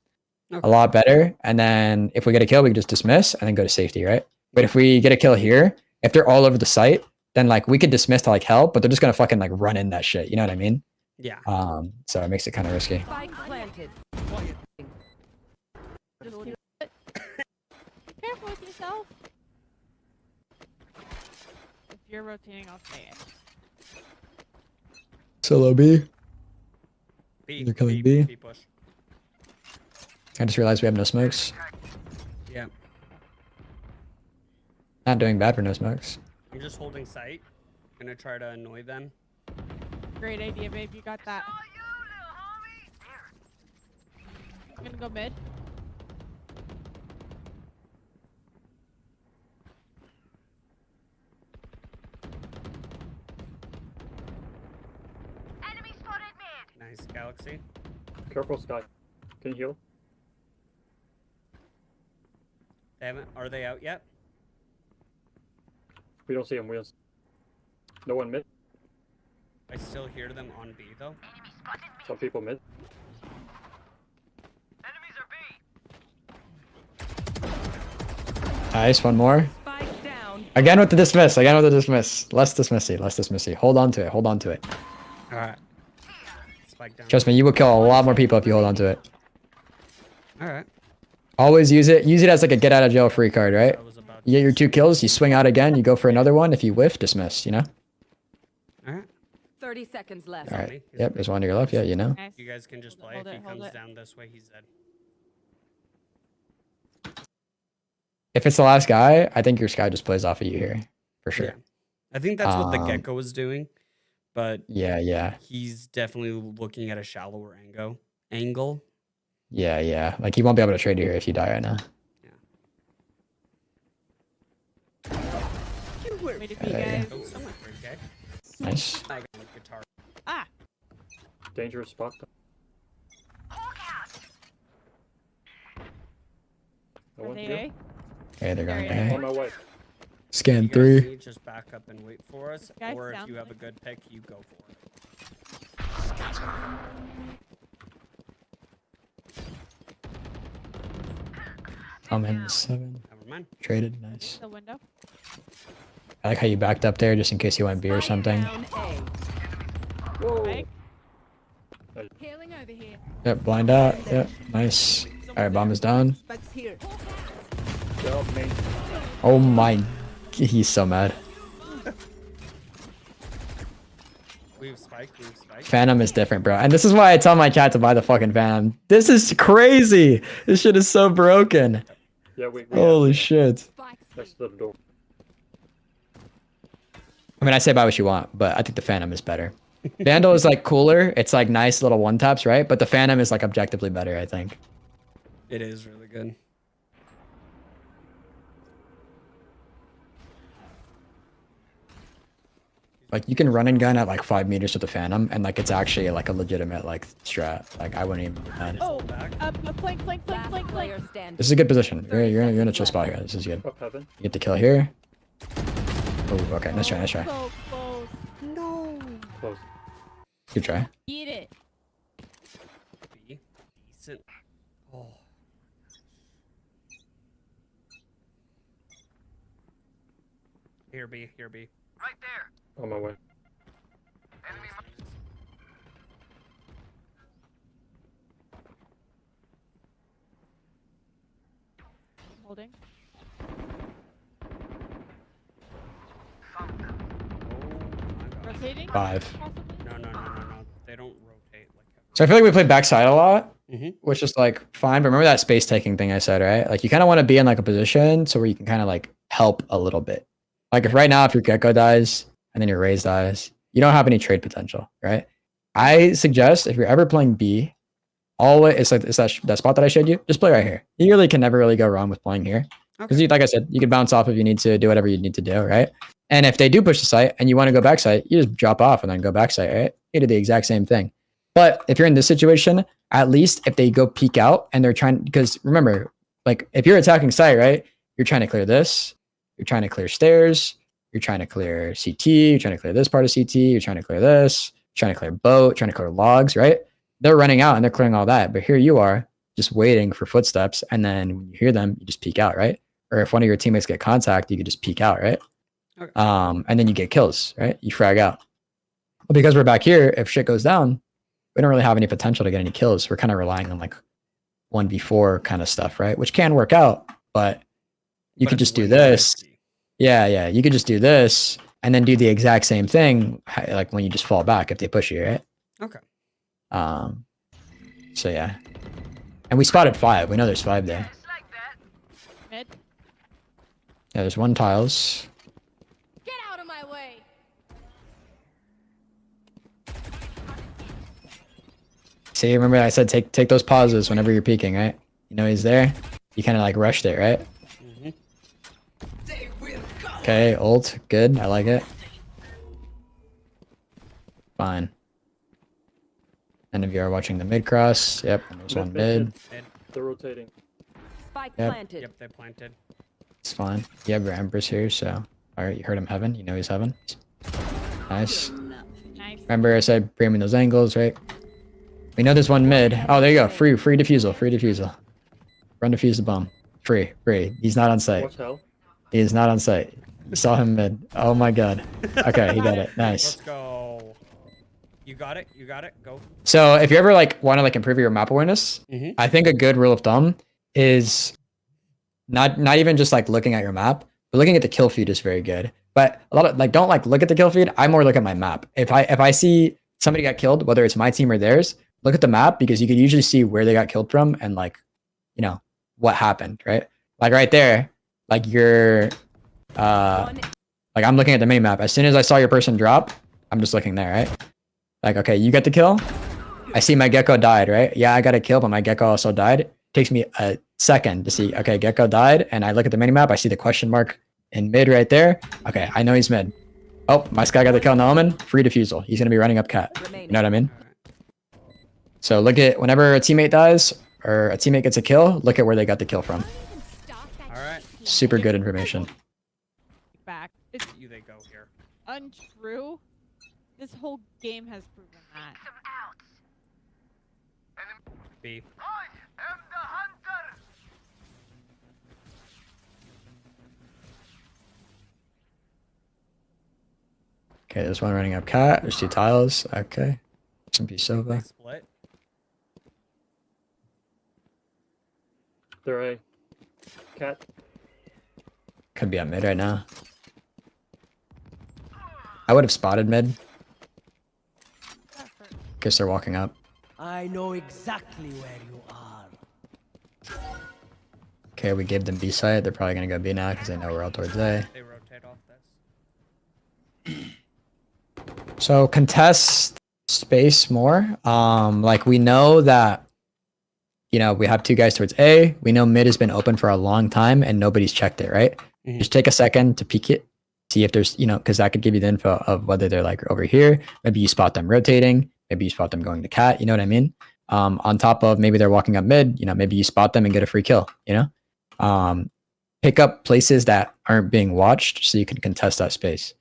Okay.
A lot better. And then if we get a kill, we can just dismiss and then go to safety, right? But if we get a kill here, if they're all over the site, then like we could dismiss to like help, but they're just gonna fucking like run in that shit. You know what I mean?
Yeah.
So it makes it kind of risky.
Spike planted.
Just keep it. Careful with yourself. If you're rotating, I'll say it.
Solo B.
B.
They're killing B.
B push.
I just realized we have no smokes.
Yeah.
Not doing bad for no smokes.
I'm just holding sight. Gonna try to annoy them.
Great idea, babe. You got that. I'm gonna go mid.
Nice, Galaxy.
Careful, Sky. Can you heal?
They haven't. Are they out yet?
We don't see him. We don't. No one mid.
I still hear them on B though.
Some people mid.
Nice, one more.
Spike down.
Again with the dismiss. Again with the dismiss. Less dismissy. Less dismissy. Hold on to it. Hold on to it.
All right. Spike down.
Trust me, you will kill a lot more people if you hold on to it.
All right.
Always use it. Use it as like a get out of jail free card, right?
I was about
You get your 2 kills, you swing out again, you go for another one. If you whiff, dismiss, you know?
All right.
30 seconds left.
All right. Yep, there's one to your left. Yeah, you know?
Nice.
You guys can just play.
Hold
If he
it, hold
comes
it.
down this way, he's dead.
If it's the last guy, I think your Sky just plays off of you here. For sure.
Yeah. I think that's what the
Um,
Gecko was doing, but
Yeah, yeah.
he's definitely looking at a shallower angle.
Yeah, yeah. Like, he won't be able to trade you here if you die right now.
Way to be,
There you
guys.
Oh, someone 3K.
Nice.
I got a guitar.
Ah!
Dangerous spot. I
Are
went
they
here.
A?
Okay, they're going
There
On
A.
my way.
Scan
You guys
3.
need, just back up and wait for us,
Guys,
or if
sounds
you have a
like-
good pick, you go for it.
I'm in 7.
Never mind.
Traded. Nice.
The window.
I like how you backed up there just in case you went B or something.
Down A.
Whoa.
Spike.
Healing over here.
Yep, blind out. Yep, nice. Alright, bomb is down.
Spikes here.
Help me.
Oh my. He's so mad.
We've spiked, we've spiked.
Phantom is different, bro. And this is why I tell my chat to buy the fucking Phantom. This is crazy. This shit is so broken.
Yeah, we
Holy shit.
next to the door.
I mean, I say buy what you want, but I think the Phantom is better. Vandal is like cooler. It's like nice little one taps, right? But the Phantom is like objectively better, I think.
It is really good.
Like you can run and gun at like 5 meters with the Phantom, and like it's actually like a legitimate like strat. Like I wouldn't even do that.
Oh, flank, flank, flank,
Last
flank,
player
flank.
standing.
This is a good position. You're in a chill spot here. This is good.
Up heaven.
You get the kill here. Oh, okay. Nice try. Nice try.
So close. No.
Close.
Good try.
Eat it.
B. Decent. Oh. Here B, here B.
On my way.
Holding.
Oh my god.
Rotating.
5.
Possibly.
No. They don't rotate like that.
So I feel like we played backside a lot,
Mhm.
which is like fine. But remember that space taking thing I said, right? Like you kind of want to be in like a position so where you can kind of like help a little bit. Like if right now, if your gecko dies and then your raise dies, you don't have any trade potential, right? I suggest if you're ever playing B, always it's like it's that spot that I showed you. Just play right here. You really can never really go wrong with playing here because, like I said, you can bounce off if you need to do whatever you need to do, right? And if they do push the site and you want to go back site, you just drop off and then go back site, right? You do the exact same thing. But if you're in this situation, at least if they go peek out and they're trying, because remember, like if you're attacking site, right? You're trying to clear this, you're trying to clear stairs, you're trying to clear CT, you're trying to clear this part of CT, you're trying to clear this, you're trying to clear boat, trying to clear logs, right? They're running out and they're clearing all that. But here you are just waiting for footsteps. And then when you hear them, you just peek out, right? Or if one of your teammates get contact, you could just peek out, right?
Okay.
And then you get kills, right? You frag out. But because we're back here, if shit goes down, we don't really have any potential to get any kills. We're kind of relying on like 1v4 kind of stuff, right? Which can work out, but you could
it's
just do
way
this.
risky.
Yeah. You could just do this and then do the exact same thing, like when you just fall back if they push you, right?
Okay.
So yeah. And we spotted 5. We know there's 5 there.
Mid.
Yeah, there's 1 tiles.
Get out of my way.
See, remember I said take those pauses whenever you're peeking, right? You know he's there. You kind of like rushed it, right?
Mhm.
Okay, ult. Good. I like it. Fine. None of you are watching the mid cross. Yep, and there's one mid.
Mid.
They're rotating.
Spike
Yep.
planted.
Yep, they planted.
It's fine. You have your embers here, so alright, you heard him heaven. You know he's heaven. Nice.
Nice.
Remember I said premium those angles, right? We know there's one mid. Oh, there you go. Free defusal. Free defusal. Run defuse the bomb. Free. He's not on site.
Watch hell.
He is not on site. You saw him mid. Oh my god. Okay, he got it.
Let's
Nice.
go. You got it. You got it. Go.
So if you ever like want to like improve your map awareness,
Mhm.
I think a good rule of thumb is not even just like looking at your map, but looking at the kill feed is very good. But a lot of like don't like look at the kill feed. I more look at my map. If I see somebody got killed, whether it's my team or theirs, look at the map because you can usually see where they got killed from and like, you know, what happened, right? Like right there, like you're
One
like I'm looking at the mini map. As soon as I saw your person drop, I'm just looking there, right? Like, okay, you get the kill. I see my gecko died, right? Yeah, I got a kill, but my gecko also died. Takes me a second to see, okay, gecko died. And I look at the mini map. I see the question mark in mid right there. Okay, I know he's mid. Oh, my Sky got the kill on the Omen. Free defusal. He's gonna be running up cat. You know what I mean? So look at whenever a teammate dies or a teammate gets a kill, look at where they got the kill from.
All right.
Super good information.
Back. It's
You they go here.
untrue. This whole game has proven that.
B.
Okay, there's one running up cat. There's 2 tiles. Okay. Some
They
Sova.
split.
They're A. Cat.
Could be at mid right now. I would have spotted mid. Guess they're walking up.
I know exactly where you are.
Okay, we gave them B side. They're probably gonna go B now because they know we're all towards A.
They rotate off this.
So contest space more. Like we know that, you know, we have 2 guys towards A. We know mid has been open for a long time and nobody's checked it, right?
Mhm.
Just take a second to peek it, see if there's, you know, because that could give you the info of whether they're like over here. Maybe you spot them rotating. Maybe you spot them going to cat. You know what I mean? On top of maybe they're walking up mid. You know, maybe you spot them and get a free kill. You know, pick up places that aren't being watched so you can contest that space.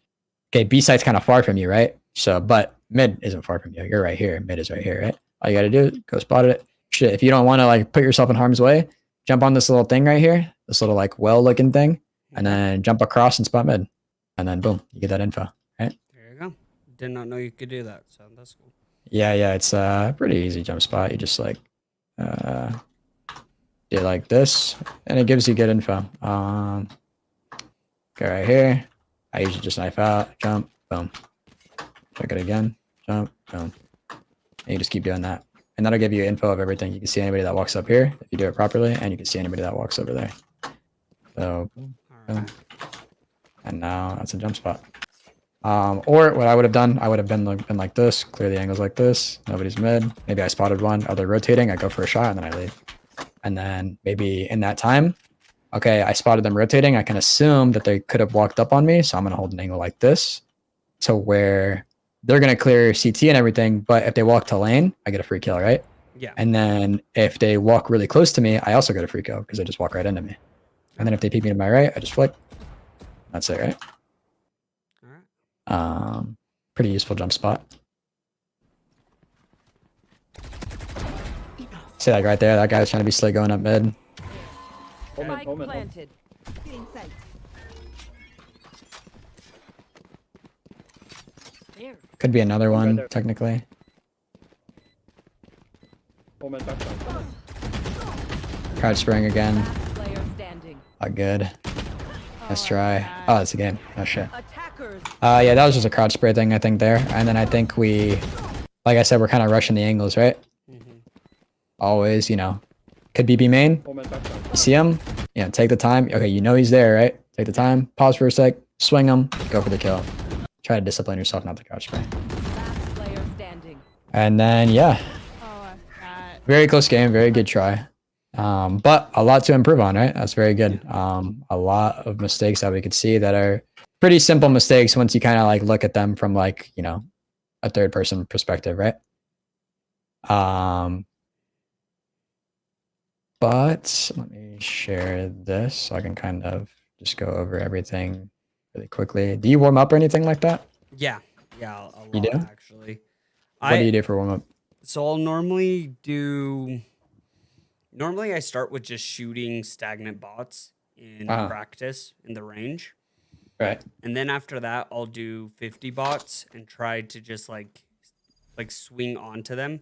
Okay, B side's kind of far from you, right? So, but mid isn't far from you. You're right here. Mid is right here, right? All you got to do is go spot it. Shit, if you don't want to like put yourself in harm's way, jump on this little thing right here, this little like well-looking thing, and then jump across and spot mid, and then boom, you get that info, right?
There you go. Did not know you could do that, so that's cool.
Yeah, it's a pretty easy jump spot. You just like do like this, and it gives you good info. Go right here. I usually just knife out, jump, boom. Check it again, jump, boom. And you just keep doing that. And that'll give you info of everything. You can see anybody that walks up here if you do it properly, and you can see anybody that walks over there. So, boom. And now that's a jump spot. Or what I would have done, I would have been like this, clear the angles like this. Nobody's mid. Maybe I spotted one. Oh, they're rotating. I go for a shot and then I leave. And then maybe in that time, okay, I spotted them rotating. I can assume that they could have walked up on me. So I'm going to hold an angle like this to where they're going to clear CT and everything. But if they walk to lane, I get a free kill, right?
Yeah.
And then if they walk really close to me, I also get a free kill because they just walk right into me. And then if they peek me to my right, I just flick. That's it, right?
All right.
Pretty useful jump spot. See like right there, that guy was trying to be slick going up mid.
Spike
Omen.
planted. There.
Could be another
Right
one,
there.
technically.
Omen backside.
Crowd spraying again.
Last player standing.
Not good. Let's try. Oh, that's a game. Oh shit.
Attackers.
Yeah, that was just a crowd spray thing, I think, there. And then I think we, like I said, we're kind of rushing the angles, right? Always, you know. Could be B main.
Omen backside.
You see him? You know, take the time. Okay, you know he's there, right? Take the time. Pause for a sec. Swing him. Go for the kill. Try to discipline yourself not to crowd spray.
Last player standing.
And then, yeah.
Oh, that.
Very close game. Very good try. But a lot to improve on, right? That's very good. A lot of mistakes that we could see that are pretty simple mistakes once you kind of like look at them from like, you know, a third person perspective, right? But let me share this so I can kind of just go over everything really quickly. Do you warm up or anything like that?
Yeah. Yeah. A lot,
You do?
actually.
What do you do for warm up?
So I'll normally do. Normally, I start with just shooting stagnant bots in practice in the range.
Right.
And then after that, I'll do 50 bots and try to just like swing onto them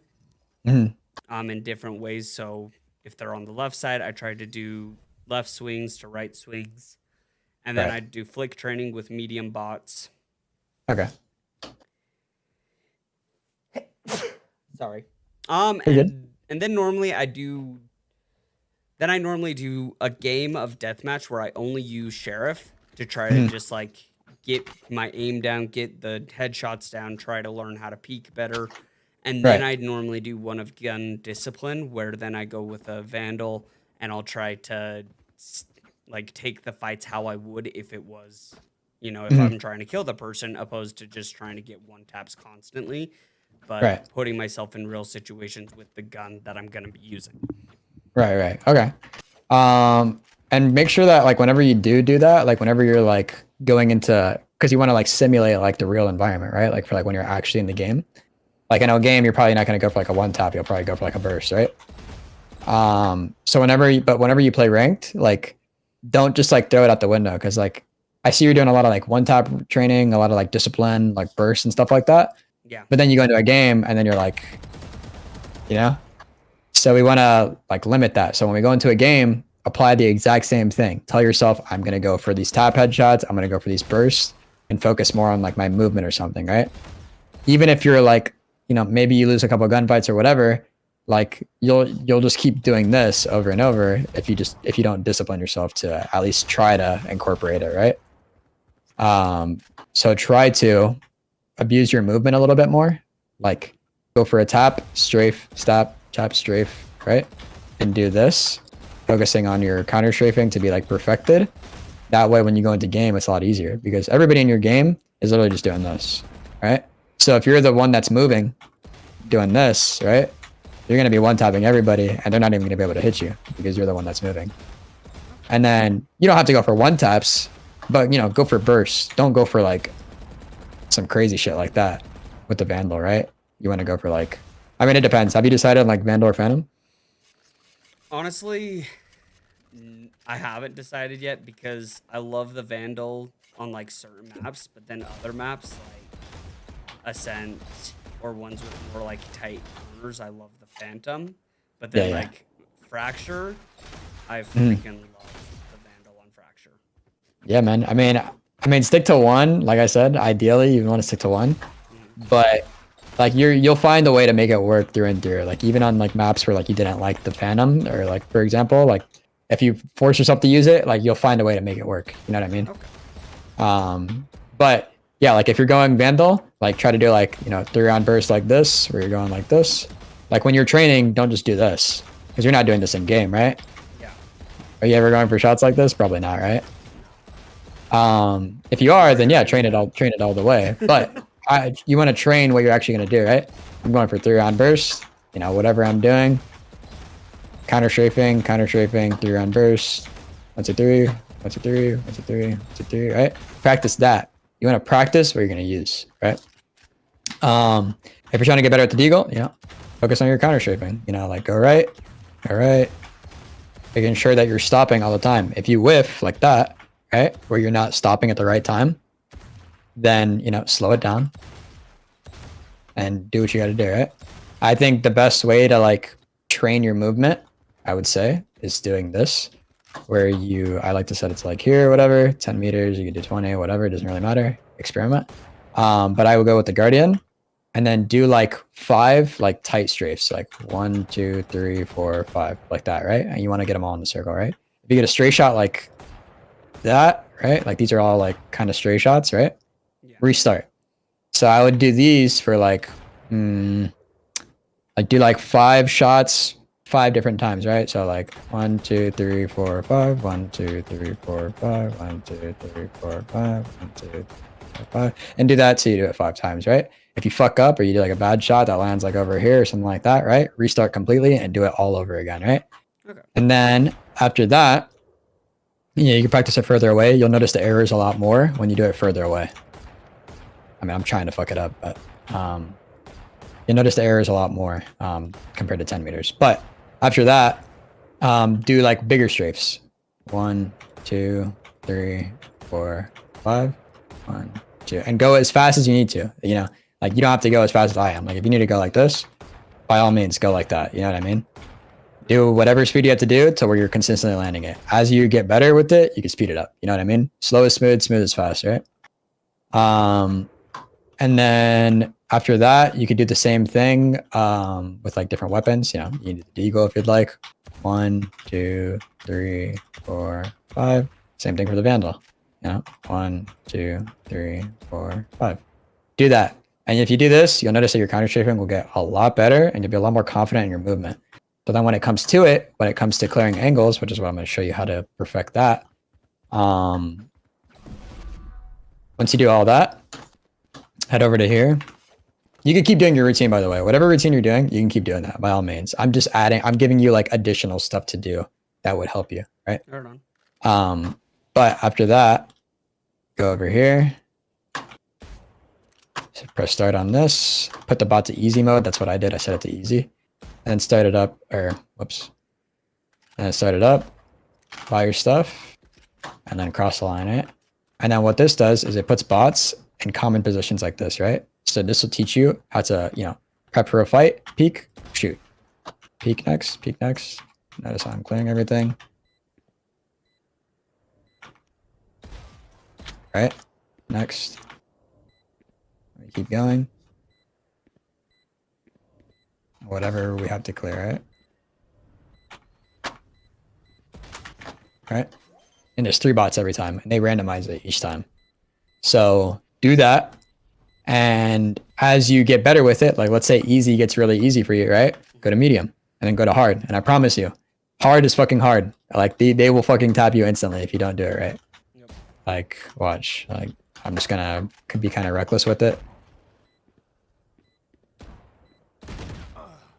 in different ways. So if they're on the left side, I try to do left swings to right swings. And then
Right.
I do flick training with medium bots.
Okay.
Sorry.
You're good.
And then normally I do. Then I normally do a game of deathmatch where I only use sheriff to try to just like get my aim down, get the headshots down, try to learn how to peek better. And then
Right.
I'd normally do one of gun discipline where then I go with a vandal and I'll try to like take the fights how I would if it was You know, if I'm trying to kill the person, opposed to just trying to get one taps constantly, but
Right.
putting myself in real situations with the gun that I'm going to be using.
Right. Okay. And make sure that like whenever you do that, like whenever you're like going into, because you want to like simulate like the real environment, right? Like for like when you're actually in the game. Like in a game, you're probably not going to go for like a one tap. You'll probably go for like a burst, right? So whenever you play ranked, like don't just like throw it out the window, because like I see you're doing a lot of like one tap training, a lot of like discipline, like bursts and stuff like that.
Yeah.
But then you go into a game and then you're like, you know. So we want to like limit that. So when we go into a game, apply the exact same thing. Tell yourself, I'm going to go for these tap headshots. I'm going to go for these bursts and focus more on like my movement or something, right? Even if you're like, you know, maybe you lose a couple of gunfights or whatever, like you'll just keep doing this over and over if you don't discipline yourself to at least try to incorporate it, right? So try to abuse your movement a little bit more. Like go for a tap, strafe, stop, tap, strafe, right? And do this, focusing on your counter strafing to be like perfected. That way when you go into game, it's a lot easier because everybody in your game is literally just doing this, right? So if you're the one that's moving, doing this, right? You're going to be one-tapping everybody and they're not even going to be able to hit you because you're the one that's moving. And then you don't have to go for one taps, but you know, go for bursts. Don't go for like some crazy shit like that with the Vandal, right? You want to go for like, I mean, it depends. Have you decided on like Vandal or Phantom?
Honestly, I haven't decided yet because I love the Vandal on like certain maps, but then other maps like Ascent or ones with more like tight corners, I love the Phantom. But then like Fracture, I freaking love the Vandal on Fracture.
Yeah, man. I mean, stick to one. Like I said, ideally you want to stick to one, but like you'll find a way to make it work through and through. Like even on like maps where like you didn't like the Phantom, or like for example, like if you force yourself to use it, like you'll find a way to make it work. You know what I mean?
Okay.
But yeah, like if you're going Vandal, like try to do like, you know, 3-round burst like this, where you're going like this. Like when you're training, don't just do this because you're not doing this in game, right?
Yeah.
Are you ever going for shots like this? Probably not, right? If you are, then yeah, train it all the way. But you want to train what you're actually going to do, right? I'm going for 3-round bursts, you know, whatever I'm doing. Counter strafing, 3-round burst. 1, 2, 3, 1, 2, 3, 1, 2, 3, 1, 2, 3, right? Practice that. You want to practice what you're going to use, right? If you're trying to get better at the deagle, you know, focus on your counter strafing. You know, like go right, making sure that you're stopping all the time. If you whiff like that, right, where you're not stopping at the right time, then, you know, slow it down and do what you got to do, right? I think the best way to like train your movement, I would say, is doing this, where I like to set it to like here or whatever, 10 meters, you can do 20, whatever, it doesn't really matter, experiment. But I will go with the Guardian and then do like 5 like tight strafes, like 1, 2, 3, 4, 5, like that, right? And you want to get them all in the circle, right? If you get a stray shot like that, right? Like these are all like kind of stray shots, right?
Yeah.
Restart. So I would do these for like, like do like 5 shots 5 different times, right? So like 1, 2, 3, 4, 5, 1, 2, 3, 4, 5, 1, 2, 3, 4, 5, 1, 2, 3, 4, 5, and do that till you do it 5 times, right? If you fuck up or you do like a bad shot that lands like over here or something like that, right? Restart completely and do it all over again, right?
Okay.
And then after that, yeah, you can practice it further away. You'll notice the errors a lot more when you do it further away. I mean, I'm trying to fuck it up, but you'll notice the errors a lot more compared to 10 meters. But after that, do like bigger strafes. 1, 2, 3, 4, 5. 1, 2, and go as fast as you need to. You know, like you don't have to go as fast as I am. Like if you need to go like this, by all means, go like that. You know what I mean? Do whatever speed you have to do to where you're consistently landing it. As you get better with it, you can speed it up. You know what I mean? Slow is smooth, smooth is fast, right? And then after that, you could do the same thing with like different weapons. You know, you need the deagle if you'd like. 1, 2, 3, 4, 5. Same thing for the Vandal. You know, 1, 2, 3, 4, 5. Do that. And if you do this, you'll notice that your counter strafing will get a lot better and you'll be a lot more confident in your movement. So then when it comes to clearing angles, which is what I'm going to show you how to perfect that, Once you do all that, head over to here. You can keep doing your routine, by the way. Whatever routine you're doing, you can keep doing that by all means. I'm just adding, I'm giving you like additional stuff to do that would help you, right?
Right on.
But after that, go over here. So press start on this. Put the bot to easy mode. That's what I did. I set it to easy. And then start it up, or whoops. And then start it up. Buy your stuff. And then cross the line it. And then what this does is it puts bots in common positions like this, right? So this will teach you how to, you know, prep for a fight, peek, shoot. Peek next, peek next. Notice how I'm clearing everything. Right? Next. Keep going. Whatever we have to clear, right? Right? And there's 3 bots every time, and they randomize it each time. So do that. And as you get better with it, like let's say easy gets really easy for you, right? Go to medium and then go to hard. And I promise you, hard is fucking hard. Like they will fucking tap you instantly if you don't do it right.
Yep.
Like watch, like I'm just gonna could be kind of reckless with it.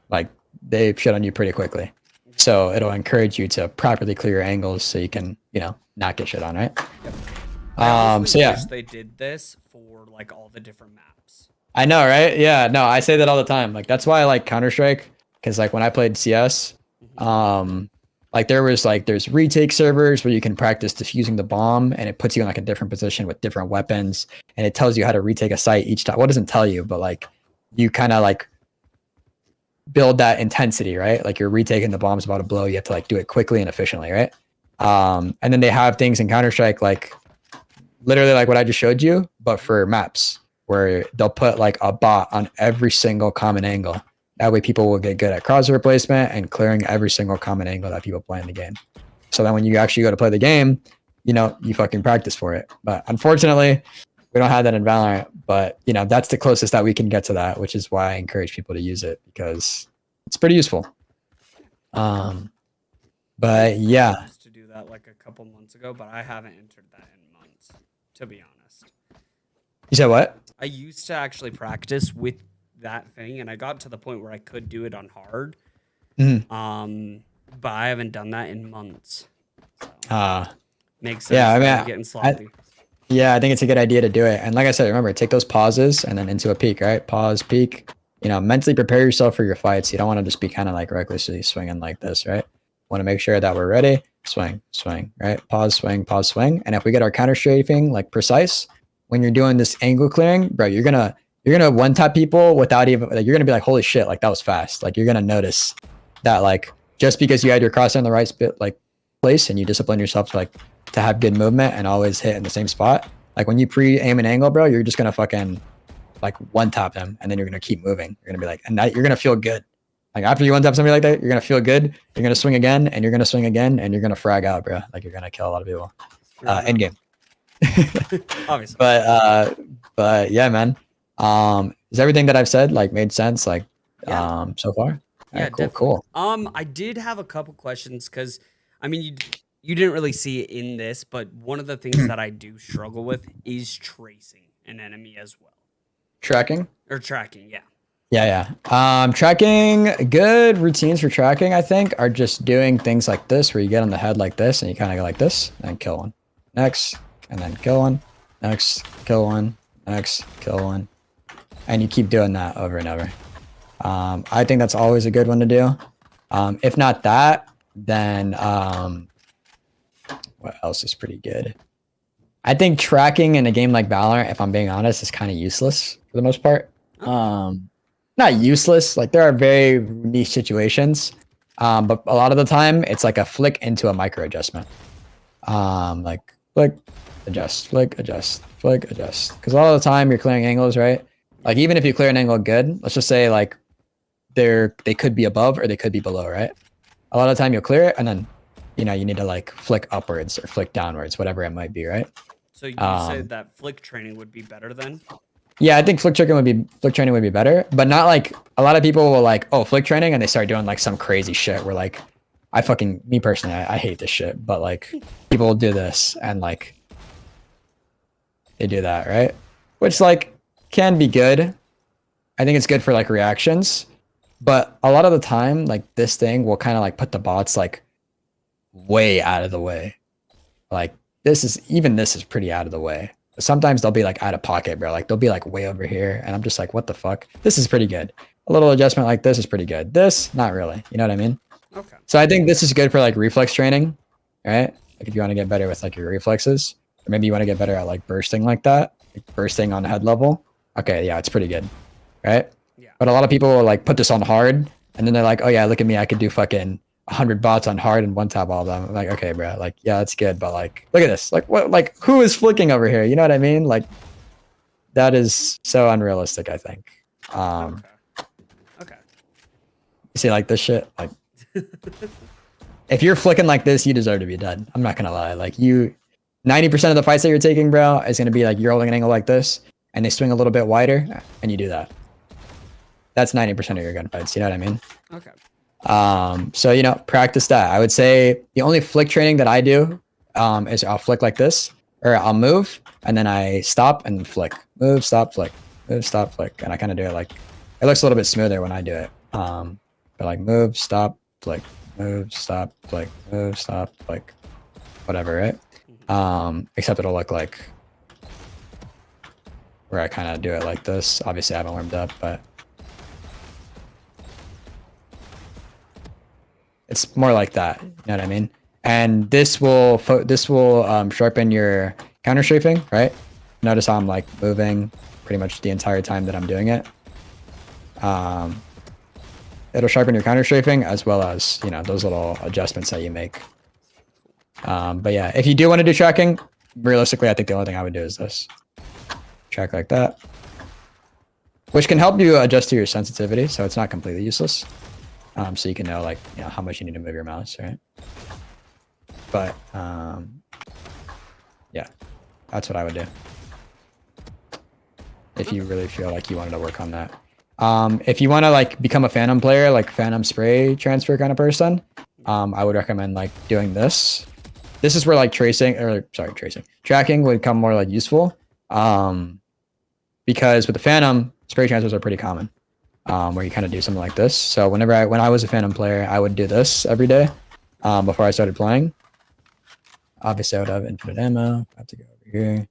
Like they shit on you pretty quickly. So it'll encourage you to properly clear your angles so you can, you know, not get shit on, right?
Yep. I honestly
So yeah.
wish they did this for like all the different maps.
I know, right? Yeah, no, I say that all the time. Like that's why I like Counter-Strike, because like when I played CS, like there's retake servers where you can practice defusing the bomb, and it puts you in like a different position with different weapons, and it tells you how to retake a site each time. Well, it doesn't tell you, but like you kind of like build that intensity, right? Like you're retaking the bomb's about to blow, you have to like do it quickly and efficiently, right? And then they have things in Counter-Strike like literally like what I just showed you, but for maps, where they'll put like a bot on every single common angle. That way people will get good at crosshair placement and clearing every single common angle that people play in the game. So then when you actually go to play the game, you know, you fucking practice for it. But unfortunately, we don't have that in Valorant, but you know, that's the closest that we can get to that, which is why I encourage people to use it because it's pretty useful. But yeah.
I used to do that like a couple months ago, but I haven't entered that in months, to be honest.
You said what?
I used to actually practice with that thing, and I got to the point where I could do it on hard. But I haven't done that in months. So, makes sense.
Yeah, I mean,
I'm getting sloppy.
Yeah, I think it's a good idea to do it. And like I said, remember, take those pauses and then into a peak, right? Pause, peak. You know, mentally prepare yourself for your fights. You don't want to just be kind of like recklessly swinging like this, right? Want to make sure that we're ready. Swing, swing, right? Pause, swing. And if we get our counter strafing like precise, when you're doing this angle clearing, bro, you're gonna one tap people without even like, you're gonna be like, holy shit, like that was fast. Like you're gonna notice that like just because you had your crosshair in the right place and you discipline yourself to like to have good movement and always hit in the same spot. Like when you pre-aim an angle, bro, you're just gonna fucking like one tap them and then you're gonna keep moving. You're gonna be like, and that you're gonna feel good. Like after you one tap somebody like that, you're gonna feel good. You're gonna swing again and you're gonna swing again and you're gonna frag out, bro. Like you're gonna kill a lot of people. End game.
Obviously.
But yeah, man. Is everything that I've said like made sense? Like so far?
Yeah,
right, cool.
I did have a couple questions because I mean you didn't really see it in this, but one of the things that I do struggle with is tracing an enemy as well.
Tracking?
Or tracking, yeah.
Yeah. Tracking, good routines for tracking, I think, are just doing things like this, where you get on the head like this, and you kind of go like this, and then kill one. Next, and then kill one. Next, kill one. Next, kill one. And you keep doing that over and over. I think that's always a good one to do. If not that, then what else is pretty good? I think tracking in a game like Valorant, if I'm being honest, is kind of useless for the most part. Not useless, like there are very niche situations, but a lot of the time it's like a flick into a micro adjustment. Like flick, adjust, flick, adjust, flick, adjust. Because a lot of the time you're clearing angles, right? Like even if you clear an angle good, let's just say like they could be above or they could be below, right? A lot of the time you'll clear it and then you know you need to like flick upwards or flick downwards, whatever it might be, right?
So you said that flick training would be better then?
Yeah, I think flick training would be better, but not like a lot of people will like, oh, flick training, and they start doing like some crazy shit where like, me personally, I hate this shit, but like people will do this and like, they do that, right? Which like can be good. I think it's good for like reactions, but a lot of the time, like this thing will kind of like put the bots like way out of the way. Like this is pretty out of the way. Sometimes they'll be like out of pocket, bro. Like they'll be like way over here, and I'm just like, what the fuck? This is pretty good. A little adjustment like this is pretty good. This, not really. You know what I mean?
Okay.
So I think this is good for like reflex training, right? Like if you want to get better with like your reflexes, or maybe you want to get better at like bursting like that, like bursting on head level. Okay, yeah, it's pretty good, right?
Yeah.
But a lot of people will like put this on hard, and then they're like, oh yeah, look at me, I could do fucking 100 bots on hard and one tap all of them. I'm like, okay, bro, like yeah, that's good, but like, look at this, like what, like who is flicking over here? You know what I mean? Like that is so unrealistic, I think.
Okay.
You see, like this shit, like if you're flicking like this, you deserve to be dead. I'm not gonna lie. Like you, 90% of the fights that you're taking, bro, is gonna be like you're holding an angle like this, and they swing a little bit wider, and you do that. That's 90% of your gunfights. You know what I mean?
Okay.
So you know, practice that. I would say the only flick training that I do, is I'll flick like this, or I'll move, and then I stop and flick, move, stop, flick, move, stop, flick, and I kind of do it like it looks a little bit smoother when I do it. But like move, stop, flick, move, stop, flick, move, stop, flick, whatever, right? Except it'll look like where I kind of do it like this. Obviously, I haven't warmed up, but it's more like that. You know what I mean? And this will sharpen your counter strafing, right? Notice how I'm like moving pretty much the entire time that I'm doing it. It'll sharpen your counter strafing as well as, you know, those little adjustments that you make. But yeah, if you do want to do tracking, realistically, I think the only thing I would do is this. Track like that. Which can help you adjust to your sensitivity, so it's not completely useless. So you can know, like, you know, how much you need to move your mouse, right? But, yeah, that's what I would do. If you really feel like you wanted to work on that. If you want to like become a Phantom player, like Phantom spray transfer kind of person, I would recommend like doing this. This is where like tracking would come more like useful. Because with the Phantom, spray transfers are pretty common. Where you kind of do something like this. So when I was a Phantom player, I would do this every day, before I started playing. Obviously, I would have infinite ammo. I have to go over here.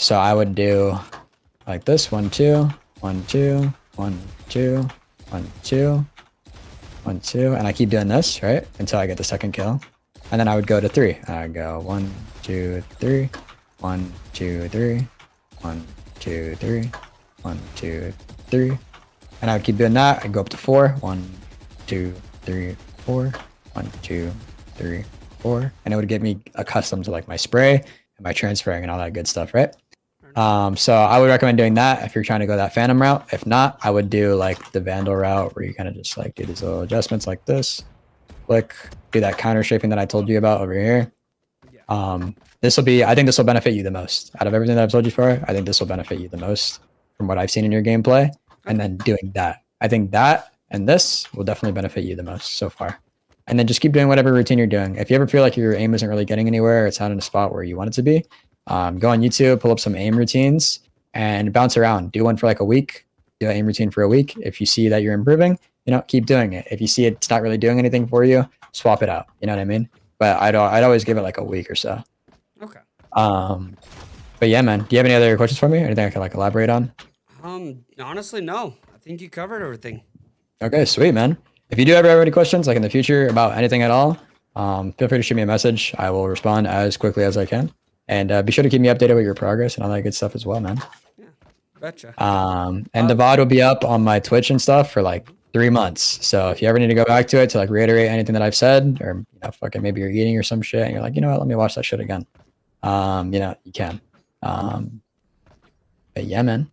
So I would do like this: 1, 2, 1, 2, 1, 2, 1, 2, 1, 2, and I keep doing this right until I get the second kill, and then I would go to 3. I go 1, 2, 3, 1, 2, 3, 1, 2, 3, 1, 2, 3, and I would keep doing that. I'd go up to 4. 1, 2, 3, 4. 1, 2, 3, 4, and it would get me accustomed to like my spray and my transferring and all that good stuff, right? So I would recommend doing that if you're trying to go that Phantom route. If not, I would do like the Vandal route where you kind of just like do these little adjustments like this, click, do that counter shaping that I told you about over here. I think this will benefit you the most out of everything that I've told you for. I think this will benefit you the most from what I've seen in your gameplay. And then doing that, I think that and this will definitely benefit you the most so far. And then just keep doing whatever routine you're doing. If you ever feel like your aim isn't really getting anywhere, or it's not in a spot where you want it to be, go on YouTube, pull up some aim routines, and bounce around. Do one for like a week. Do an aim routine for a week. If you see that you're improving, you know, keep doing it. If you see it's not really doing anything for you, swap it out. You know what I mean? But I'd always give it like a week or so.
Okay.
But yeah, man. Do you have any other questions for me? Anything I can like elaborate on?
Honestly, no. I think you covered everything.
Okay, sweet, man. If you do ever have any questions, like in the future about anything at all, feel free to shoot me a message. I will respond as quickly as I can. And be sure to keep me updated with your progress and all that good stuff as well, man.
Yeah, betcha.
And the VOD will be up on my Twitch and stuff for like 3 months. So if you ever need to go back to it to like reiterate anything that I've said, or you know, fucking maybe you're eating or some shit, and you're like, you know what, let me watch that shit again. You know, you can. But yeah, man.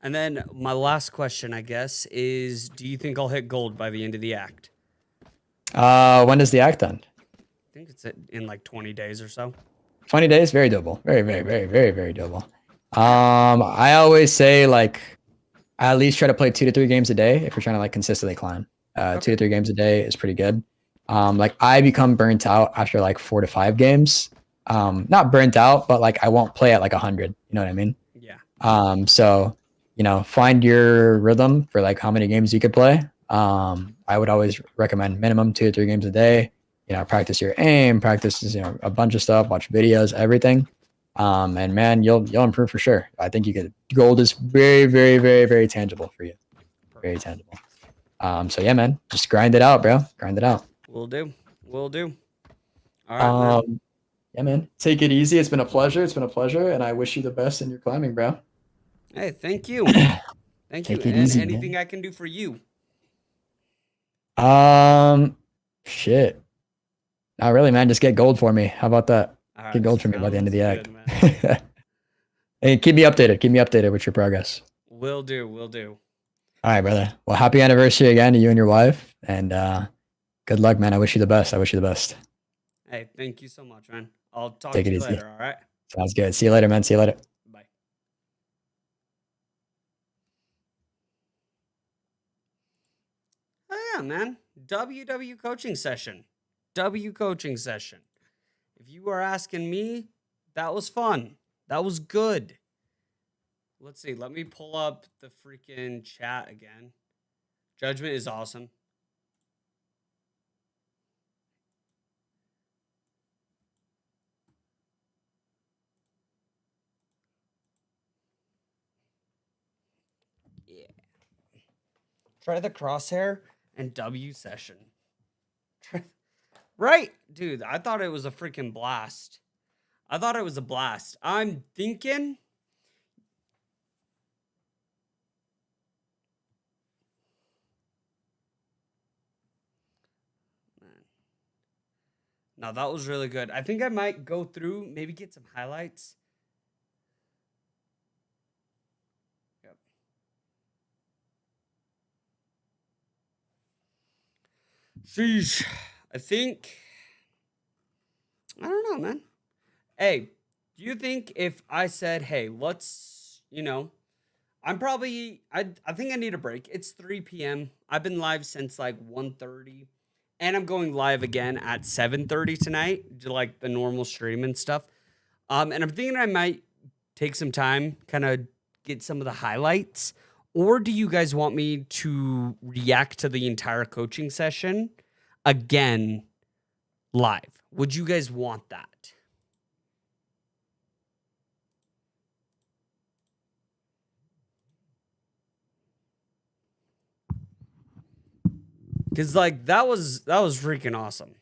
And then my last question, I guess, is: do you think I'll hit gold by the end of the act?
When does the act end?
I think it's in like 20 days or so.
20 days, very doable. Very, very, very, very, very doable. I always say like at least try to play 2 to 3 games a day if you're trying to like consistently climb. 2 to 3 games a day is pretty good. Like I become burnt out after like 4 to 5 games. Not burnt out, but like I won't play at like 100. You know what I mean?
Yeah.
So find your rhythm for like how many games you could play. I would always recommend minimum 2 to 3 games a day. Practice your aim, practice a bunch of stuff, watch videos, everything. And man, you'll improve for sure. I think you could. Gold is very, very, very, very tangible for you. Very tangible. So yeah, man, just grind it out, bro. Grind it out.
Will do. Will do. All right, man.
Yeah, man. Take it easy. It's been a pleasure. It's been a pleasure, and I wish you the best in your climbing, bro.
Hey, thank you. Thank you.
Take it
And
easy,
anything
man.
I can do for you?
Shit. Not really, man. Just get gold for me. How about that?
All
Get
right,
gold for me by the end of the
sounds
act.
good, man.
Hey, keep me updated. Keep me updated with your progress.
Will do. Will do.
All right, brother. Well, happy anniversary again to you and your wife, and good luck, man. I wish you the best. I wish you the best.
Hey, thank you so much, man. I'll talk
Take
to
it
you
easy.
later. All right.
Sounds good. See you later, man. See you later.
Bye. Oh yeah, man. WW coaching session. W coaching session. If you are asking me, that was fun. That was good. Let's see. Let me pull up the freaking chat again. Judgment is awesome. Yeah. Try the crosshair and W session. Right, dude. I thought it was a freaking blast. I thought it was a blast. I'm thinking. Man. No, that was really good. I think I might go through, maybe get some highlights. Yep. Sheesh. I think. I don't know, man. Hey, do you think if I said, hey, let's, I think I need a break. It's 3 p.m. I've been live since like 1:30. And I'm going live again at 7:30 tonight, to like the normal stream and stuff. And I'm thinking I might take some time, kind of get some of the highlights. Or do you guys want me to react to the entire coaching session again live? Would you guys want that? Cause like that was freaking awesome.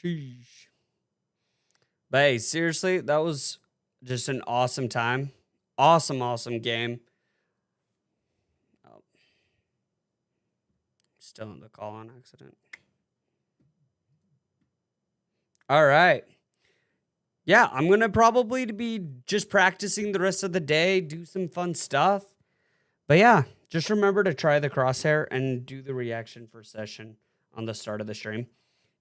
Sheesh. But hey, seriously, that was just an awesome time. Awesome, awesome game. Oh. Still in the call on accident. All right. Yeah, I'm going to probably be just practicing the rest of the day, do some fun stuff. But yeah, just remember to try the crosshair and do the reaction for session on the start of the stream.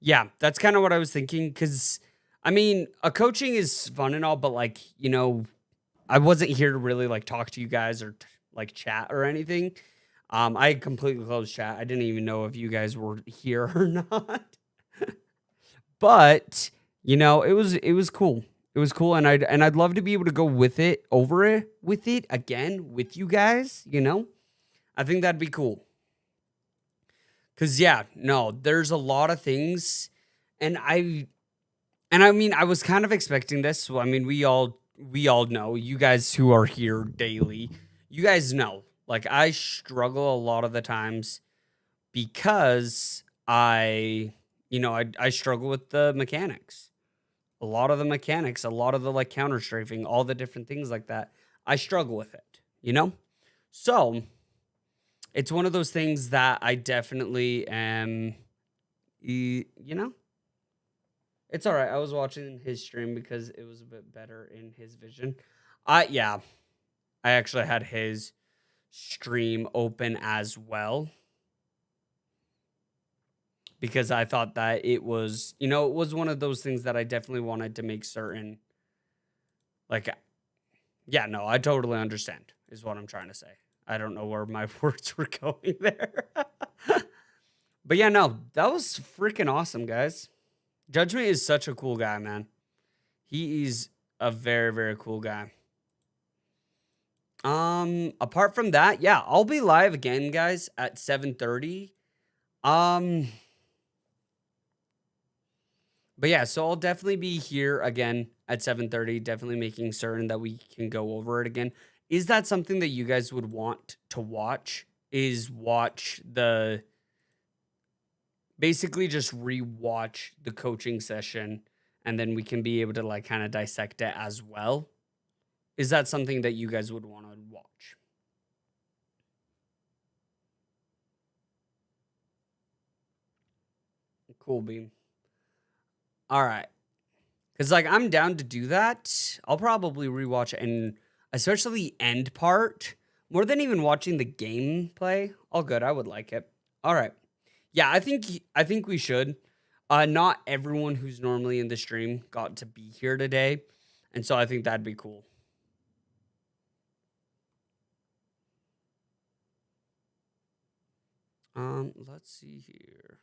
Yeah, that's kind of what I was thinking. Because, I mean, a coaching is fun and all, but like, I wasn't here to really like talk to you guys or like chat or anything. I completely closed chat. I didn't even know if you guys were here or not. But it was cool. It was cool, and I'd love to be able to go with it again with you guys. I think that'd be cool. Cause yeah, no, there's a lot of things, and I mean, I was kind of expecting this. So, I mean, we all know, you guys who are here daily, you guys know, like I struggle a lot of the times because I struggle with the mechanics. A lot of the mechanics, a lot of the like counter strafing, all the different things like that. I struggle with it, So it's one of those things that I definitely am, it's all right. I was watching his stream because it was a bit better in his vision. Yeah, I actually had his stream open as well. because I thought that it was, you know, it was one of those things that I definitely wanted to make certain. Like, yeah, no, I totally understand, is what I'm trying to say. I don't know where my words were going there. But yeah, no, that was freaking awesome, guys. Judgment is such a cool guy, man. He is a very, very cool guy. Apart from that, yeah, I'll be live again, guys, at 7:30. But yeah, so I'll definitely be here again at 7:30, definitely making certain that we can go over it again. Is that something that you guys would want to watch? Is watch the basically just rewatch the coaching session, and then we can be able to like kind of dissect it as well. Is that something that you guys would want to watch? Cool, Beam. All right. Because, like, I'm down to do that. I'll probably rewatch it, and especially the end part, more than even watching the gameplay. All good. I would like it. All right. Yeah, I think we should. Not everyone who's normally in the stream got to be here today, and so I think that'd be cool. Let's see here.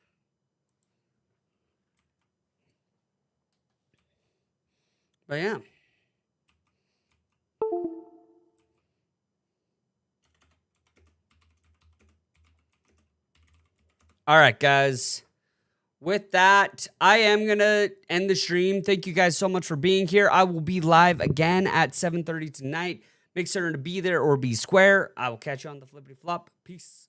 But yeah. All right, guys. With that, I am going to end the stream. Thank you guys so much for being here. I will be live again at 7:30 tonight. Make sure to be there or be square. I will catch you on the flippity flop. Peace.